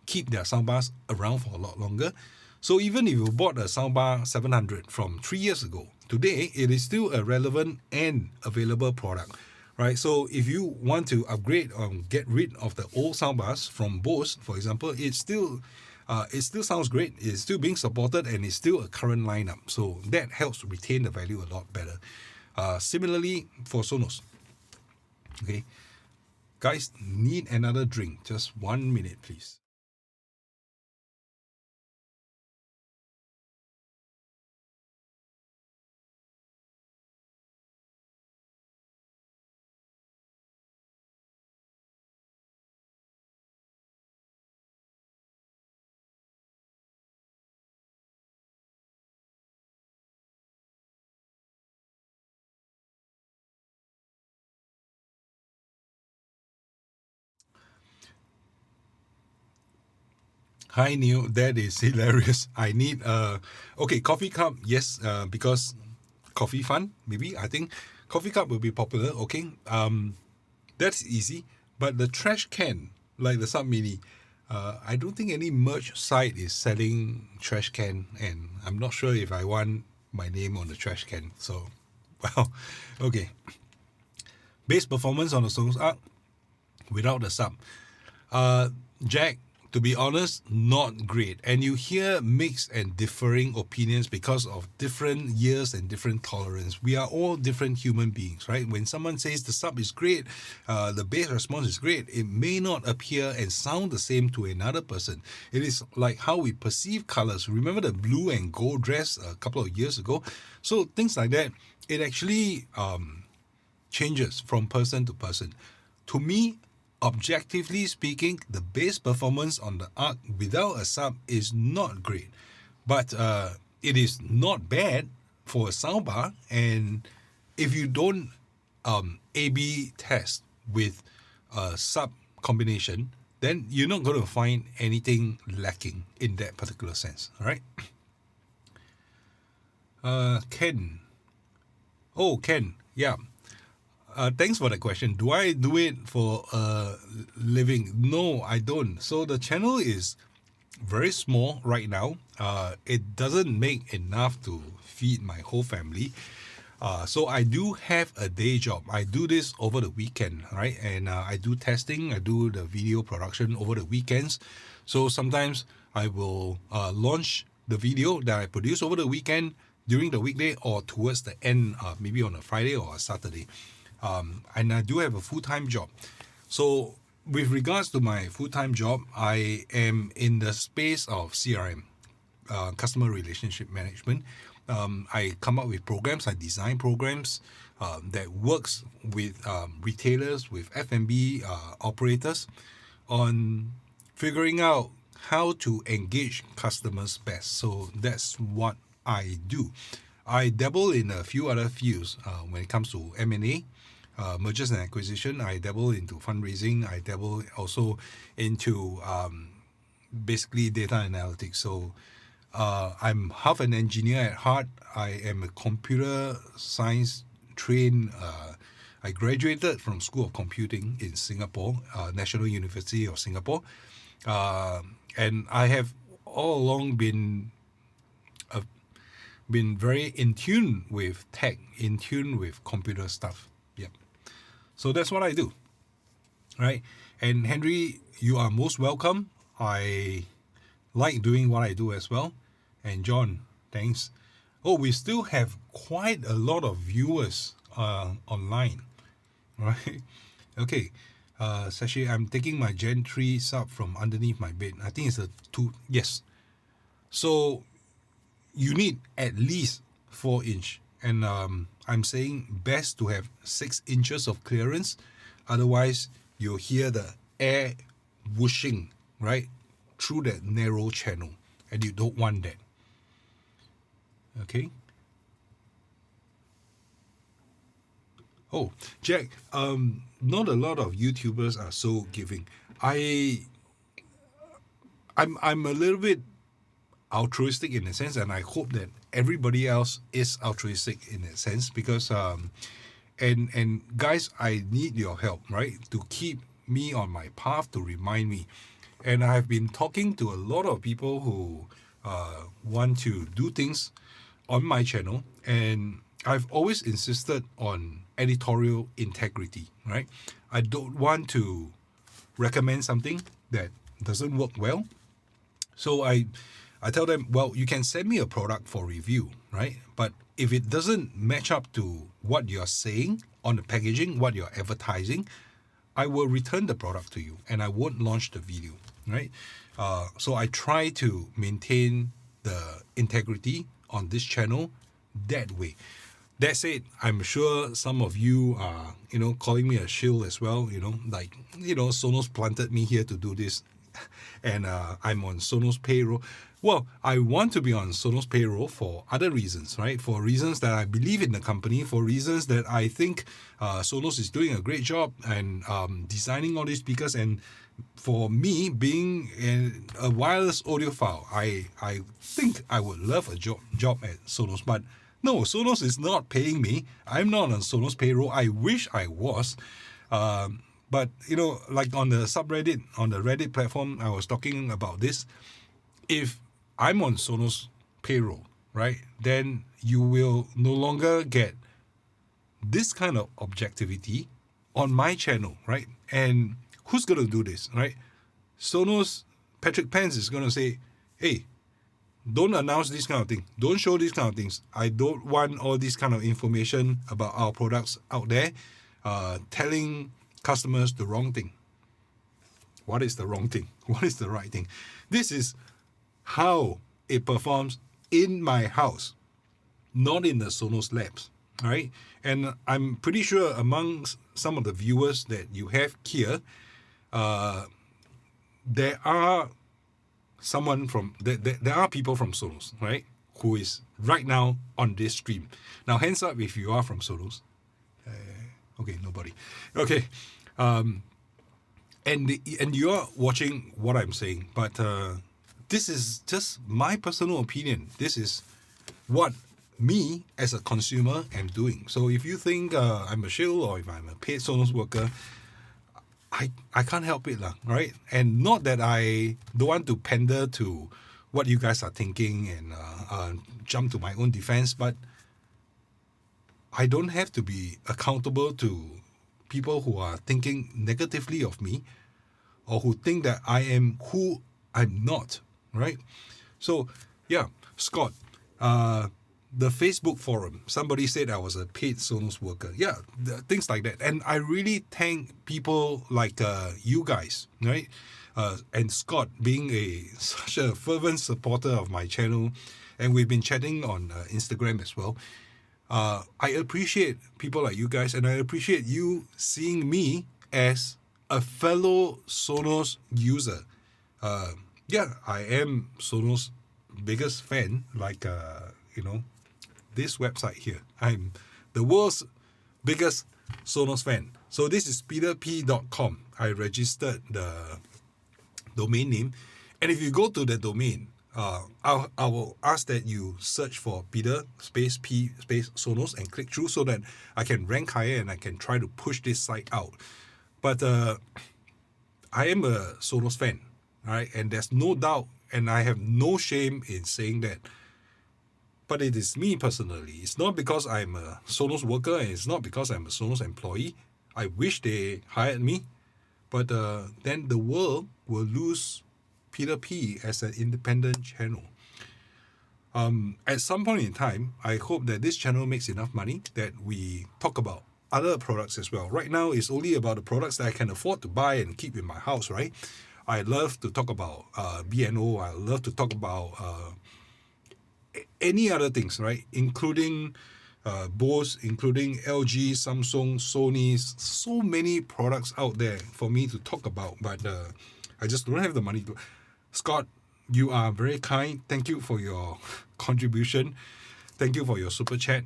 [SPEAKER 1] keep their soundbars around for a lot longer. So even if you bought a soundbar 700 from 3 years ago, today it is still a relevant and available product, right? So if you want to upgrade or get rid of the old soundbars from Bose, for example, it still sounds great. It's still being supported, and it's still a current lineup. So that helps retain the value a lot better. Similarly for Sonos. Okay, guys, need another drink. Just 1 minute, please. Hi Neil, that is hilarious. I need okay, coffee cup, yes, because coffee fun, maybe. I think coffee cup will be popular. Okay, that's easy. But the trash can, like the Sub Mini, I don't think any merch site is selling trash can, and I'm not sure if I want my name on the trash can. So, well, okay. Bass performance on the Sonos Arc without the sub. Jack, to be honest, not great. And you hear mixed and differing opinions because of different years and different tolerance. We are all different human beings, right? When someone says the sub is great, the bass response is great, it may not appear and sound the same to another person. It is like how we perceive colors. Remember the blue and gold dress a couple of years ago? So things like that, it actually changes from person to person. To me, objectively speaking, the bass performance on the Arc without a sub is not great, but it is not bad for a soundbar. And if you don't A/B test with a sub combination, then you're not going to find anything lacking in that particular sense. All right. Ken. Oh, Ken. Yeah. Thanks for the question. Do I do it for a living? No, I don't. So the channel is very small right now. It doesn't make enough to feed my whole family. So I do have a day job. I do this over the weekend, right? And I do testing. I do the video production over the weekends. So sometimes I will launch the video that I produce over the weekend during the weekday, or towards the end, maybe on a Friday or a Saturday. And I do have a full-time job. So with regards to my full-time job, I am in the space of CRM, customer relationship management. I come up with programs, I design programs that works with retailers, with F&B operators on figuring out how to engage customers best. So that's what I do. I dabble in a few other fields when it comes to M&A. mergers and acquisition. I dabble into fundraising. I dabble also into basically data analytics. So I'm half an engineer at heart. I am a computer science trained. I graduated from School of Computing in Singapore, National University of Singapore, and I have all along been very in tune with tech, in tune with computer stuff. Yep. So that's what I do, right? And Henry, you are most welcome. I like doing what I do as well. And John, thanks. Oh, we still have quite a lot of viewers online, right? Okay. Sashi, I'm taking my Gen 3 sub from underneath my bed. I think it's a 2. Yes. So you need at least 4-inch. And I'm saying best to have 6 inches of clearance. Otherwise, you'll hear the air whooshing, right, through that narrow channel. And you don't want that. Okay. Oh, Jack, not a lot of YouTubers are so giving. I'm a little bit altruistic in a sense, and I hope that everybody else is altruistic in that sense, because and guys, I need your help, right, to keep me on my path, to remind me. And I've been talking to a lot of people who want to do things on my channel, and I've always insisted on editorial integrity, right? I don't want to recommend something that doesn't work well. So I tell them, well, you can send me a product for review, right? But if it doesn't match up to what you're saying on the packaging, what you're advertising, I will return the product to you and I won't launch the video, right? So I try to maintain the integrity on this channel that way. That said, I'm sure some of you are, calling me a shill as well, like, Sonos planted me here to do this and I'm on Sonos payroll. Well, I want to be on Sonos payroll for other reasons, right? For reasons that I believe in the company, for reasons that I think Sonos is doing a great job and designing all these speakers. And for me, being a wireless audiophile, I think I would love a job at Sonos. But no, Sonos is not paying me. I'm not on Sonos payroll. I wish I was. But, like on the subreddit, on the Reddit platform, I was talking about this. If I'm on Sonos payroll, right, then you will no longer get this kind of objectivity on my channel, right? And who's going to do this, right? Sonos, Patrick Pence is going to say, hey, don't announce this kind of thing. Don't show these kind of things. I don't want all this kind of information about our products out there telling customers the wrong thing. What is the wrong thing? What is the right thing? This is how it performs in my house, not in the Sonos labs, right? And I'm pretty sure among some of the viewers that you have here, there are there are people from Sonos, right, who is right now on this stream. Now, hands up if you are from Sonos. Okay, nobody. Okay, and you're watching what I'm saying, but this is just my personal opinion. This is what me as a consumer am doing. So if you think I'm a shill or if I'm a paid Sonos worker, I can't help it, right? And not that I don't want to pander to what you guys are thinking and jump to my own defense, but I don't have to be accountable to people who are thinking negatively of me or who think that I am who I'm not, right? So, yeah, Scott, the Facebook forum, somebody said I was a paid Sonos worker. Yeah, things like that. And I really thank people like you guys, right? And Scott being such a fervent supporter of my channel. And we've been chatting on Instagram as well. I appreciate people like you guys, and I appreciate you seeing me as a fellow Sonos user. Yeah, I am Sonos' biggest fan, like, this website here. I'm the world's biggest Sonos fan. So this is peterp.com. I registered the domain name, and if you go to the domain, I will ask that you search for Peter space P space Sonos and click through so that I can rank higher and I can try to push this site out. But I am a Sonos fan, right? And there's no doubt, and I have no shame in saying that. But it is me personally. It's not because I'm a Sonos worker, and it's not because I'm a Sonos employee. I wish they hired me, but then the world will lose Peter P as an independent channel. At some point in time, I hope that this channel makes enough money that we talk about other products as well. Right now, it's only about the products that I can afford to buy and keep in my house, right? I love to talk about B&O. I love to talk about any other things, right? Including Bose, including LG, Samsung, Sony. So many products out there for me to talk about, but I just don't have the money to. Scott, you are very kind. Thank you for your contribution. Thank you for your super chat.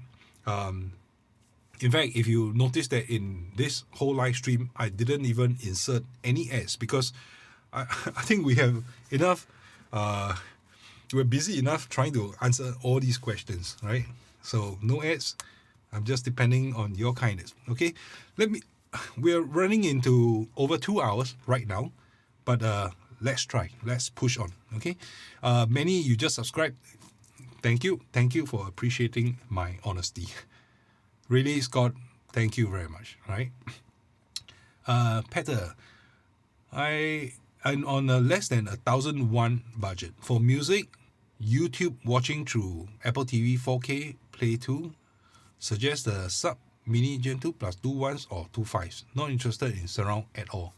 [SPEAKER 1] In fact, if you notice that in this whole live stream, I didn't even insert any ads because I think we have enough. We're busy enough trying to answer all these questions, right? So no ads. I'm just depending on your kindness. Okay, we're running into over 2 hours right now, but let's try. Let's push on. Okay, many you just subscribed. Thank you for appreciating my honesty. Really, Scott, thank you very much. Right, Peter, I'm on a less than 1,001 budget for music. YouTube watching through Apple TV 4K Play 2. Suggest the sub mini Gen 2 plus 2 1s or 2 5s. Not interested in surround at all.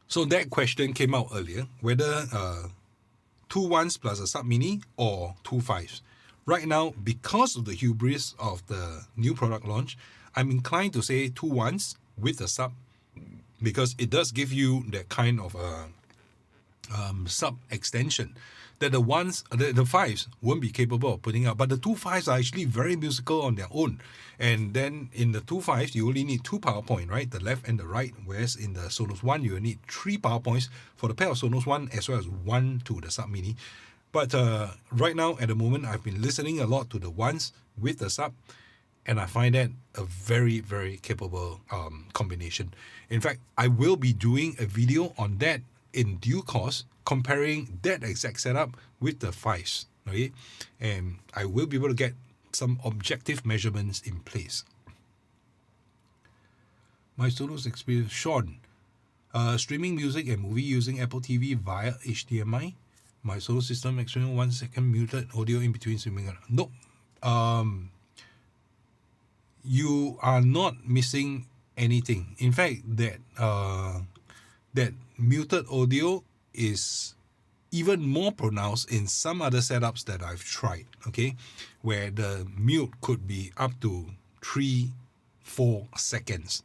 [SPEAKER 1] So that question came out earlier, whether 2 1s plus a sub mini or 2 5s. Right now, because of the hubris of the new product launch, I'm inclined to say 2 1s with a sub, because it does give you that kind of sub extension that the fives won't be capable of putting out. But the 2 5s are actually very musical on their own. And then in the 2 5s, you only need 2 power points, right? The left and the right. Whereas in the Sonos One, you need 3 power points for the pair of Sonos One as well as 1 to the sub mini. But right now, at the moment, I've been listening a lot to the ones with the sub, and I find that a very, very capable combination. In fact, I will be doing a video on that in due course, comparing that exact setup with the 5s, okay? And I will be able to get some objective measurements in place. My Sonos experience, Sean. Streaming music and movie using Apple TV via HDMI. My Sonos system experienced 1 second muted audio in between streaming. Nope. You are not missing anything. In fact, that muted audio is even more pronounced in some other setups that I've tried, okay, where the mute could be up to 3-4 seconds,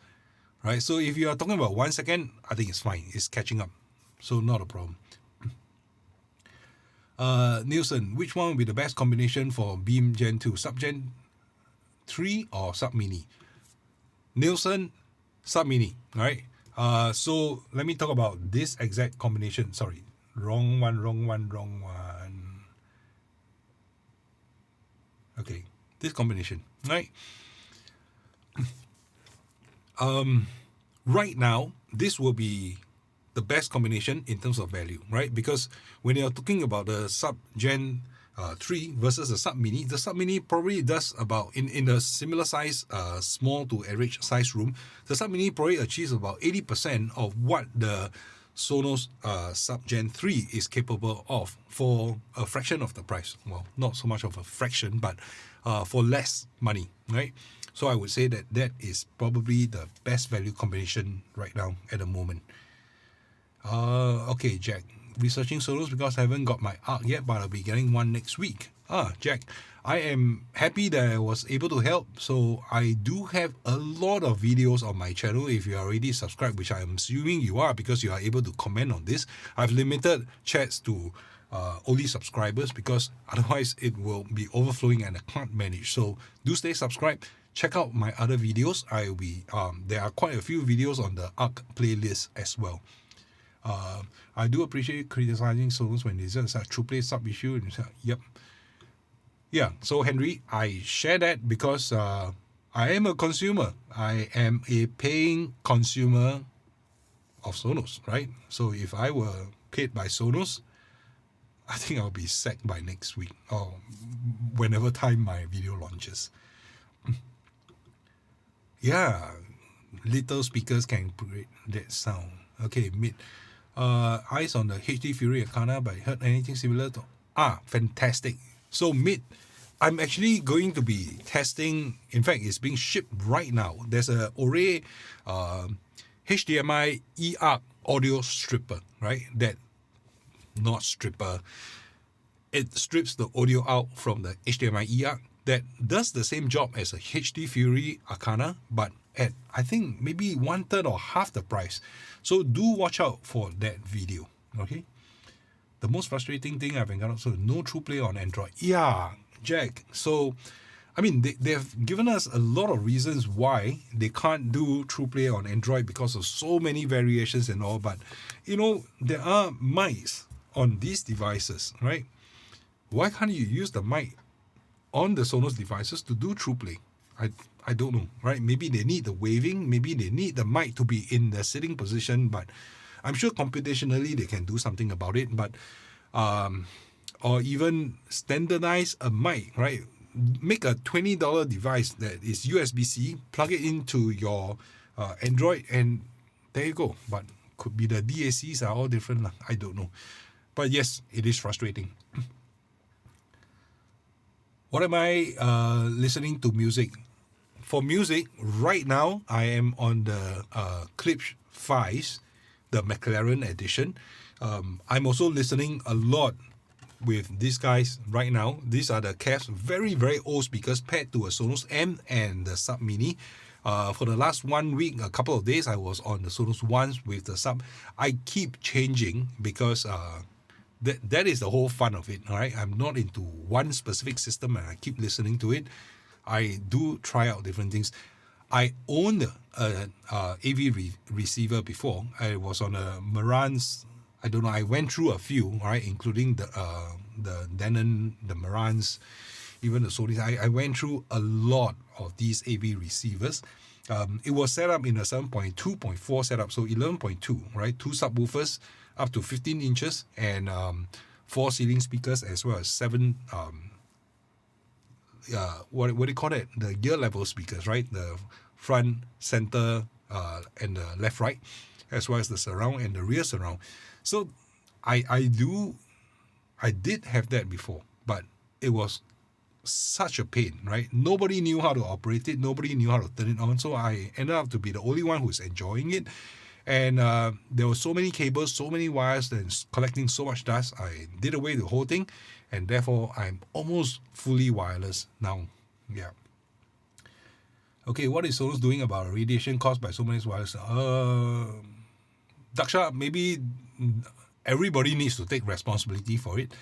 [SPEAKER 1] right? So if you are talking about 1 second, I think it's fine. It's catching up, so not a problem. Nielsen, which one will be the best combination for Beam Gen 2? Sub Gen 3 or Sub Mini? Nielsen, Sub Mini, right? So let me talk about this exact combination. Sorry, wrong one. Okay, this combination, right? Right now, this will be the best combination in terms of value, right? Because when you're talking about the Sub Gen 3 versus the Sub Mini probably does about, in a similar size, small to average size room, the Sub Mini probably achieves about 80% of what the Sonos Sub Gen 3 is capable of for a fraction of the price. Well, not so much of a fraction, but for less money, right? So I would say that that is probably the best value combination right now at the moment. Okay, Jack. Researching Sonos because I haven't got my ARC yet, but I'll be getting one next week. Jack, I am happy that I was able to help. So I do have a lot of videos on my channel. If you are already subscribed, which I am assuming you are because you are able to comment on this, I've limited chats to only subscribers, because otherwise it will be overflowing and I can't manage. So do stay subscribed. Check out my other videos. There are quite a few videos on the ARC playlist as well. I do appreciate criticizing Sonos when there's a Trueplay sub issue. Yep. Yeah, so Henry, I share that because I am a consumer. I am a paying consumer of Sonos, right? So if I were paid by Sonos, I think I'll be sacked by next week or whenever time my video launches. Yeah, little speakers can create that sound. Okay, mid. Eyes on the HD Fury Arcana, but heard anything similar to... fantastic. So mid, I'm actually going to be testing, in fact, it's being shipped right now. There's a Array HDMI eARC audio stripper, right? Not stripper. It strips the audio out from the HDMI eARC that does the same job as a HD Fury Arcana, but at, I think, maybe 1/3 or half the price. So do watch out for that video, okay? The most frustrating thing I've encountered, so no Trueplay on Android. Yeah, Jack. So, I mean, they've given us a lot of reasons why they can't do Trueplay on Android because of so many variations and all. But, you know, there are mics on these devices, right? Why can't you use the mic on the Sonos devices to do Trueplay? I don't know, right? Maybe they need the waving. Maybe they need the mic to be in the sitting position. But I'm sure computationally they can do something about it. But or even standardize a mic, right? Make a $20 device that is USB-C, plug it into your Android, and there you go. But could be the DACs are all different. I don't know. But yes, it is frustrating. What am I listening to music? For music, right now, I am on the Klipsch 5s, the McLaren edition. I'm also listening a lot with these guys right now. These are the cabs, very, very old speakers paired to a Sonos M and the Sub Mini. For the last 1 week, a couple of days, I was on the Sonos ones with the Sub. I keep changing because that is the whole fun of it, all right? I'm not into one specific system and I keep listening to it. I do try out different things. I owned a AV receiver before. I was on a Marantz. I don't know. I went through a few, right, including the Denon, the Marantz, even the Sony. I went through a lot of these AV receivers. It was set up in a 7.2.4 setup, so 11.2, right? 2 subwoofers up to 15 inches and 4 ceiling speakers as well as 7 what do you call it? The gear level speakers, right? The front, center, and the left, right, as well as the surround and the rear surround. So I did have that before, but it was such a pain, right? Nobody knew how to operate it. Nobody knew how to turn it on. So I ended up to be the only one who's enjoying it. And there were so many cables, so many wires, and collecting so much dust. I did away the whole thing, and therefore I'm almost fully wireless now. Yeah. Okay, what is Sonos doing about radiation caused by so many wireless? Daksha, maybe everybody needs to take responsibility for it.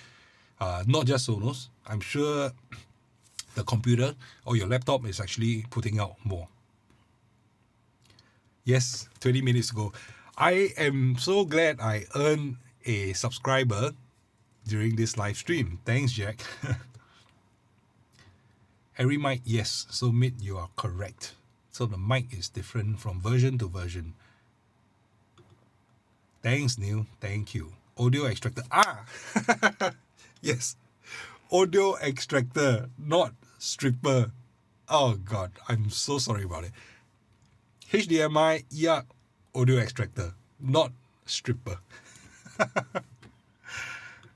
[SPEAKER 1] Not just Sonos. I'm sure the computer or your laptop is actually putting out more. Yes, 20 minutes ago. I am so glad I earned a subscriber during this live stream. Thanks, Jack. Every mic, yes. So, Mid, you are correct. So, the mic is different from version to version. Thanks, Neil. Thank you. Audio extractor. Yes. Audio extractor, not stripper. Oh, God. I'm so sorry about it. HDMI eARC audio extractor, not stripper.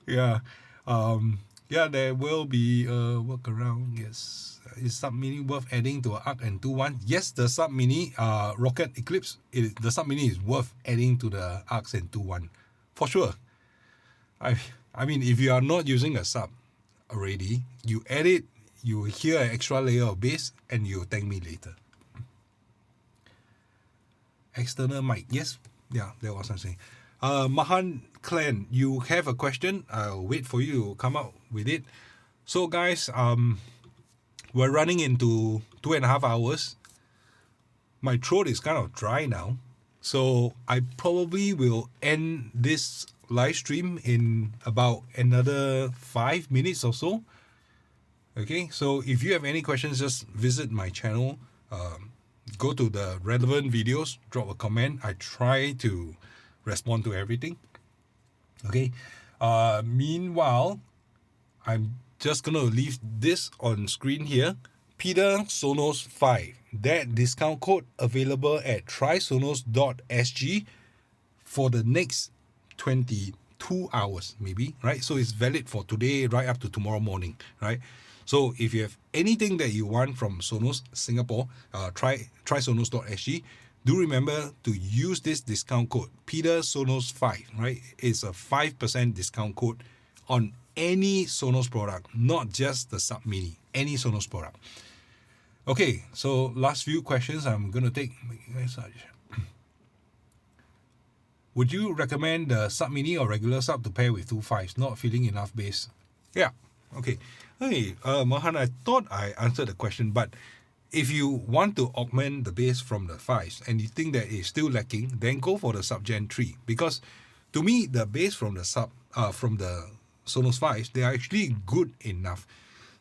[SPEAKER 1] Yeah. There will be a workaround. Yes. Is Sub Mini worth adding to ARC and 2.1? Yes, the Sub Mini Rocket Eclipse, the Sub Mini is worth adding to the ARCs and 2.1. For sure. I mean, if you are not using a sub already, you add it, you hear an extra layer of bass, and you thank me later. External mic, yes, yeah, that was what I'm saying. Mahan Clan, you have a question? I'll wait for you to come up with it. So guys, we're running into 2.5 hours. My throat is kind of dry now, so I probably will end this live stream in about another 5 minutes or so. Okay, so if you have any questions, just visit my channel, go to the relevant videos, drop a comment. I try to respond to everything. Okay, meanwhile, I'm just gonna leave this on screen here. Peter Sonos 5. That discount code available at trysonos.sg for the next 22 hours, maybe, right? So it's valid for today right up to tomorrow morning, right? So if you have anything that you want from Sonos Singapore, trysonos.sg. Do remember to use this discount code Peter Sonos 5, right? It's a 5% discount code on any Sonos product, not just the Sub Mini, any Sonos product. Okay, so last few questions I'm going to take. Would you recommend the Sub Mini or regular Sub to pair with two fives? Not feeling enough bass. Yeah, okay. Hey, Mohan, I thought I answered the question, but if you want to augment the bass from the fives and you think that it's still lacking, then go for the Sub Gen 3. Because to me, the bass from the Sonos 5s, they are actually good enough.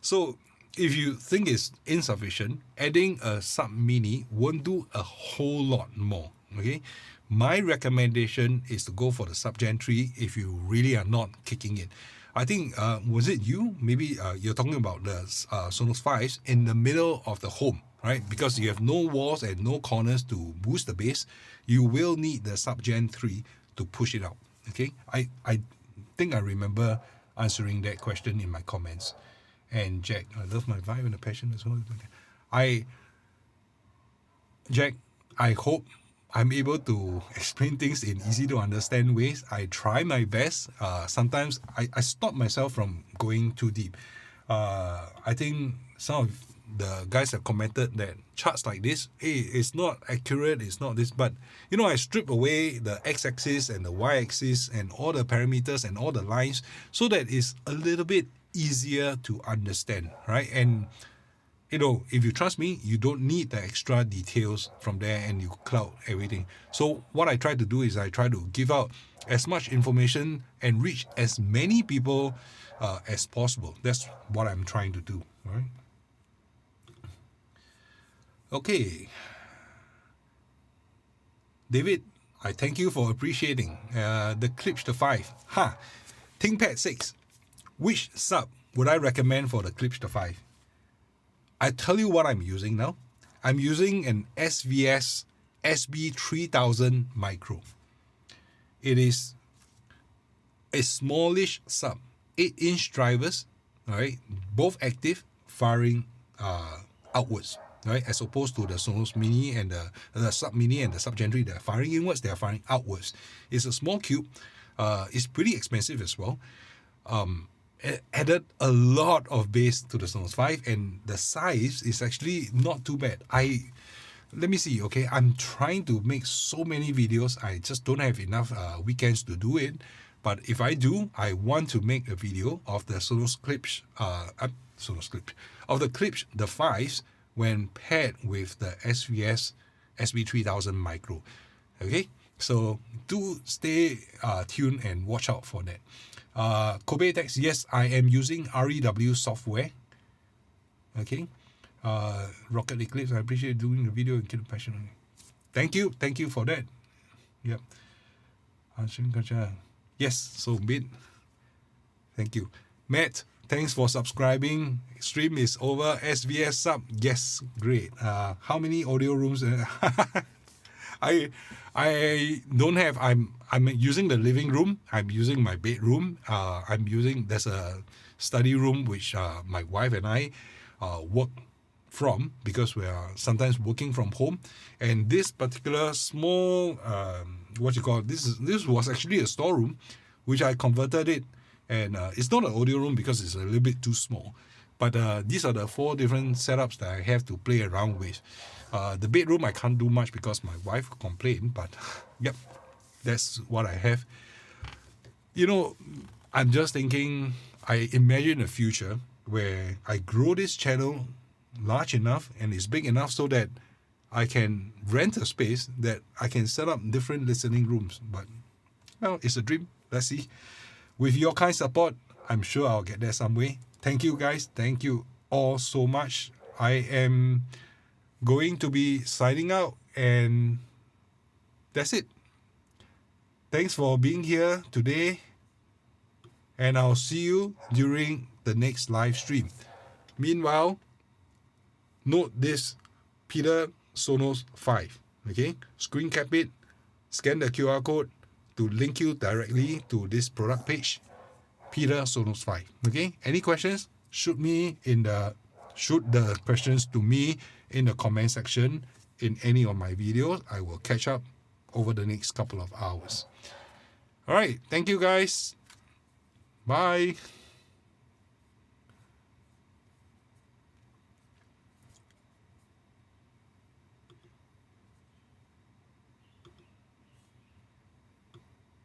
[SPEAKER 1] So if you think it's insufficient, adding a Sub Mini won't do a whole lot more. Okay, my recommendation is to go for the Sub Gen 3 if you really are not kicking it. I think, was it you? Maybe you're talking about the Sonos 5s in the middle of the home, right? Because you have no walls and no corners to boost the bass. You will need the Sub Gen 3 to push it out. Okay, I think I remember answering that question in my comments. And Jack, I love my vibe and the passion as well. Jack, I hope I'm able to explain things in easy to understand ways. I try my best. Sometimes I stop myself from going too deep. I think some of the guys have commented that charts like this, hey, it's not accurate, it's not this, but you know, I strip away the x-axis and the y-axis and all the parameters and all the lines so that it's a little bit easier to understand, right? And you know, if you trust me, you don't need the extra details from there and you cloud everything. So what I try to do is I try to give out as much information and reach as many people as possible. That's what I'm trying to do, right? Okay. David, I thank you for appreciating the Klipsch 5. ThinkPad 6. Which sub would I recommend for the Klipsch 5? I tell you what I'm using now. I'm using an SVS SB3000 Micro. It is a smallish sub, 8-inch drivers, all right, both active, firing outwards, right, as opposed to the Sonos Mini and the Sub Mini and the Sub Gen 3. They're firing inwards, they're firing outwards. It's a small cube. It's pretty expensive as well. It added a lot of bass to the Sonos 5, and the size is actually not too bad. Let me see, okay, I'm trying to make so many videos. I just don't have enough weekends to do it. But if I do, I want to make a video of the Sonos Klipsch, of the Klipsch, the 5s, when paired with the SVS SB3000 Micro. Okay, so do stay tuned and watch out for that. Kobe text, yes, I am using REW software. Okay. Rocket Eclipse, I appreciate doing the video and keep the passion on it. Thank you for that. Yep. Yes, so bit. Thank you. Matt, thanks for subscribing. Stream is over. SVS sub. Yes, great. How many audio rooms? I don't have. I'm using the living room. I'm using my bedroom. There's a study room which my wife and I work from because we are sometimes working from home. And this particular small this was actually a storeroom, which I converted it, and it's not an audio room because it's a little bit too small. But these are the 4 different setups that I have to play around with. The bedroom I can't do much because my wife complained, but yep, that's what I have. You know, I'm just thinking, I imagine a future where I grow this channel large enough and it's big enough so that I can rent a space that I can set up different listening rooms. But, well, it's a dream. Let's see. With your kind support, I'm sure I'll get there some way. Thank you, guys. Thank you all so much. I am going to be signing out, and that's it. Thanks for being here today, and I'll see you during the next live stream. Meanwhile, note this, Peter Sonos 5. Okay, screen cap it, scan the QR code to link you directly to this product page, Peter Sonos 5. Okay, any questions? Shoot the questions to me in the comment section in any of my videos. I will catch up over the next couple of hours. All right, thank you guys. Bye.